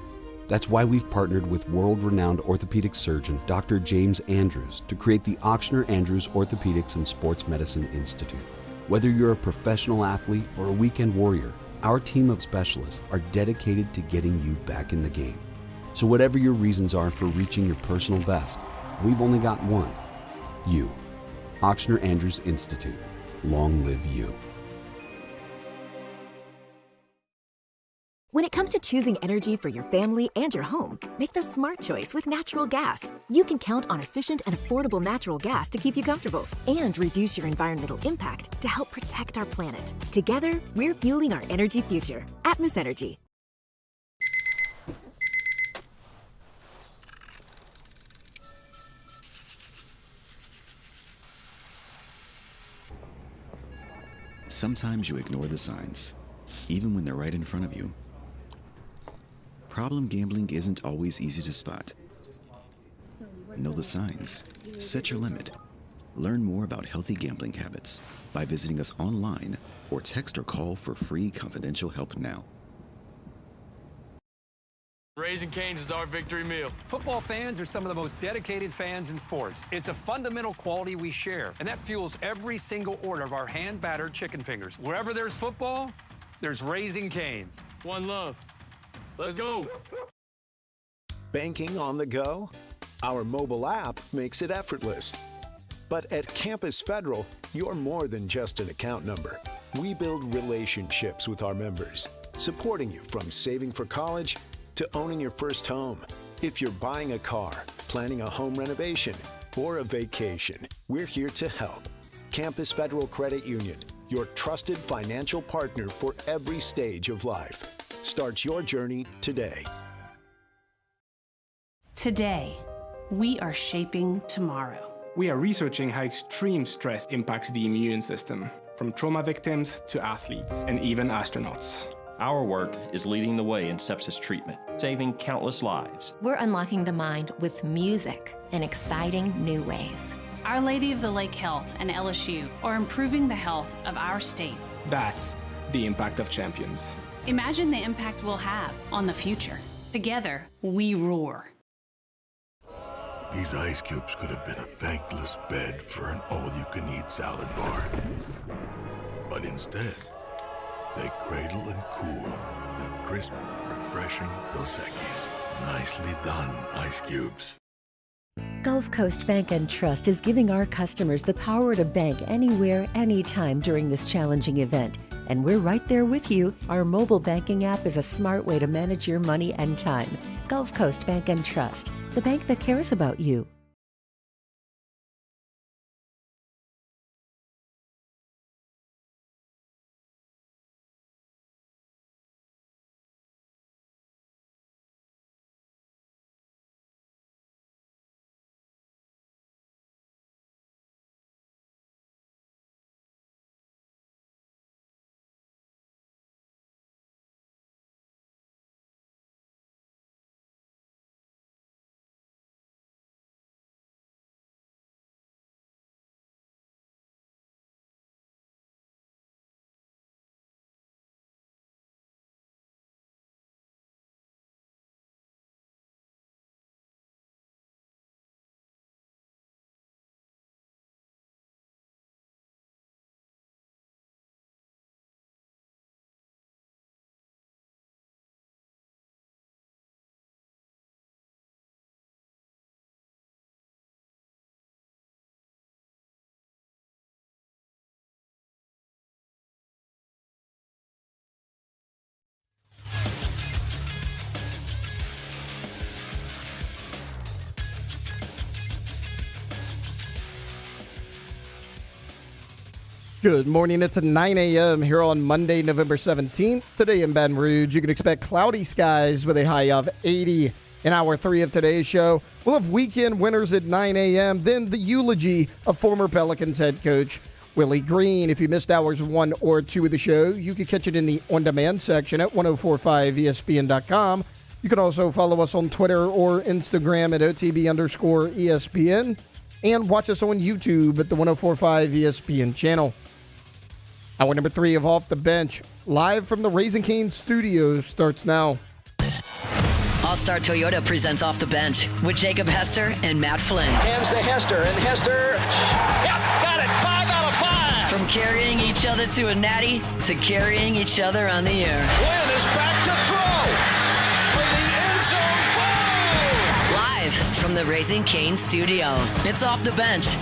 That's why we've partnered with world-renowned orthopedic surgeon Dr. James Andrews to create the Ochsner Andrews Orthopedics and Sports Medicine Institute. Whether you're a professional athlete or a weekend warrior, our team of specialists are dedicated to getting you back in the game. So whatever your reasons are for reaching your personal best, we've only got one: you. Ochsner Andrews Institute. Long live you. When it comes to choosing energy for your family and your home, make the smart choice with natural gas. You can count on efficient and affordable natural gas to keep you comfortable and reduce your environmental impact to help protect our planet. Together, we're fueling our energy future. Atmos Energy. Sometimes you ignore the signs, even when they're right in front of you. Problem gambling isn't always easy to spot. Know the signs. Set your limit. Learn more about healthy gambling habits by visiting us online or text or call for free confidential help now. Raising Cane's is our victory meal. Football fans are some of the most dedicated fans in sports. It's a fundamental quality we share, and that fuels every single order of our hand-battered chicken fingers. Wherever there's football, there's Raising Cane's. One love. Let's go. Banking on the go? Our mobile app makes it effortless. But at Campus Federal, you're more than just an account number. We build relationships with our members, supporting you from saving for college to owning your first home. If you're buying a car, planning a home renovation, or a vacation, we're here to help. Campus Federal Credit Union, your trusted financial partner for every stage of life. Start your journey today. Today, we are shaping tomorrow. We are researching how extreme stress impacts the immune system, from trauma victims to athletes and even astronauts. Our work is leading the way in sepsis treatment, saving countless lives. We're unlocking the mind with music in exciting new ways. Our Lady of the Lake Health and LSU are improving the health of our state. That's the impact of champions. Imagine the impact we'll have on the future. Together, we roar. These ice cubes could have been a thankless bed for an all-you-can-eat salad bar. But instead, they cradle and cool the crisp, refreshing Dos Equis. Nicely done, ice cubes. Gulf Coast Bank and Trust is giving our customers the power to bank anywhere, anytime during this challenging event. And we're right there with you. Our mobile banking app is a smart way to manage your money and time. Gulf Coast Bank and Trust, the bank that cares about you. Good morning. It's at 9 a.m. here on Monday, November 17th. Today in Baton Rouge, you can expect cloudy skies with a high of 80. In hour 3 of today's show, we'll have weekend winners at 9 a.m., then the eulogy of former Pelicans head coach Willie Green. If you missed hours 1 or 2 of the show, you can catch it in the on-demand section at 1045ESPN.com. You can also follow us on Twitter or Instagram at OTB_ESPN and watch us on YouTube at the 1045 ESPN channel. Hour number 3 of Off the Bench, live from the Raising Cane's studios, starts now. All-Star Toyota presents Off the Bench with Jacob Hester and Matt Flynn. Hands to Hester, and Hester, yep, got it, 5 out of 5. From carrying each other to a natty to carrying each other on the air. Flynn is back to throw for the end zone. Boom! Live from the Raising Cane studio, it's Off the Bench.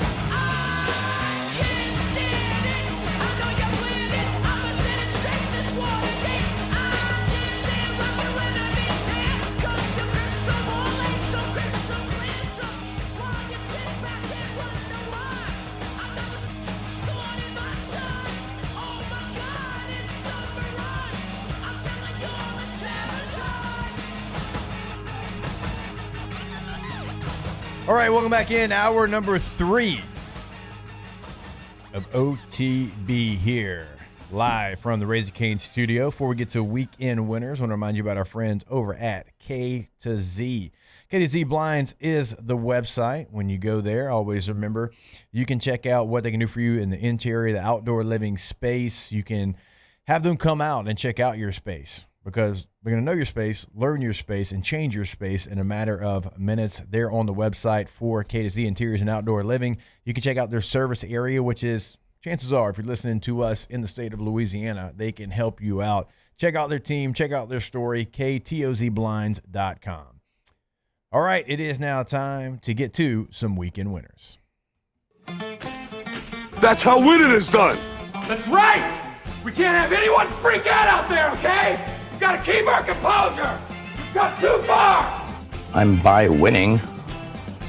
All right, welcome back in. Hour number 3 of OTB here, live from the Raising Cane studio. Before we get to weekend winners, I want to remind you about our friends over at K to Z. K to Z Blinds is the website. When you go there, always remember, you can check out what they can do for you in the interior, the outdoor living space. You can have them come out and check out your space, because they're going to know your space, learn your space, and change your space in a matter of minutes. They're on the website for K to Z Interiors and Outdoor Living. You can check out their service area, which is, chances are, if you're listening to us in the state of Louisiana, they can help you out. Check out their team, check out their story, ktozblinds.com. All right, it is now time to get to some weekend winners. That's how winning is done. That's right! We can't have anyone freak out there, okay? We've got to keep our composure. We've got too far. I'm by winning.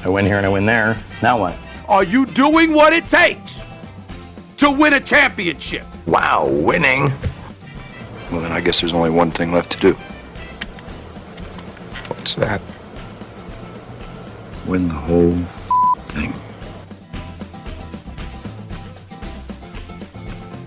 I win here and I win there. Now what? Are you doing what it takes to win a championship? Wow, winning. Well, then I guess there's only one thing left to do. What's that? Win the whole thing.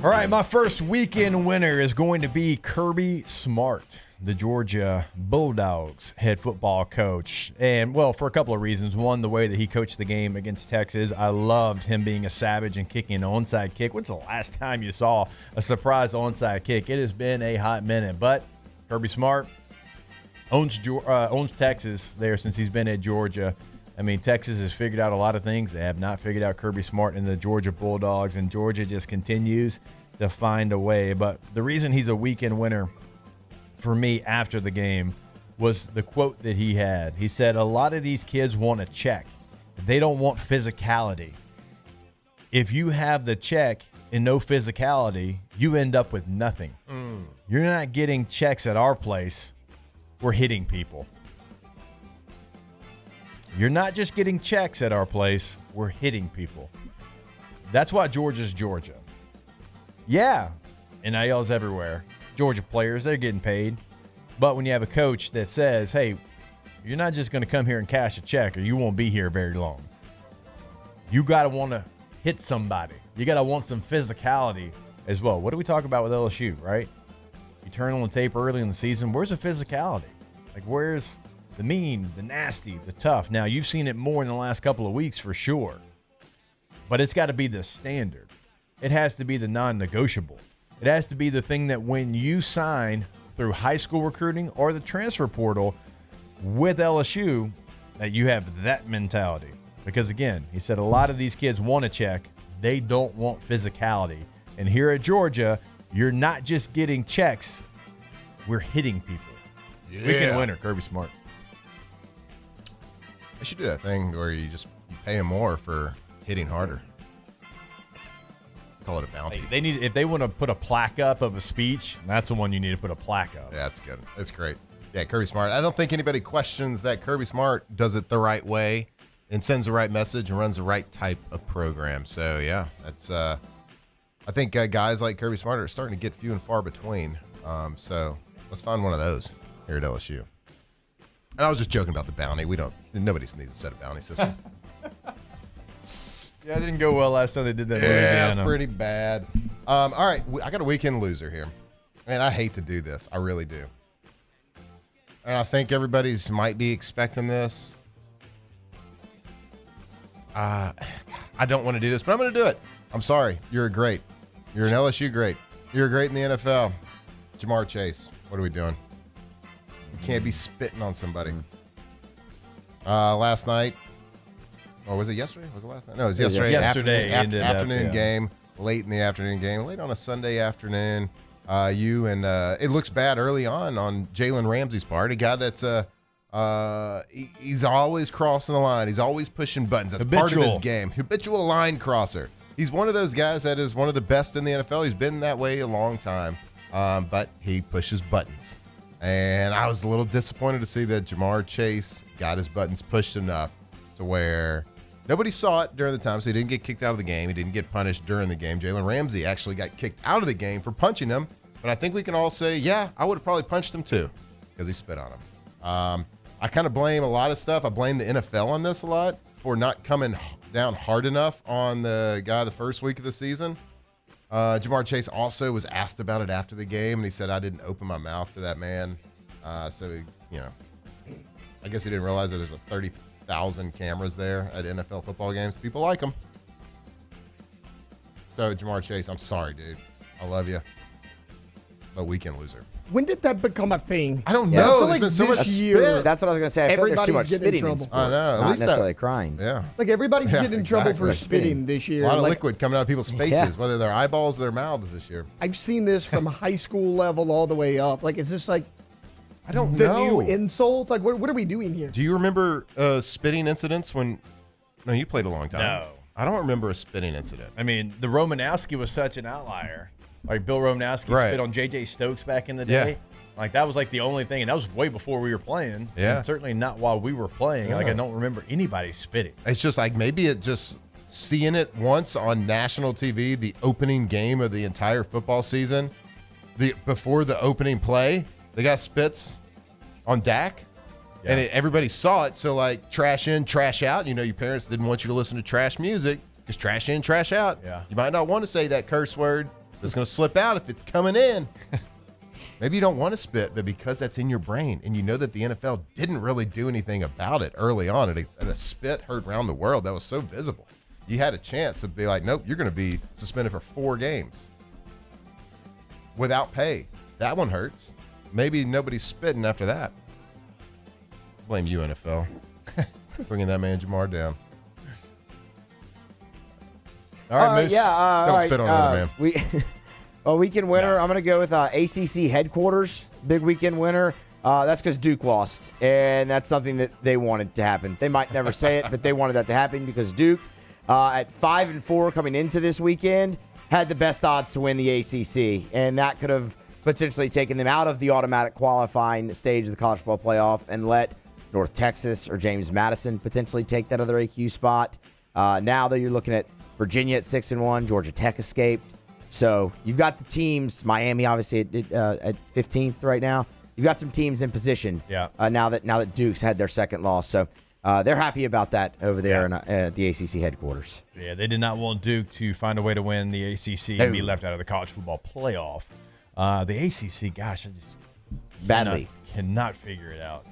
All right, my first weekend winner is going to be Kirby Smart, the Georgia Bulldogs head football coach. And, well, for a couple of reasons. One, the way that he coached the game against Texas. I loved him being a savage and kicking an onside kick. When's the last time you saw a surprise onside kick? It has been a hot minute. But Kirby Smart owns Texas there since he's been at Georgia. I mean, Texas has figured out a lot of things. They have not figured out Kirby Smart and the Georgia Bulldogs, and Georgia just continues to find a way. But the reason he's a weekend winner for me after the game was the quote that he had. He said, a lot of these kids want a check. They don't want physicality. If you have the check and no physicality, you end up with nothing. You're not getting checks at our place. We're hitting people. You're not just getting checks at our place. We're hitting people. That's why Georgia's Georgia. Yeah, NIL's everywhere. Georgia players, they're getting paid. But when you have a coach that says, hey, you're not just going to come here and cash a check or you won't be here very long. You got to want to hit somebody. You got to want some physicality as well. What do we talk about with LSU, right? You turn on the tape early in the season. Where's the physicality? Like, where's the mean, the nasty, the tough? Now, you've seen it more in the last couple of weeks for sure. But it's got to be the standard. It has to be the non-negotiable. It has to be the thing that when you sign through high school recruiting or the transfer portal with LSU, that you have that mentality. Because, again, he said a lot of these kids want a check. They don't want physicality. And here at Georgia, you're not just getting checks. We're hitting people. Yeah. Weekend winner, Kirby Smart. They should do that thing where you just pay them more for hitting harder. Call it a bounty. They need, if they want to put a plaque up of a speech, that's the one you need to put a plaque up. Yeah, that's good. That's great. Yeah, Kirby Smart. I don't think anybody questions that Kirby Smart does it the right way and sends the right message and runs the right type of program. So, yeah, that's I think guys like Kirby Smart are starting to get few and far between. So let's find one of those here at LSU. And I was just joking about the bounty. Nobody needs to set a bounty system. Yeah, it didn't go well last time they did that. Yeah, it's pretty bad. All right, I got a weekend loser here. Man, I hate to do this. I really do. And I think everybody's might be expecting this. I don't want to do this, but I'm going to do it. I'm sorry. You're a great. You're an LSU great. You're a great in the NFL. Jamar Chase. What are we doing? You can't be spitting on somebody. Last night. Or was it yesterday? Was it last night? No, it was yesterday. Afternoon game. Late in the afternoon game. Late on a Sunday afternoon. It looks bad early on Jalen Ramsey's part. A guy that's he's always crossing the line. He's always pushing buttons. That's part of his game. Habitual line crosser. He's one of those guys that is one of the best in the NFL. He's been that way a long time, but he pushes buttons. And I was a little disappointed to see that Jamar Chase got his buttons pushed enough to where nobody saw it during the time, so he didn't get kicked out of the game. He didn't get punished during the game. Jalen Ramsey actually got kicked out of the game for punching him. But I think we can all say, yeah, I would have probably punched him too because he spit on him. I kind of blame a lot of stuff. I blame the NFL on this a lot for not coming down hard enough on the guy the first week of the season. Jamar Chase also was asked about it after the game, and he said, I didn't open my mouth to that man. So, I guess he didn't realize that there's 30,000 cameras there at NFL football games. People like them. So, Jamar Chase, I'm sorry, dude. I love you. But weekend loser. When did that become a thing? I don't know. I feel like this year, that's what I was going to say. I feel like there's too much getting in spitting in trouble. sports. I know. Not necessarily crying. Yeah. Like everybody's getting in trouble for spitting this year. A lot of like, liquid coming out of people's faces, whether their eyeballs or their mouths this year. I've seen this from high school level all the way up. Like, is this like I don't the know. new insult? Like, what are we doing here? Do you remember spitting incidents when? No, you played a long time. No. I don't remember a spitting incident. I mean, the Romanowski was such an outlier. Like Bill Romanowski spit on J.J. Stokes back in the day. Yeah. Like that was like the only thing, and that was way before we were playing. Yeah. And certainly not while we were playing. Like I don't remember anybody spitting. It's just like maybe it just seeing it once on national TV, the opening game of the entire football season, before the opening play, the guy spits on Dak. Yeah. And everybody saw it, so like trash in, trash out. Your parents didn't want you to listen to trash music because trash in, trash out. Yeah. You might not want to say that curse word that's going to slip out if it's coming in. Maybe you don't want to spit, but because that's in your brain and you know that the NFL didn't really do anything about it early on, and a spit heard around the world that was so visible, you had a chance to be like, nope, you're going to be suspended for 4 games without pay. That one hurts. Maybe nobody's spitting after that. Blame you, NFL. Bringing that man Jamar down. All right, Moose. Don't spit on another man. Weekend winner, I'm going to go with ACC headquarters. Big weekend winner. That's because Duke lost, and that's something that they wanted to happen. They might never say it, but they wanted that to happen because Duke, at 5-4 coming into this weekend, had the best odds to win the ACC, and that could have potentially taken them out of the automatic qualifying stage of the college football playoff and let North Texas or James Madison potentially take that other AQ spot. Now that you're looking at Virginia at 6-1, Georgia Tech escaped. So you've got the teams, Miami obviously at 15th right now. You've got some teams in position now that Duke's had their second loss. So they're happy about that over there at the ACC headquarters. Yeah, they did not want Duke to find a way to win the ACC and be left out of the college football playoff. The ACC, gosh, I just cannot figure it out.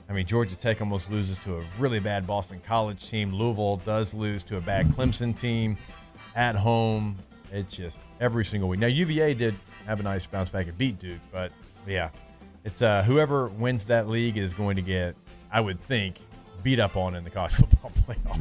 I mean, Georgia Tech almost loses to a really bad Boston College team. Louisville does lose to a bad Clemson team at home. It's just every single week. Now, UVA did have a nice bounce back and beat Duke, but yeah, it's whoever wins that league is going to get, I would think, beat up on in the college football playoff.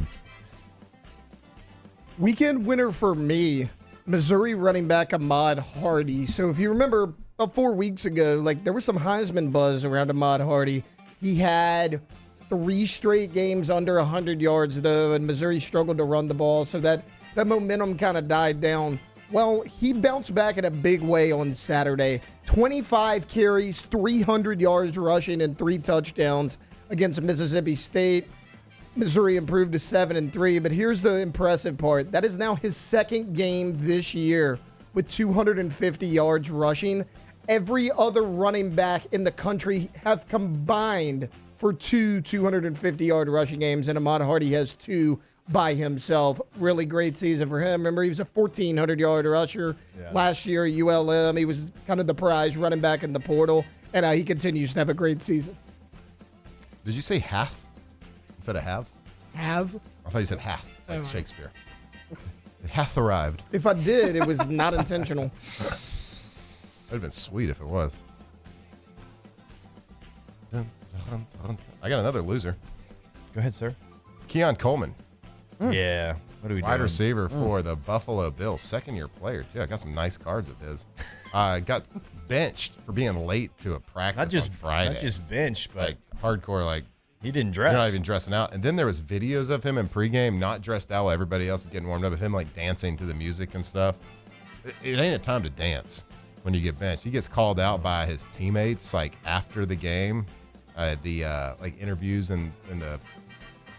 Weekend winner for me, Missouri running back Ahmad Hardy. So if you remember about 4 weeks ago, like there was some Heisman buzz around Ahmad Hardy. He had 3 straight games under 100 yards, though, and Missouri struggled to run the ball, so that momentum kind of died down. Well, he bounced back in a big way on Saturday. 25 carries, 300 yards rushing, and 3 touchdowns against Mississippi State. Missouri improved to 7-3, but here's the impressive part. That is now his second game this year with 250 yards rushing. Every other running back in the country have combined for 250-yard rushing games, and Ahmad Hardy has 2 by himself. Really great season for him. Remember, he was a 1,400-yard rusher last year at ULM. He was kind of the prize running back in the portal, and he continues to have a great season. Did you say hath instead of have? Have? I thought you said hath, like Shakespeare. It hath arrived. If I did, it was not intentional. That would have been sweet if it was. I got another loser. Go ahead, sir. Keon Coleman. Yeah. What are we doing? Wide receiver for the Buffalo Bills. Second-year player, too. I got some nice cards of his. Got benched for being late to a practice on Friday. Not just benched, but like hardcore, like he didn't dress. Not even dressing out. And then there was videos of him in pregame, not dressed out while everybody else is getting warmed up, of him like dancing to the music and stuff. It ain't a time to dance when you get benched. He gets called out by his teammates like after the game, like interviews in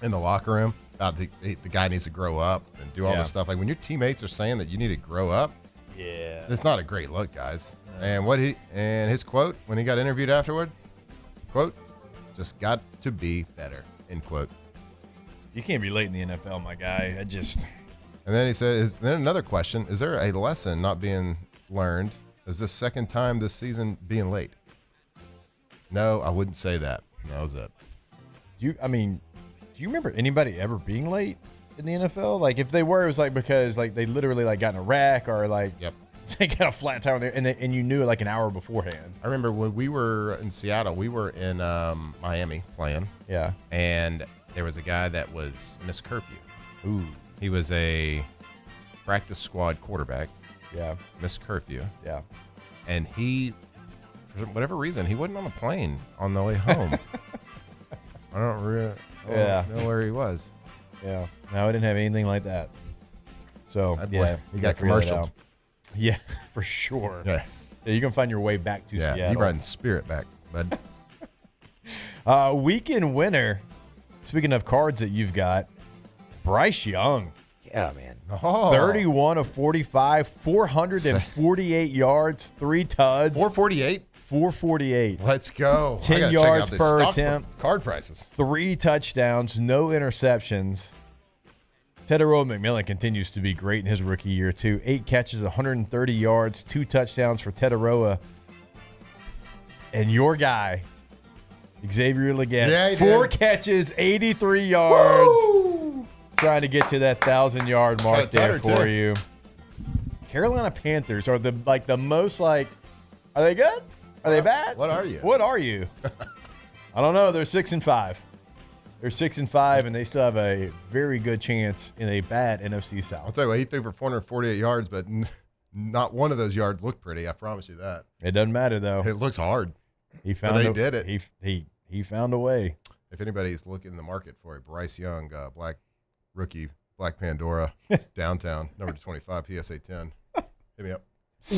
the locker room about the guy needs to grow up and do all this stuff. Like when your teammates are saying that you need to grow up, it's not a great look, guys. And his quote when he got interviewed afterward, quote, just got to be better, end quote. You can't be late in the NFL, my guy. And then he says, then another question, is there a lesson not being learned? Is this second time this season being late? No, I wouldn't say that. That was it. Do you remember anybody ever being late in the NFL? Like if they were, it was like because like they literally like got in a wreck or like they got a flat tire there and you knew it like an hour beforehand. I remember when we were in Seattle, we were in Miami playing. Yeah. And there was a guy that was missed curfew. Ooh. He was a practice squad quarterback. Yeah. Missed curfew. Yeah. And he, for whatever reason, he wasn't on the plane on the way home. I don't really know where he was. Yeah. No, I didn't have anything like that. So, he got commercialed. Yeah, for sure. Yeah. You can find your way back to Seattle. Yeah, you riding Spirit back, bud. Weekend winner, speaking of cards that you've got, Bryce Young. Yeah, man. 31 of 45, 448 yards, 3 tuds. 448? 448. Let's go. 10 yards per attempt. Card prices. 3 touchdowns, no interceptions. Teteroa McMillan continues to be great in his rookie year, too. 8 catches, 130 yards, 2 touchdowns for Teteroa. And your guy, Xavier Legette, 4 catches, 83 yards. Woo! Trying to get to that 1,000-yard mark there for you. Carolina Panthers are the most are they good? Are they bad? What are you? What are you? I don't know. They're 6-5. They're 6-5, and they still have a very good chance in a bad NFC South. I'll tell you what, he threw for 448 yards, but not one of those yards looked pretty. I promise you that. It doesn't matter though. It looks hard. He found. Did it. He found a way. If anybody's looking in the market for a Bryce Young black rookie, Black Pandora, downtown, number 25, PSA 10, hit me up.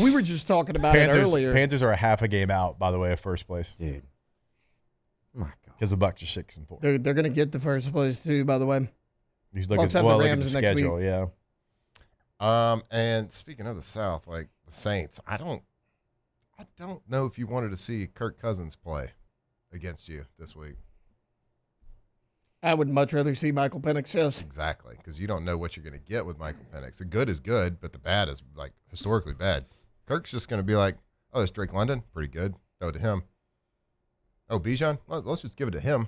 We were just talking about it earlier. Panthers are a half a game out, by the way, of first place. Dude. My God. Because the Bucs are 6-4. They're going to get the first place too, by the way. He's looking at the Rams next schedule, week. Yeah. And speaking of the South, like the Saints, I don't know if you wanted to see Kirk Cousins play against you this week. I would much rather see Michael Penix, yes. Exactly, because you don't know what you're going to get with Michael Penix. The good is good, but the bad is like historically bad. Kirk's just going to be like, oh, it's Drake London, pretty good. Throw it to him. Oh, Bijan, let's just give it to him.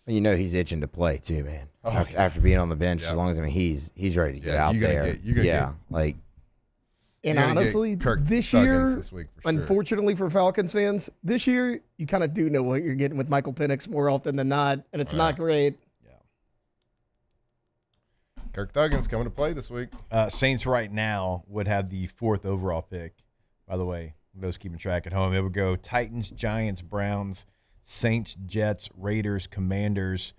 You know he's itching to play too, man. After being on the bench, as long as he's ready to get out there. And honestly, this year, unfortunately for Falcons fans, this year you kind of do know what you're getting with Michael Penix more often than not, and it's not great. Yeah. Kirk Thuggins coming to play this week. Saints right now would have the 4th overall pick. By the way, those keeping track at home, it would go Titans, Giants, Browns, Saints, Jets, Raiders, Commanders,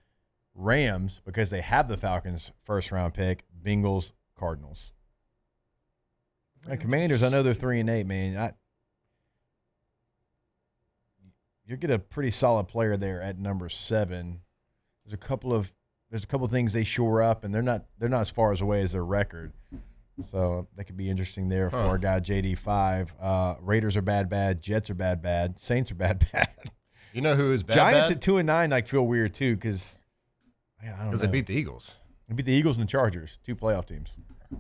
Rams, because they have the Falcons' first-round pick, Bengals, Cardinals. And Commanders, I know they're 3-8, man. You get a pretty solid player there at number 7. There's a couple of things they shore up, and they're not as far as away as their record. So that could be interesting there for our guy JD5. Raiders are bad. Jets are bad. Saints are bad. You know who is bad? Giants at 2-9 like feel weird too because they beat the Eagles. They beat the Eagles and the Chargers, 2 playoff teams.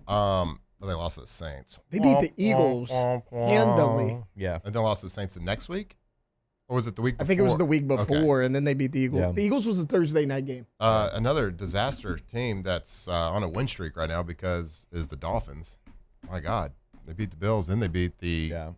But they lost to the Saints. They beat the Eagles handily. Yeah. And then lost to the Saints the next week? Or was it the week before? I think it was the week before, and then they beat the Eagles. Yeah. The Eagles was a Thursday night game. Another disaster team that's on a win streak right now is the Dolphins. My God. They beat the Bills, then they beat the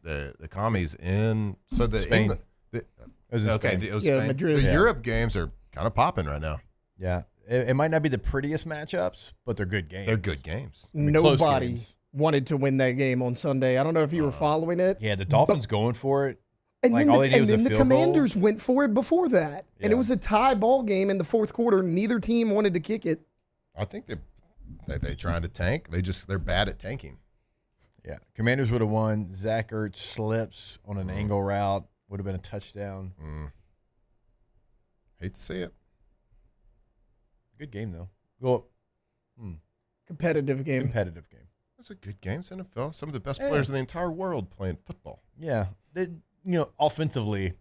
commies in Spain. It was in Spain. it was Yeah, Spain. Madrid. The Yeah. Europe games are kind of popping right now. Yeah. It might not be the prettiest matchups, but they're good games. They're good games. I mean, close Nobody games. wanted to win that game on Sunday. I don't know if you were following it. Yeah, the Dolphins going for it. And Like, then, all they needed was a the field Commanders went for it before that. And it was a tie ball game in the fourth quarter. Neither team wanted to kick it. I think they trying to tank. They're bad at tanking. Yeah. Commanders would have won. Zach Ertz slips on an angle route. Would have been a touchdown. Hate to see it. Good game, though. Well, Competitive game. competitive game. It's a good game. It's NFL. Some of the best players in the entire world playing football. Yeah. Offensively,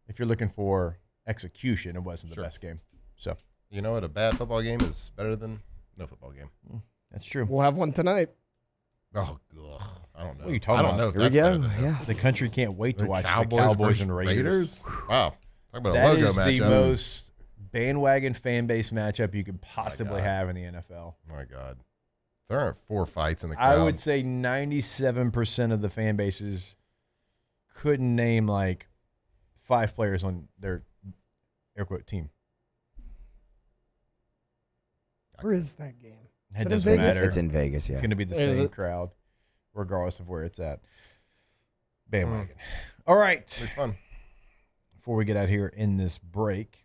if you're looking for execution, it wasn't the best game. So, You know what? A bad football game is better than no football game. that's true. We'll have one tonight. Oh, ugh. I don't know. What are you talking I don't about? know if Here we that's go. better than Yeah. The country can't wait to the watch Cowboys the Cowboys versus and Raiders. Wow. Talk about a That logo is the matchup. most bandwagon fan base matchup you could possibly God. have in the NFL. My God. There aren't 4 fights in the crowd. I would say 97% of the fan bases couldn't name like 5 players on their air quote team. Where is that game? It Is it in doesn't Vegas? matter. It's in Vegas, yeah. It's going to be the Is same it? crowd, regardless of where it's at. Bandwagon. All right. It'll be fun. Before we get out here in this break,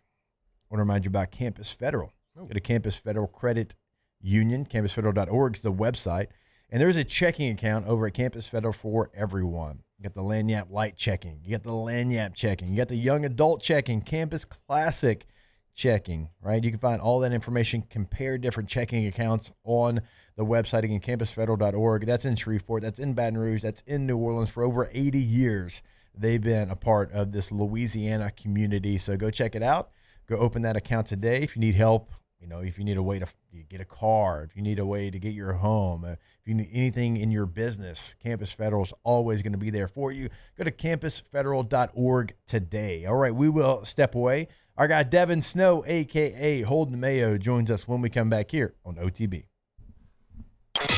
I want to remind you about Campus Federal. Go to Campus Federal Credit Union. CampusFederal.org is the website. And there's a checking account over at Campus Federal for everyone. You got the Lanyap Light checking. You got the Lanyap checking. You got the Young Adult checking. Campus Classic checking, right? You can find all that information, compare different checking accounts on the website. Again, campusfederal.org. That's in Shreveport. That's in Baton Rouge. That's in New Orleans. For over 80 years, they've been a part of this Louisiana community. So go check it out. Go open that account today. If you need help, if you need a way to get a car, if you need a way to get your home, if you need anything in your business, Campus Federal is always going to be there for you. Go to campusfederal.org today. All right, we will step away. Our guy Devin Snow, a.k.a. Holden Mayo, joins us when we come back here on OTB.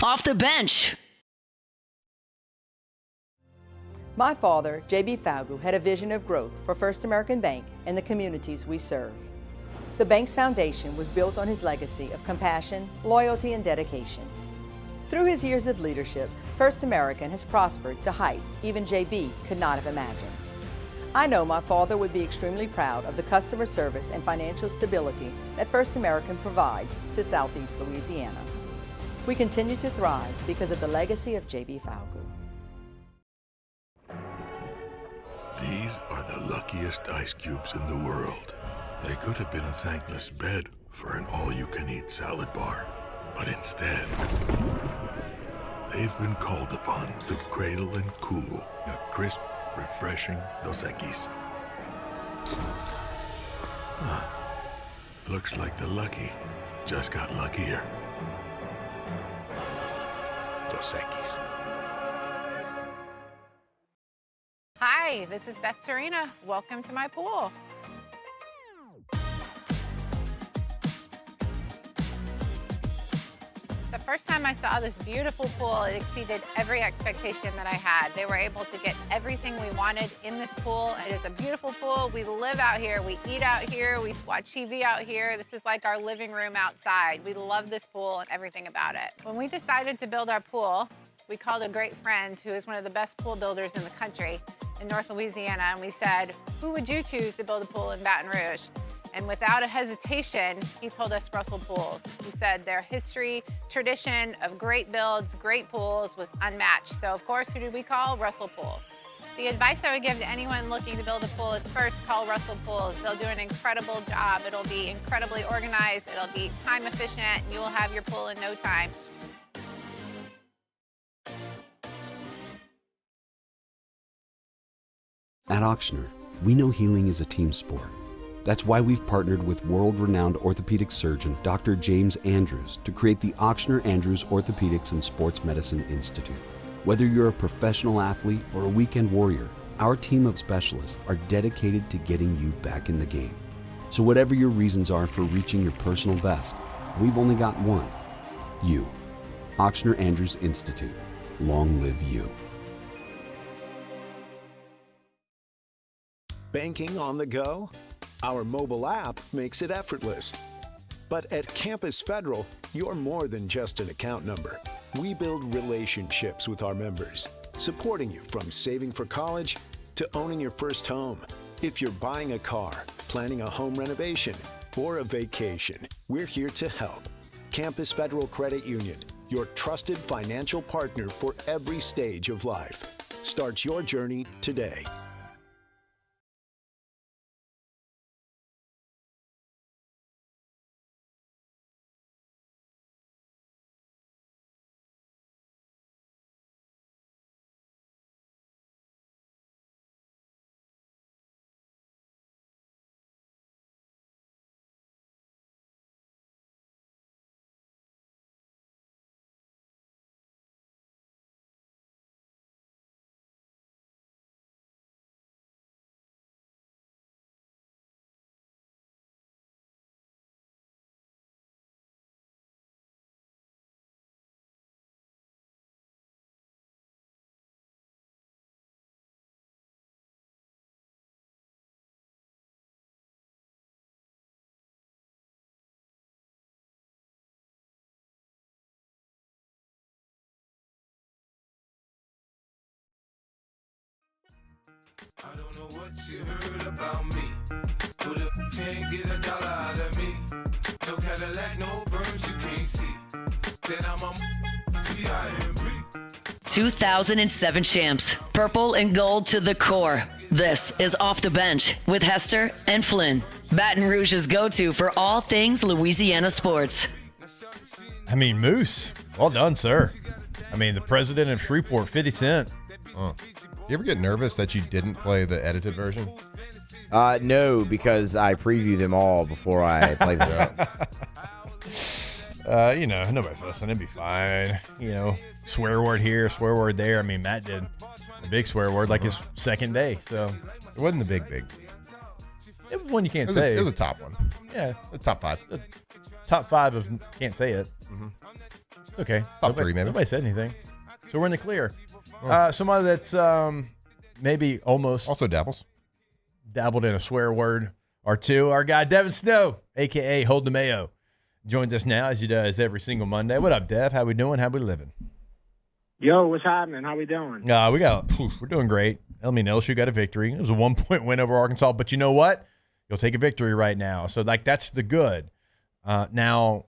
Off the bench. My father, J.B. Falgu, had a vision of growth for First American Bank and the communities we serve. The bank's foundation was built on his legacy of compassion, loyalty, and dedication. Through his years of leadership, First American has prospered to heights even J.B. could not have imagined. I know my father would be extremely proud of the customer service and financial stability that First American provides to Southeast Louisiana. We continue to thrive because of the legacy of J.B. Falgu. These are the luckiest ice cubes in the world. They could have been a thankless bed for an all-you-can-eat salad bar. But instead, they've been called upon to cradle and cool a crisp, refreshing Dos Equis. Looks like the lucky just got luckier. Dos Equis. Hi, this is Beth Serena. Welcome to my pool. The first time I saw this beautiful pool, it exceeded every expectation that I had. They were able to get everything we wanted in this pool. It is a beautiful pool. We live out here, we eat out here, we watch TV out here. This is like our living room outside. We love this pool and everything about it. When we decided to build our pool, we called a great friend who is one of the best pool builders in the country in North Louisiana, and we said, who would you choose to build a pool in Baton Rouge? And without a hesitation, he told us Russell Pools. He said their history, tradition of great builds, great pools was unmatched. So of course, who did we call? Russell Pools. The advice I would give to anyone looking to build a pool is first call Russell Pools. They'll do an incredible job. It'll be incredibly organized. It'll be time efficient. And you will have your pool in no time. At Ochsner, we know healing is a team sport. That's why we've partnered with world-renowned orthopedic surgeon Dr. James Andrews to create the Ochsner Andrews Orthopedics and Sports Medicine Institute. Whether you're a professional athlete or a weekend warrior, our team of specialists are dedicated to getting you back in the game. So whatever your reasons are for reaching your personal best, we've only got one. You. Ochsner Andrews Institute. Long live you. Banking on the go? Our mobile app makes it effortless. But at Campus Federal, you're more than just an account number. We build relationships with our members, supporting you from saving for college to owning your first home. If you're buying a car, planning a home renovation, or a vacation, we're here to help. Campus Federal Credit Union, your trusted financial partner for every stage of life. Start your journey today. I don't know what you heard about me, but if you can't get a dollar out of me, no Cadillac, no perms you can't see, then I'm a P.I.M.P. 2007 champs, purple and gold to the core. This is Off the Bench with Hester and Flynn, Baton Rouge's go-to for all things Louisiana sports. I mean, Moose, well done, sir. I mean, the president of Shreveport, 50 Cent. You ever get nervous that you didn't play the edited version? No, because I preview them all before I play them. Nobody's listening. It'd be fine. Swear word here, swear word there. I mean, Matt did a big swear word like his second day. So it wasn't the big. It was one you can't say. It was a top one. Yeah. The top five. The top five of can't say it. Mm-hmm. It's okay. Top three, maybe. Nobody said anything. So we're in the clear. Somebody that's maybe almost also dabbled in a swear word or two. Our guy Devin Snow, a.k.a. Hold the Mayo, joins us now as he does every single Monday. What up, Dev? How we doing? How we living? Yo, what's happening? How we doing? We're doing great. LSU got a victory. It was a 1-point win over Arkansas, but you know what? You'll take a victory right now. So, that's the good. Now,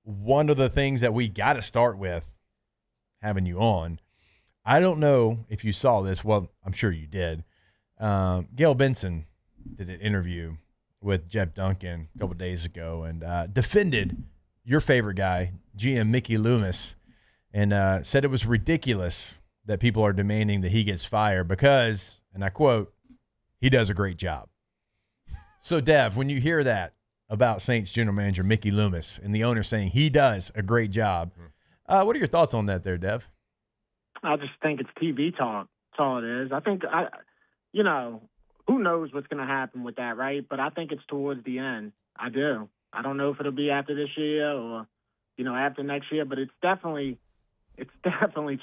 one of the things that we got to start with having you on, I don't know if you saw this. Well, I'm sure you did. Gail Benson did an interview with Jeff Duncan a couple of days ago and defended your favorite guy, GM Mickey Loomis, and said it was ridiculous that people are demanding that he gets fired because, and I quote, he does a great job. So, Dev, when you hear that about Saints general manager Mickey Loomis and the owner saying he does a great job, what are your thoughts on that there, Dev? I just think it's TV talk. That's all it is. I think, who knows what's going to happen with that, right? But I think it's towards the end. I do. I don't know if it'll be after this year or, after next year, but it's definitely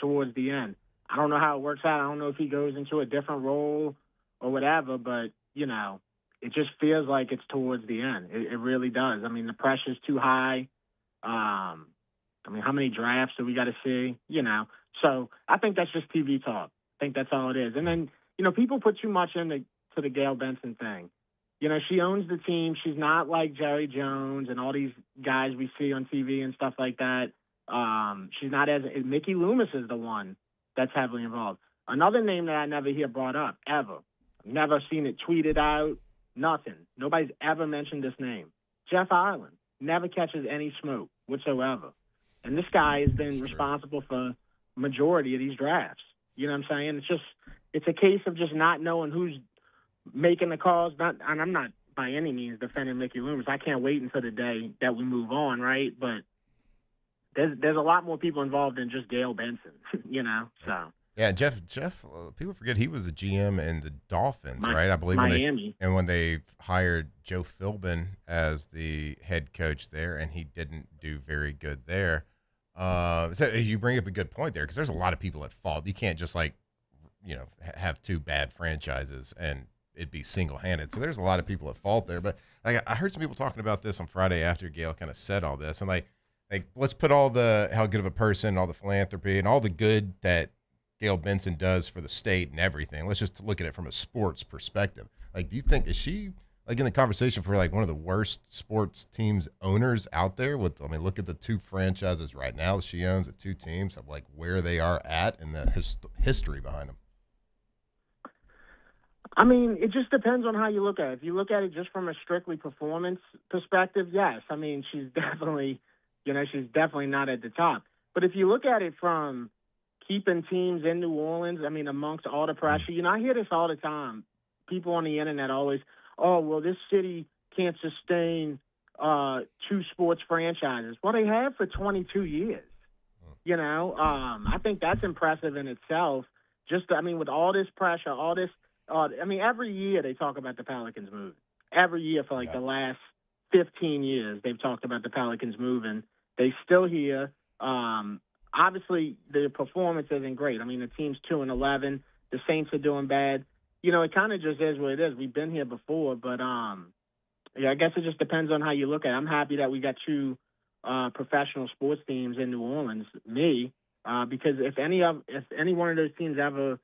towards the end. I don't know how it works out. I don't know if he goes into a different role or whatever, but, it just feels like it's towards the end. It really does. I mean, the pressure's too high. How many drafts do we got to see? So I think that's just TV talk. I think that's all it is. And then, people put too much into the Gail Benson thing. She owns the team. She's not like Jerry Jones and all these guys we see on TV and stuff like that. She's not Mickey Loomis is the one that's heavily involved. Another name that I never hear brought up, ever. I've never seen it tweeted out, nothing. Nobody's ever mentioned this name. Jeff Ireland never catches any smoke whatsoever. And this guy has been responsible for majority of these drafts. You know what I'm saying? It's a case of just not knowing who's making the calls. And I'm not by any means defending Mickey Loomis. I can't wait until the day that we move on, right? But there's a lot more people involved than just Gail Benson, So Yeah, Jeff. People forget he was a GM in the Dolphins, right? I believe Miami. when they hired Joe Philbin as the head coach there, and he didn't do very good there. So you bring up a good point there, because there's a lot of people at fault. You can't just have two bad franchises and it'd be single-handed. So there's a lot of people at fault there. But I heard some people talking about this on Friday after Gail kind of said all this, and like let's put all the how good of a person, all the philanthropy, and all the good that Gail Benson does for the state and everything. Let's just look at it from a sports perspective. Like, do you think, is she in the conversation for one of the worst sports teams owners out there? Look at the two franchises right now she owns, the two teams, of where they are at and the history behind them. It just depends on how you look at it. If you look at it just from a strictly performance perspective, yes. She's definitely, she's definitely not at the top. But if you look at it from keeping teams in New Orleans, amongst all the pressure, I hear this all the time. People on the internet always, oh, well, this city can't sustain two sports franchises. Well, they have for 22 years. I think that's impressive in itself. Just, with all this pressure, all this, every year they talk about the Pelicans moving. Every year for the last 15 years, they've talked about the Pelicans moving. They still here. Obviously, the performance isn't great. The team's 2-11. The Saints are doing bad. It kind of just is what it is. We've been here before, but I guess it just depends on how you look at it. I'm happy that we got two professional sports teams in New Orleans. Because if any one of those teams ever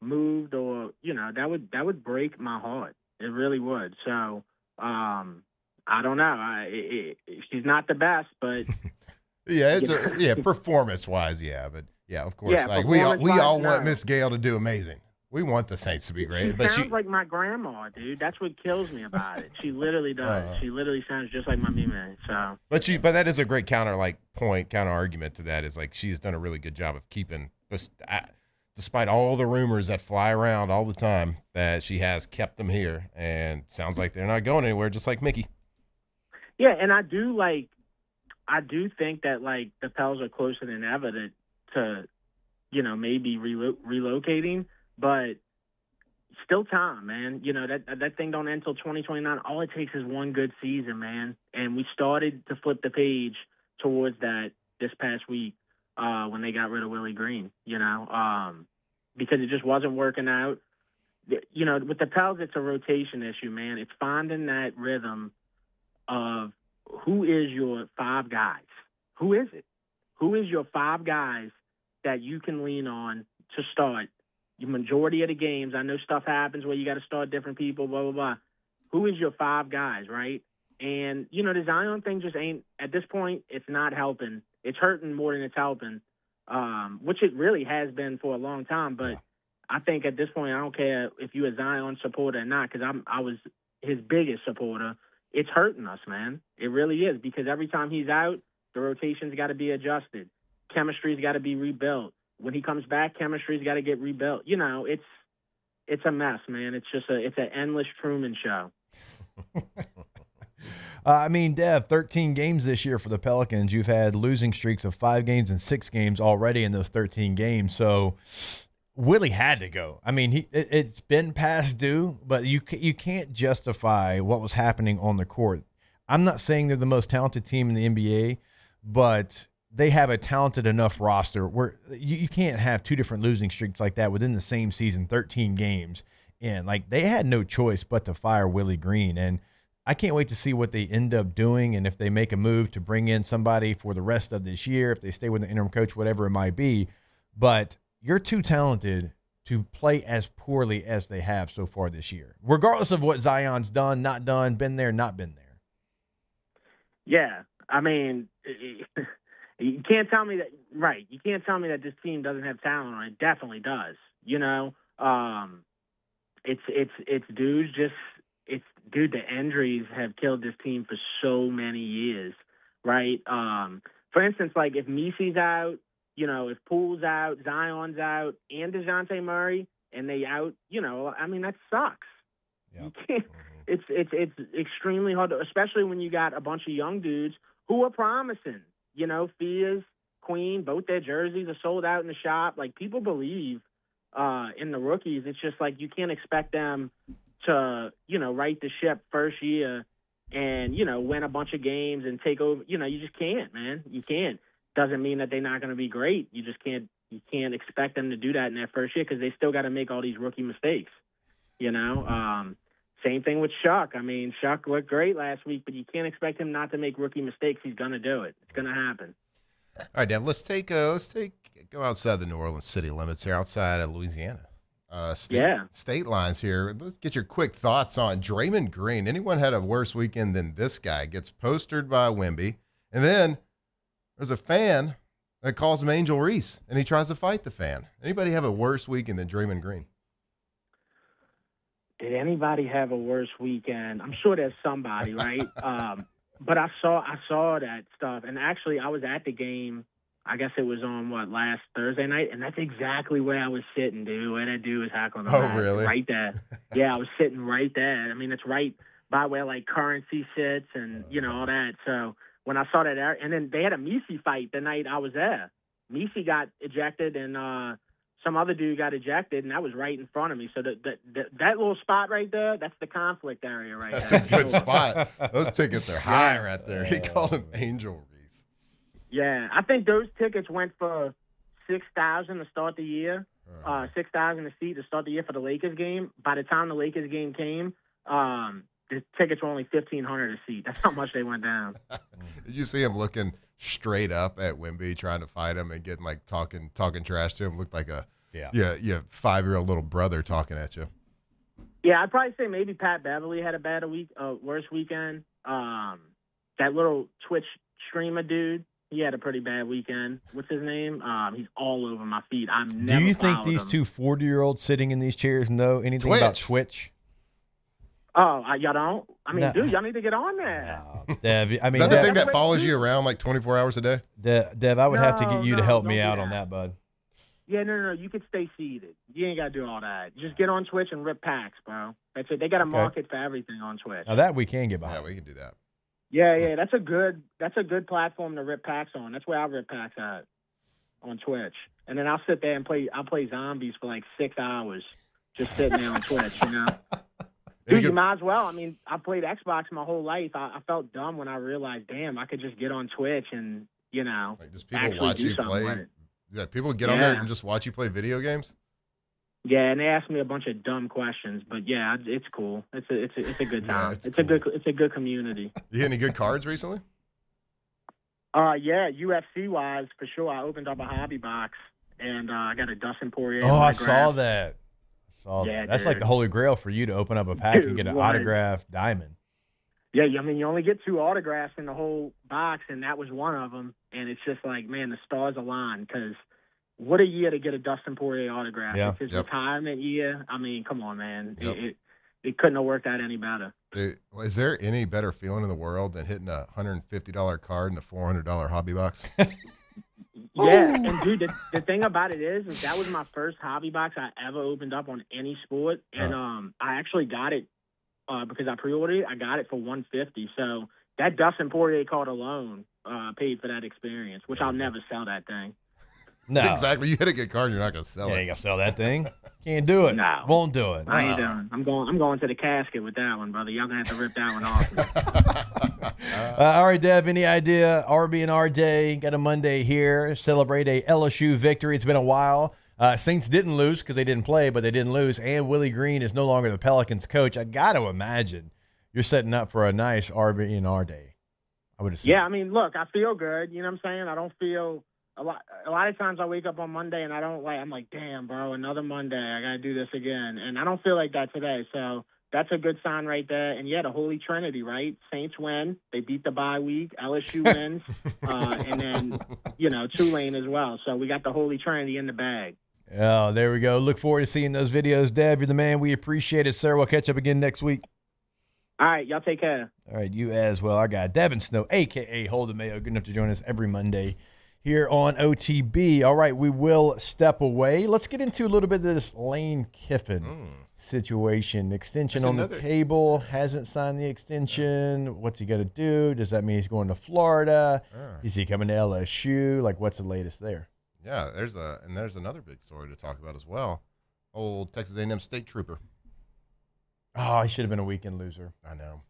moved, or that would break my heart. It really would. So I don't know. She's not the best, but. Yeah, performance-wise, but of course, we all want Miss Gail to do amazing. We want the Saints to be great, but sounds like my grandma, dude. That's what kills me about it. She literally does. She literally sounds just like my meme. So, but that is a great counter argument to that. Is she's done a really good job of keeping this, despite all the rumors that fly around all the time, that she has kept them here, and sounds like they're not going anywhere, just like Mickey. Yeah, and I do think that the Pels are closer than ever to maybe relocating, but still time, man. That thing don't end until 2029. All it takes is one good season, man. And we started to flip the page towards that this past week when they got rid of Willie Green. Because it just wasn't working out. With the Pels, it's a rotation issue, man. It's finding that rhythm of who is your five guys? Who is it? Who is your five guys that you can lean on to start the majority of the games? I know stuff happens where you got to start different people, blah, blah, blah. Who is your five guys, right? And, the Zion thing just ain't, at this point, it's not helping. It's hurting more than it's helping, which it really has been for a long time. But I think at this point, I don't care if you're a Zion supporter or not, because I was his biggest supporter. It's hurting us, man. It really is, because every time he's out, the rotation's got to be adjusted. Chemistry's got to be rebuilt. When he comes back, chemistry's got to get rebuilt. It's a mess, man. It's an endless Truman show. Dev, 13 games this year for the Pelicans. You've had losing streaks of 5 games and 6 games already in those 13 games. So Willie had to go. It's been past due, but you can't justify what was happening on the court. I'm not saying they're the most talented team in the NBA, but they have a talented enough roster where you can't have 2 different losing streaks like that within the same season, 13 games. And they had no choice but to fire Willie Green. And I can't wait to see what they end up doing, and if they make a move to bring in somebody for the rest of this year, if they stay with the interim coach, whatever it might be. But you're too talented to play as poorly as they have so far this year, regardless of what Zion's done, not done, been there, not been there. Yeah, you can't tell me that, right? You can't tell me that this team doesn't have talent on it. It definitely does. Dude, the injuries have killed this team for so many years, right? For instance, if Misi's out, if Poole's out, Zion's out, and DeJounte Murray, and they out, that sucks. You can't. It's extremely hard, especially when you got a bunch of young dudes who are promising. You know, Fias, Queen, both their jerseys are sold out in the shop. Like, people believe in the rookies. It's just like you can't expect them to, right the ship first year and, win a bunch of games and take over. You just can't, man. You can't. Doesn't mean that they're not going to be great. You just can't. You can't expect them to do that in their first year because they still got to make all these rookie mistakes. Same thing with Shuck. I mean, Shuck looked great last week, but you can't expect him not to make rookie mistakes. He's going to do it. It's going to happen. All right, Dev, let's go outside the New Orleans city limits here, outside of Louisiana. State lines here. Let's get your quick thoughts on Draymond Green. Anyone had a worse weekend than this guy? Gets postered by Wemby, and then there's a fan that calls him Angel Reese, and he tries to fight the fan. Anybody have a worse weekend than Draymond Green? Did anybody have a worse weekend? I'm sure there's somebody, right? But I saw that stuff, and actually I was at the game. I guess it was on last Thursday night, and that's exactly where I was sitting, dude. Where that dude was heckling. Oh, really? Right there. Yeah, I was sitting right there. I mean, it's right by where Currency sits, and all that. So when I saw that, and then they had a Misi fight the night I was there. Misi got ejected, and some other dude got ejected, and that was right in front of me. So that little spot right there, that's the conflict area right there. That's a good spot. Those tickets are high right there. He called him Angel Reese. Yeah, I think those tickets went for $6,000 to start the year, $6,000 a seat to start the year for the Lakers game. By the time the Lakers game came, the tickets were only $1,500 a seat. That's how much they went down. Did you see him looking straight up at Wemby, trying to fight him and getting talking trash to him? Looked like a 5-year-old little brother talking at you. Yeah, I'd probably say maybe Pat Beverly had a worse weekend. That little Twitch streamer dude, he had a pretty bad weekend. What's his name? He's all over my feed. Do you think these two 40-year-olds sitting in these chairs know anything about Twitch? Oh, y'all don't? I mean, No. dude, y'all need to get on there. Dev, I mean, Is that the Dev, thing that follows you around 24 hours a day? Dev, I would have to get you to help don't me do out that. on that, bud. Yeah, no. You could stay seated. You ain't got to do all that. Just get on Twitch and rip packs, bro. That's it. They got a market for everything on Twitch. Now that we can get behind. Yeah, we can do that. Yeah. That's a good platform to rip packs on. That's where I rip packs at, on Twitch. And then I'll sit there and play zombies for 6 hours, just sitting there on Twitch, Dude, you might as well. I mean, I played Xbox my whole life. I felt dumb when I realized, damn, I could just get on Twitch and, Just people actually watch do you something play. with it. Yeah, people get on there and just watch you play video games. Yeah, and they asked me a bunch of dumb questions, but yeah, it's cool. It's a good time. it's a good community. You hit any good cards recently? Yeah, UFC wise for sure. I opened up a hobby box and I got a Dustin Poirier. Oh, I autograph. saw that. Yeah, that's like dude. the holy grail for you to open up a pack and get an Right. autographed diamond. Yeah, I mean, you only get 2 autographs in the whole box, and that was one of them. And it's just like, man, the stars align because what a year to get a Dustin Poirier autograph. Yeah. It's his retirement year. I mean, come on, man. Yep. It couldn't have worked out any better. Dude, is there any better feeling in the world than hitting a $150 card in a $400 hobby box? Yeah, and dude, the thing about it is that was my first hobby box I ever opened up on any sport, and I actually got it because I pre-ordered it. I got it for $150. So that Dustin Poirier card alone paid for that experience, which I'll never sell that thing. No, exactly. You hit a good card, you're not gonna sell You it. ain't gonna sell that thing. Can't do it. No. Won't do it. I ain't doing. I'm going to the casket with that one, brother. Y'all gonna have to rip that one off. All right, Dev, any idea? RB&R Day, got a Monday here. Celebrate a LSU victory. It's been a while. Saints didn't lose because they didn't play, but they didn't lose. And Willie Green is no longer the Pelicans coach. I got to imagine you're setting up for a nice RB&R Day. I would assume. Yeah, I mean, look, I feel good. You know what I'm saying? I don't feel a lot of times I wake up on Monday and I'm like, damn, bro, another Monday. I got to do this again. And I don't feel like that today. So that's a good sign right there. And yeah, the Holy Trinity, right? Saints win. They beat the bye week. LSU wins. And then, Tulane as well. So we got the Holy Trinity in the bag. Oh, there we go. Look forward to seeing those videos. Dev, you're the man. We appreciate it, sir. We'll catch up again next week. All right, y'all take care. All right, you as well. Our guy, Devin Snow, a.k.a. Holden Mayo, good enough to join us every Monday here on OTB. All right, we will step away. Let's get into a little bit of this Lane Kiffin situation. Extension That's on the table. Hasn't signed the extension. What's he going to do? Does that mean he's going to Florida? Is he coming to LSU? Like, what's the latest there? Yeah, there's another big story to talk about as well. Old Texas A&M State Trooper. Oh, he should have been a weekend loser. I know.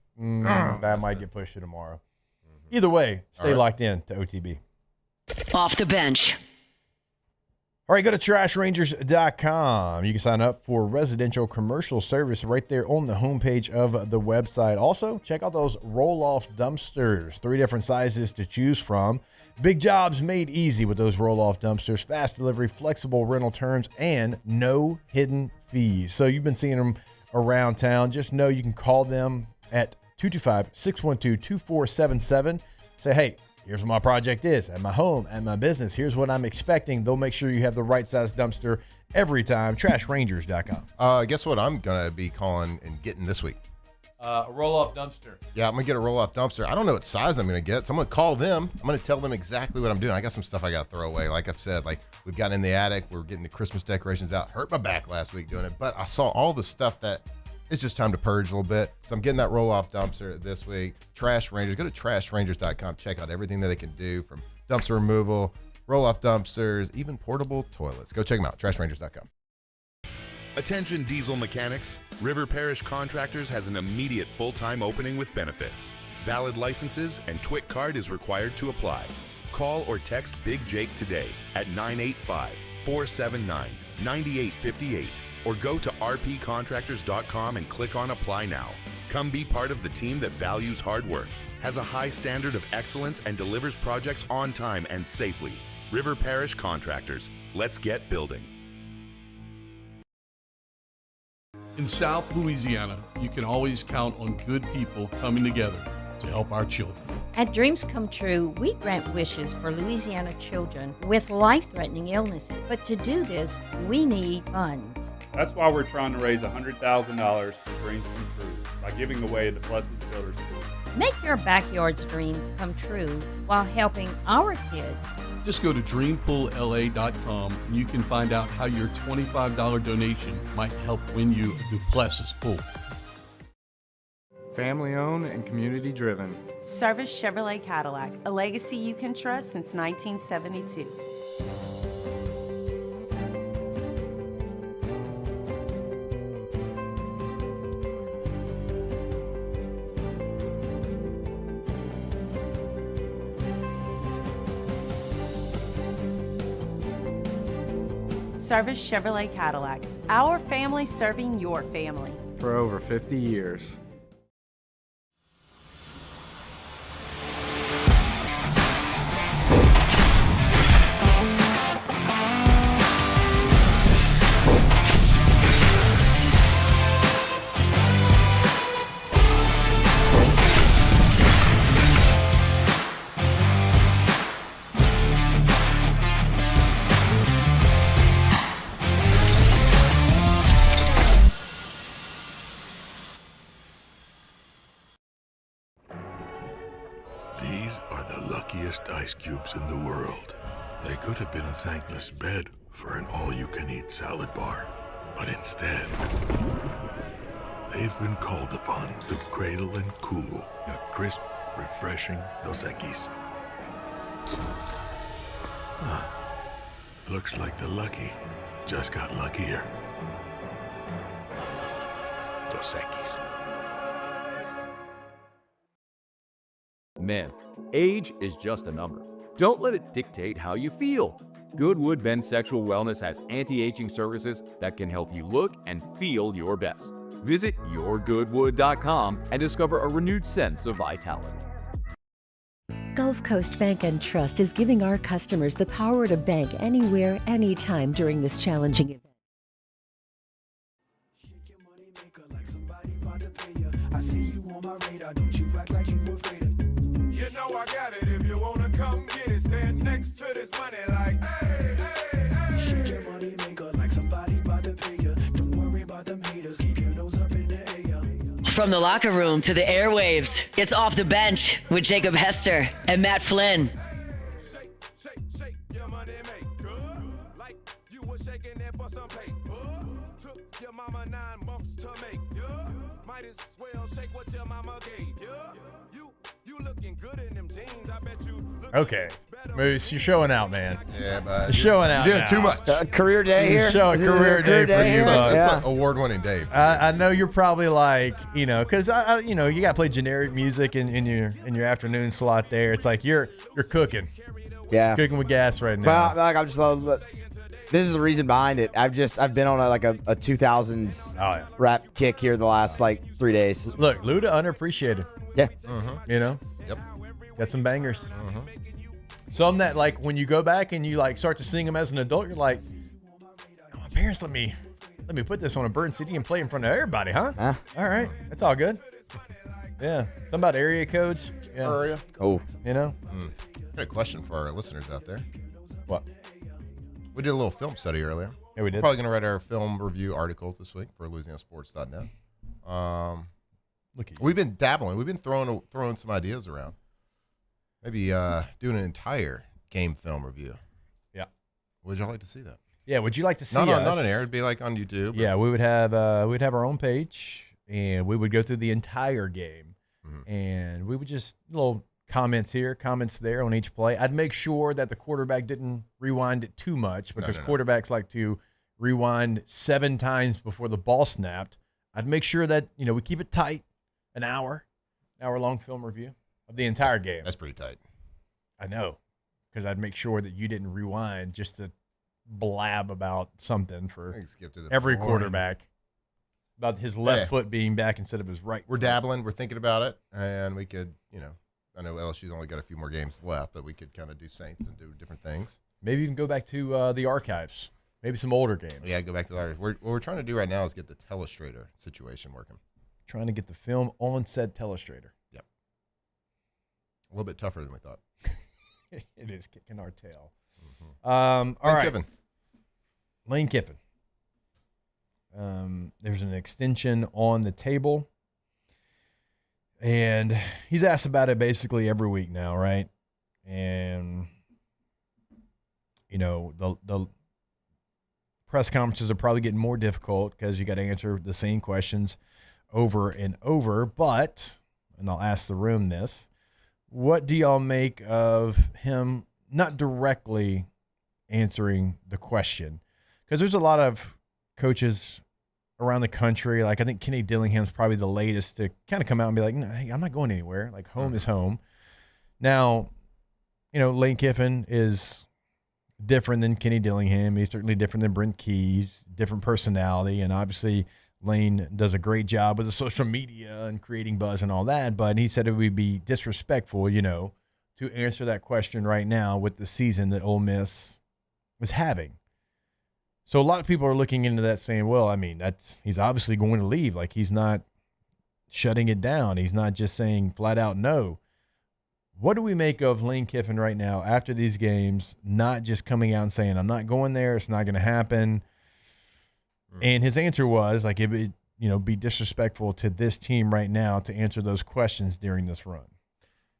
That might get pushed to tomorrow. Either way, stay locked in to OTB. Off the bench. All right, go to trashrangers.com. You can sign up for residential commercial service right there on the homepage of the website. Also, check out those roll-off dumpsters. 3 different sizes to choose from. Big jobs made easy with those roll-off dumpsters. Fast delivery, flexible rental terms, and no hidden fees. So you've been seeing them around town. Just know you can call them at 225-612-2477. Say, hey, here's what my project is at my home, at my business. Here's what I'm expecting. They'll make sure you have the right size dumpster every time. TrashRangers.com. Guess what I'm going to be calling and getting this week? A roll-off dumpster. Yeah, I'm going to get a roll-off dumpster. I don't know what size I'm going to get, so I'm going to call them. I'm going to tell them exactly what I'm doing. I got some stuff I got to throw away. Like I've said, like we've gotten in the attic. We're getting the Christmas decorations out. Hurt my back last week doing it, but I saw all the stuff that it's just time to purge a little bit. So I'm getting that roll-off dumpster this week. Trash Rangers. Go to trashrangers.com. Check out everything that they can do from dumpster removal, roll-off dumpsters, even portable toilets. Go check them out. trashrangers.com. Attention diesel mechanics. River Parish Contractors has an immediate full-time opening with benefits. Valid licenses and TWIC card is required to apply. Call or text Big Jake today at 985-479-9858 or go to rpcontractors.com and click on Apply Now. Come be part of the team that values hard work, has a high standard of excellence, and delivers projects on time and safely. River Parish Contractors. Let's get building. In South Louisiana, you can always count on good people coming together to help our children. At Dreams Come True, we grant wishes for Louisiana children with life-threatening illnesses. But to do this, we need funds. That's why we're trying to raise $100,000 for Dreams Come True by giving away the Blessed Builders School. Make your backyard's dream come true while helping our kids. Just go to dreampoolla.com and you can find out how your $25 donation might help win you a Duplessis pool. Family owned and community driven. Service Chevrolet Cadillac, a legacy you can trust since 1972. Service Chevrolet Cadillac, our family serving your family. For over 50 years. These are the luckiest ice cubes in the world. They could have been a thankless bed for an all-you-can-eat salad bar. But instead, they've been called upon to cradle and cool a crisp, refreshing Dos Equis. Looks like the lucky just got luckier. Dos Equis. Men, age is just a number. Don't let it dictate how you feel. Goodwood Men's Sexual Wellness has anti-aging services that can help you look and feel your best. Visit yourgoodwood.com and discover a renewed sense of vitality. Gulf Coast Bank and Trust is giving our customers the power to bank anywhere, anytime during this challenging event. I see you on my radar, don't you act like you afraid of. You know I got it, if you wanna come get it, stand next to this money like, hey, hey, hey. Shake your money maker like somebody about to pay you. Don't worry about them haters, keep your nose up in the air. From the locker room to the airwaves, it's Off the Bench with Jacob Hester and Matt Flynn. was shaking it for some paper. Took your mama 9 months to make. Yeah. Might as well shake what your mama gave. Yeah. You looking good in them jeans. I bet you. Okay, Moose, you're showing out, man. Yeah, but you're showing out. You're doing now. too much. Career day You're here. showing career day for you. It's like award-winning day. I know you're probably like, because you got to play generic music in your afternoon slot there. It's like you're cooking. Yeah, cooking with gas right now. Well, like I'm just. This is the reason behind it. I've been on a 2000s rap kick here the last 3 days. Look, Luda underappreciated. Yeah. Yep. Got some bangers. Some that when you go back and you start to sing them as an adult, you're like, oh, my parents let me put this on a burn CD and play in front of everybody, huh? All right, that's all good. Yeah, something about area codes. Yeah. Area. Oh, Got a question for our listeners out there. What? We did a little film study earlier. Yeah, we did. We're probably going to write our film review article this week for LouisianaSports.net. Look at you. We've been dabbling. We've been throwing some ideas around. Maybe doing an entire game film review. Yeah. Would you like to see that? Yeah. Would you like to see not us? Not on air. It'd be on YouTube. Yeah, we would have our own page, and we would go through the entire game, and we would just little comments here, comments there on each play. I'd make sure that the quarterback didn't rewind it too much because quarterbacks like to rewind 7 times before the ball snapped. I'd make sure that we keep it tight, an hour-long film review of the entire game. That's pretty tight. I know, because I'd make sure that you didn't rewind just to blab about something for every quarterback about his left foot being back instead of his right. We're dabbling. We're thinking about it, and we could, I know LSU's only got a few more games left, but we could kind of do Saints and do different things. Maybe even go back to the archives. Maybe some older games. Yeah, go back to the archives. What we're trying to do right now is get the Telestrator situation working. Trying to get the film on said Telestrator. Yep. A little bit tougher than we thought. It is kicking our tail. All right. Kiffin. Lane Kiffin. There's an extension on the table. And he's asked about it basically every week now, right? And, the press conferences are probably getting more difficult because you got to answer the same questions over and over. But, and I'll ask the room this, what do y'all make of him not directly answering the question? Because there's a lot of coaches around the country. I think Kenny Dillingham's probably the latest to kind of come out and be like, no, hey, I'm not going anywhere. Home is home. Now, Lane Kiffin is different than Kenny Dillingham. He's certainly different than Brent Keys, different personality. And obviously Lane does a great job with the social media and creating buzz and all that. But he said it would be disrespectful, to answer that question right now with the season that Ole Miss is having. So a lot of people are looking into that saying, well, he's obviously going to leave. He's not shutting it down. He's not just saying flat out no. What do we make of Lane Kiffin right now after these games, not just coming out and saying, I'm not going there, it's not going to happen? And his answer was, it would, be disrespectful to this team right now to answer those questions during this run.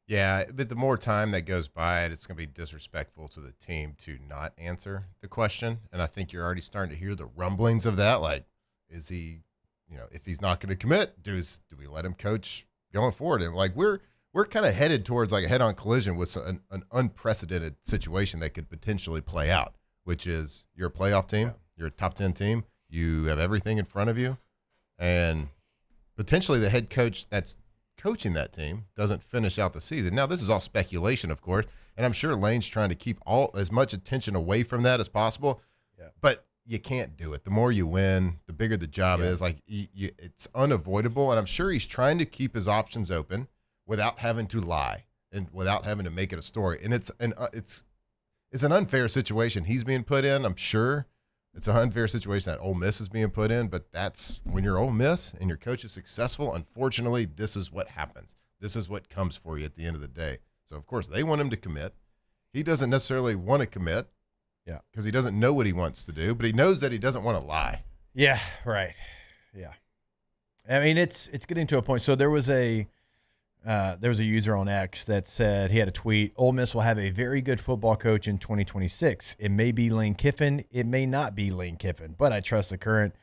Yeah, but the more time that goes by, it's going to be disrespectful to the team to not answer the question. And I think you're already starting to hear the rumblings of that. Is he, if he's not going to commit, do we let him coach going forward? And we're kind of headed towards a head-on collision with an unprecedented situation that could potentially play out, which is you're a playoff team, you're a top 10 team, you have everything in front of you, and potentially the head coach that's coaching that team doesn't finish out the season. Now, this is all speculation, of course, and I'm sure Lane's trying to keep as much attention away from that as possible. Yeah. But you can't do it. The more you win, the bigger the job is. It's unavoidable, and I'm sure he's trying to keep his options open without having to lie and without having to make it a story. And it's an unfair situation he's being put in. I'm sure it's an unfair situation that Ole Miss is being put in, but that's when you're Ole Miss and your coach is successful. Unfortunately, this is what happens. This is what comes for you at the end of the day. So, of course, they want him to commit. He doesn't necessarily want to commit because he doesn't know what he wants to do, but he knows that he doesn't want to lie. Yeah, right. Yeah. It's getting to a point. So there was a there was a user on X that said he had a tweet, Ole Miss will have a very good football coach in 2026. It may be Lane Kiffin. It may not be Lane Kiffin, but I trust the current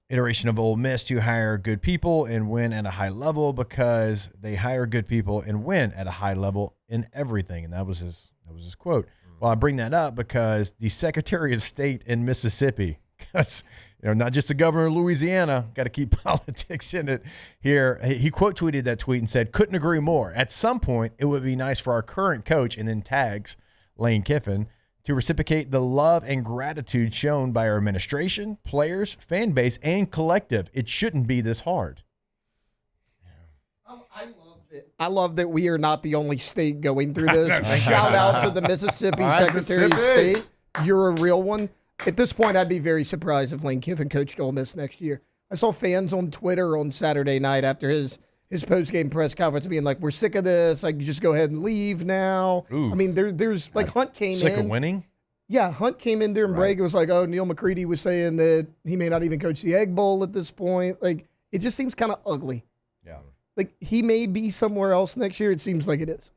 iteration of Ole Miss to hire good people and win at a high level because they hire good people and win at a high level in everything. And that was his quote. Well, I bring that up because the Secretary of State in Mississippi, because not just the governor of Louisiana, got to keep politics in it here. He quote tweeted that tweet and said, couldn't agree more. At some point, it would be nice for our current coach, and then tags Lane Kiffin, to reciprocate the love and gratitude shown by our administration, players, fan base, and collective. It shouldn't be this hard. I love that we are not the only state going through this. Shout out to the Mississippi Secretary of State. You're a real one. At this point, I'd be very surprised if Lane Kiffin coached Ole Miss next year. I saw fans on Twitter on Saturday night after his post-game press conference being like, we're sick of this. Like, just go ahead and leave now. Ooh. I mean, there's like Hunt came in. Sick of winning? Yeah, Hunt came in during break. It was like, oh, Neil McCready was saying that he may not even coach the Egg Bowl at this point. Like, it just seems kind of ugly. Yeah. Like, he may be somewhere else next year. It seems like it is.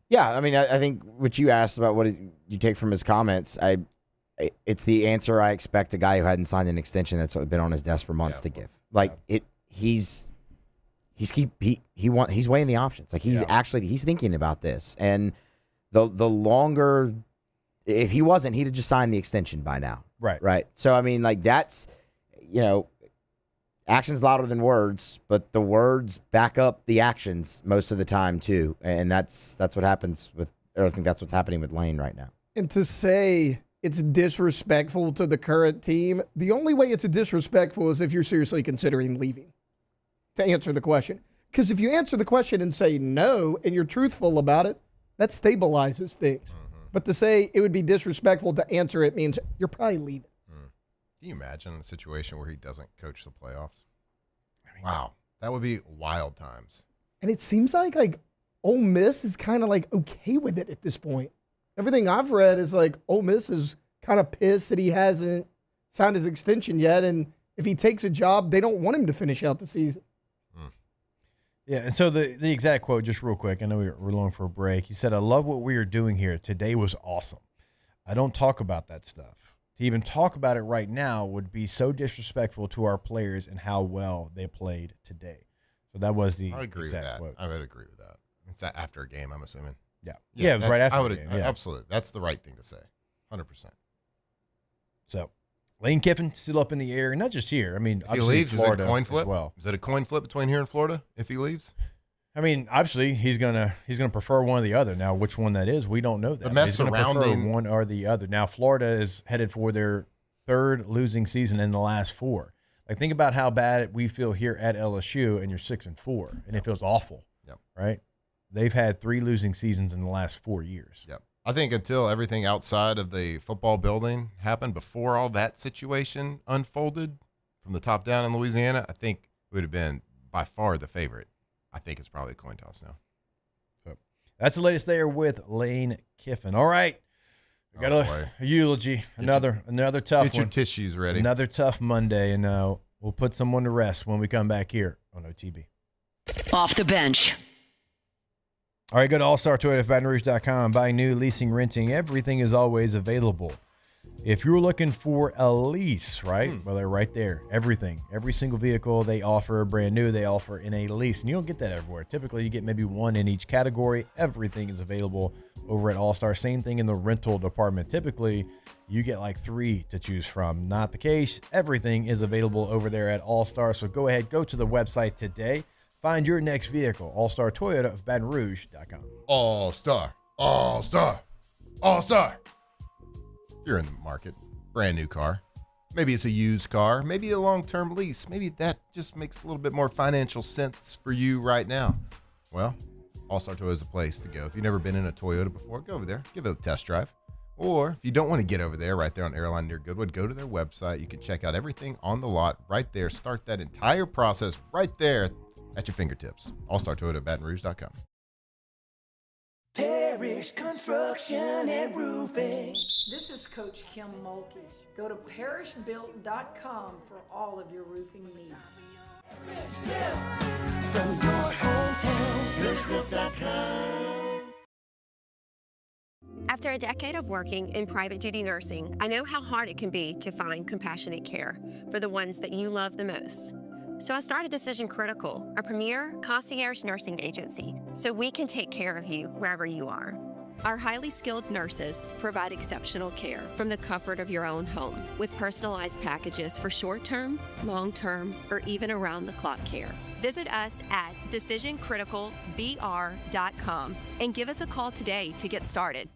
Yeah, I mean, I think what you asked about what you take from his comments, it's the answer I expect a guy who hadn't signed an extension that's been on his desk for months to give. Like he's weighing the options. Like he's thinking about this, and the longer, if he wasn't, he'd have just signed the extension by now. Right. So I mean, like that's actions louder than words, but the words back up the actions most of the time too, and that's what happens with. Or I think that's what's happening with Lane right now. And to say it's disrespectful to the current team, the only way it's disrespectful is if you're seriously considering leaving. To answer the question, because if you answer the question and say no, and you're truthful about it, that stabilizes things. But to say it would be disrespectful to answer it means you're probably leaving. Can you imagine a situation where he doesn't coach the playoffs? Wow. That would be wild times. And it seems like Ole Miss is kind of like okay with it at this point. Everything I've read is like Ole Miss is kind of pissed that he hasn't signed his extension yet. And if he takes a job, they don't want him to finish out the season. Yeah, and so the exact quote, just real quick, I know we're long for a break. He said, I love what we are doing here. Today was awesome. I don't talk about that stuff. To even talk about it right now would be so disrespectful to our players and how well they played today. So that was the exact quote. I would agree with that. It's after a game, I'm assuming. Yeah, it was right after the game. Yeah. Absolutely. That's the right thing to say. 100%. So Lane Kiffin still up in the air, and not just here. I mean, if he leaves, Florida is it a coin flip? as well. Is it a coin flip between here and Florida if he leaves? I mean, obviously he's gonna prefer one or the other. Now, which one that is, we don't know that. The mess he's gonna surrounding one or the other. Now, Florida is headed for their third losing season in the last 4. Like, think about how bad we feel here at LSU, and you're 6-4, and it feels awful. Right? They've had 3 losing seasons in the last 4 years. I think until everything outside of the football building happened, before all that situation unfolded from the top down in Louisiana, I think it would have been by far the favorite. I think it's probably a coin toss now. So that's the latest there with Lane Kiffin. All right. We got a eulogy. Another tough one. Get your tissues ready. Another tough Monday, and we'll put someone to rest when we come back here on OTB. Off the bench. All right, go to allstartoyota.batonrouge.com. Buy new, leasing, renting. Everything is always available. If you're looking for a lease, right? Well, they're right there. Everything. Every single vehicle they offer brand new, they offer in a lease. And you don't get that everywhere. Typically, you get maybe one in each category. Everything is available over at All-Star. Same thing in the rental department. Typically, you get like 3 to choose from. Not the case. Everything is available over there at All-Star. So go ahead, go to the website today. Find your next vehicle. All-Star Toyota of BatonRouge.com. All-Star. All-Star. All-Star. You're in the market, brand new car. Maybe it's a used car, maybe a long-term lease. Maybe that just makes a little bit more financial sense for you right now. Well, All-Star Toyota is a place to go. If you've never been in a Toyota before, go over there, give it a test drive. Or if you don't want to get over there, right there on Airline near Goodwood, go to their website. You can check out everything on the lot right there. Start that entire process right there at your fingertips. All-Star Toyota at BatonRouge.com. Parish Construction and Roofing. This is Coach Kim Mulkey. Go to parishbuilt.com for all of your roofing needs. From your hometown, richlift.com. After a decade of working in private duty nursing, I know how hard it can be to find compassionate care for the ones that you love the most. So I started Decision Critical, a premier concierge nursing agency, so we can take care of you wherever you are. Our highly skilled nurses provide exceptional care from the comfort of your own home with personalized packages for short-term, long-term, or even around-the-clock care. Visit us at decisioncriticalbr.com and give us a call today to get started.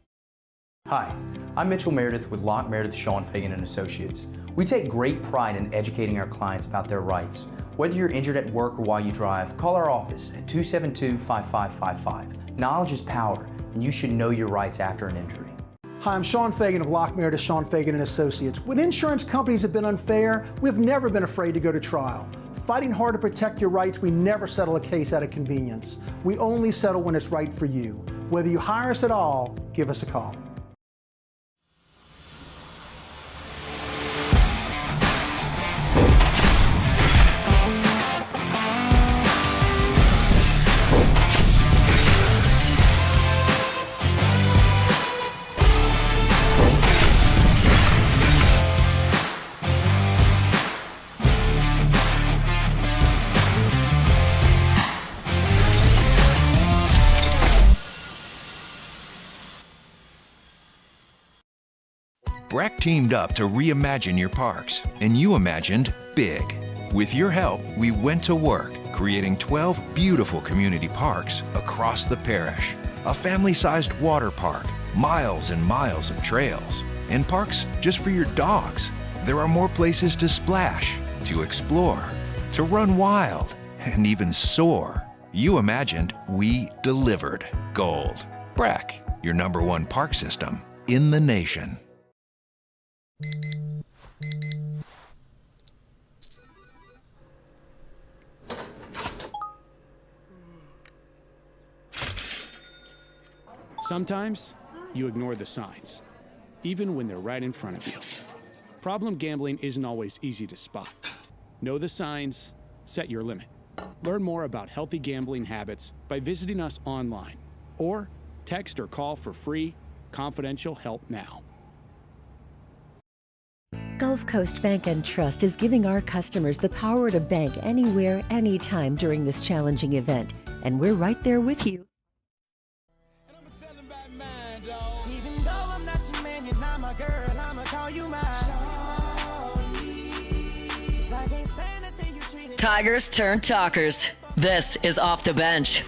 Hi, I'm Mitchell Meredith with Locke Meredith Sean Fagan and Associates. We take great pride in educating our clients about their rights. Whether you're injured at work or while you drive, call our office at 272-5555. Knowledge is power, and you should know your rights after an injury. Hi, I'm Sean Fagan of Locke Meredith Sean Fagan and Associates. When insurance companies have been unfair, we've never been afraid to go to trial. Fighting hard to protect your rights, we never settle a case out of convenience. We only settle when it's right for you. Whether you hire us at all, give us a call. BRAC teamed up to reimagine your parks, and you imagined big. With your help, we went to work, creating 12 beautiful community parks across the parish. A family-sized water park, miles and miles of trails, and parks just for your dogs. There are more places to splash, to explore, to run wild, and even soar. You imagined, we delivered. Gold. BRAC, your #1 park system in the nation. Sometimes you ignore the signs, even when they're right in front of you. Problem gambling isn't always easy to spot. Know the signs, set your limit. Learn more about healthy gambling habits by visiting us online or text or call for free, confidential help now. Gulf Coast Bank and Trust is giving our customers the power to bank anywhere, anytime during this challenging event. And we're right there with you. Even though I'm not your man, you're not my girl, I'ma call you mine. Tigers turn talkers. This is Off the Bench.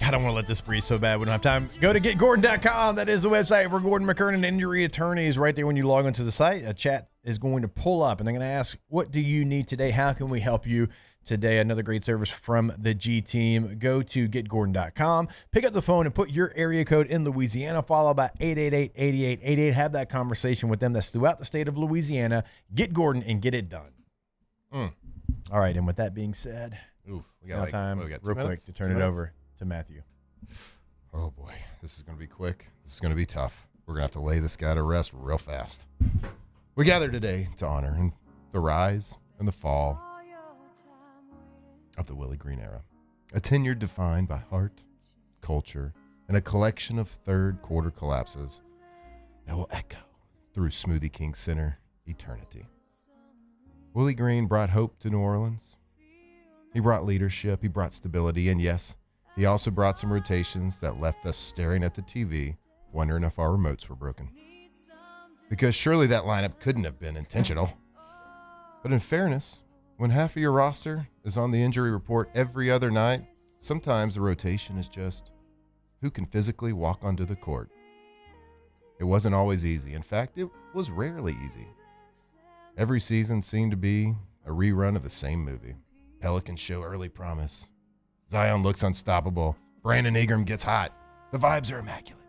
I don't want to let this breeze so bad. We don't have time. Go to getgordon.com. That is the website for Gordon McKernan Injury Attorneys. Right there when you log onto the site, a chat is going to pull up, and they're going to ask, what do you need today? How can we help you today? Another great service from the G team. Go to getgordon.com. Pick up the phone and put your area code in Louisiana, followed by 888-8888. Have that conversation with them. That's throughout the state of Louisiana. Get Gordon and get it done. All right, and with that being said, we it's now time real quick to turn it over to Matthew. Oh boy, this is going to be quick. This is going to be tough. We're going to have to lay this guy to rest real fast. We gather today to honor the rise and the fall of the Willie Green era, a tenure defined by heart, culture, and a collection of third quarter collapses that will echo through Smoothie King Center eternity. Willie Green brought hope to New Orleans. He brought leadership, he brought stability, and yes, he also brought some rotations that left us staring at the TV, wondering if our remotes were broken. Because surely that lineup couldn't have been intentional. But in fairness, when half of your roster is on the injury report every other night, sometimes the rotation is just who can physically walk onto the court. It wasn't always easy. In fact, it was rarely easy. Every season seemed to be a rerun of the same movie. Pelicans show early promise. Zion looks unstoppable. Brandon Ingram gets hot. The vibes are immaculate.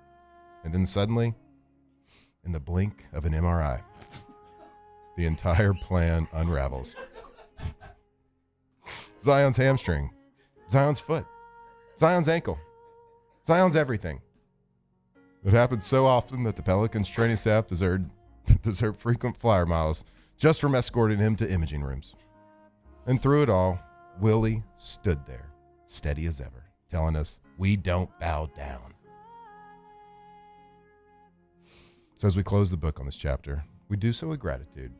And then suddenly, in the blink of an MRI, the entire plan unravels. Zion's hamstring. Zion's foot. Zion's ankle. Zion's everything. It happens so often that the Pelicans training staff deserve frequent flyer miles just from escorting him to imaging rooms. And through it all, Willie stood there, steady as ever, telling us, we don't bow down. So as we close the book on this chapter, we do so with gratitude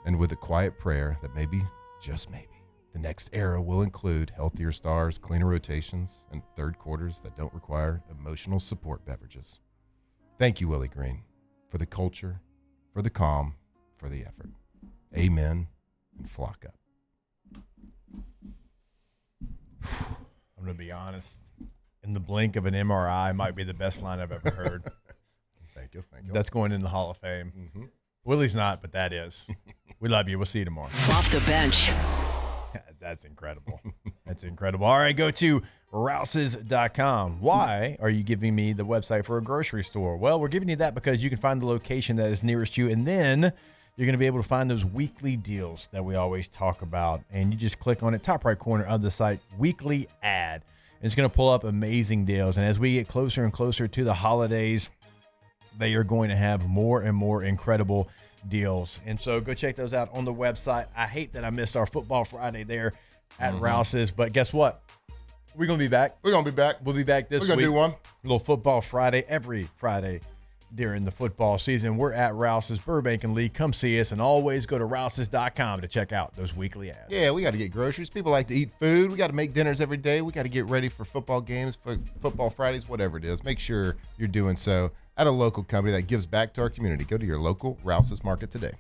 and with a quiet prayer that maybe, just maybe, the next era will include healthier stars, cleaner rotations, and third quarters that don't require emotional support beverages. Thank you, Willie Green, for the culture, for the calm, for the effort. Amen, and flock up. I'm going to be honest. In the blink of an MRI might be the best line I've ever heard. Thank you. That's going in the Hall of Fame. Mm-hmm. Willie's not, but that is. We love you. We'll see you tomorrow. Off the bench. That's incredible. That's incredible. All right, go to Rouses.com. Why are you giving me the website for a grocery store? Well, we're giving you that because you can find the location that is nearest you, and then you're going to be able to find those weekly deals that we always talk about. And you just click on it, top right corner of the site, weekly ad. And it's going to pull up amazing deals. And as we get closer and closer to the holidays, they are going to have more and more incredible deals. And so go check those out on the website. I hate that I missed our Football Friday there at Rouse's, but guess what? We're going to be back. We'll be back this week. We're going to do one. A little Football Friday every Friday during the football season. We're at Rouse's, Burbank and Lee. Come see us, and always go to Rouses.com to check out those weekly ads. Yeah, we got to get groceries. People like to eat food. We got to make dinners every day. We got to get ready for football games, for Football Fridays, whatever it is. Make sure you're doing so at a local company that gives back to our community. Go to your local Rouse's Market today.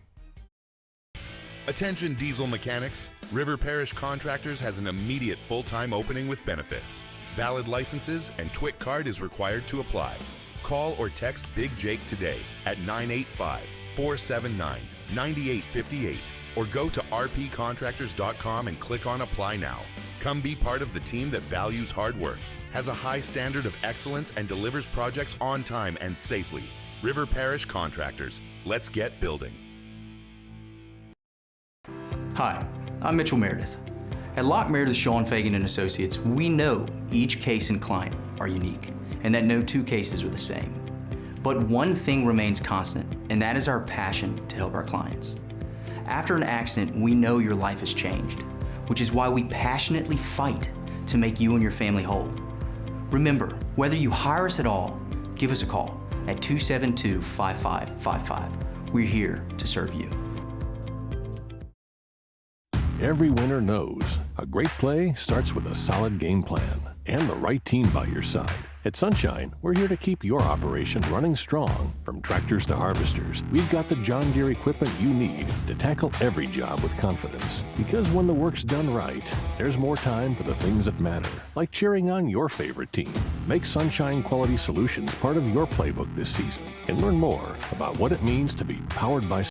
Attention diesel mechanics. River Parish Contractors has an immediate full-time opening with benefits. Valid licenses and TWIC card is required to apply. Call or text Big Jake today at 985-479-9858 or go to rpcontractors.com and click on Apply Now. Come be part of the team that values hard work, has a high standard of excellence, and delivers projects on time and safely. River Parish Contractors. Let's get building. Hi, I'm Mitchell Meredith. At Locke Meredith, Sean Fagan and Associates, we know each case and client are unique, and that no two cases are the same. But one thing remains constant, and that is our passion to help our clients. After an accident, we know your life has changed, which is why we passionately fight to make you and your family whole. Remember, whether you hire us at all, give us a call at 272-5555. We're here to serve you. Every winner knows a great play starts with a solid game plan and the right team by your side. At Sunshine, we're here to keep your operation running strong. From tractors to harvesters, we've got the John Deere equipment you need to tackle every job with confidence. Because when the work's done right, there's more time for the things that matter, like cheering on your favorite team. Make Sunshine Quality Solutions part of your playbook this season and learn more about what it means to be powered by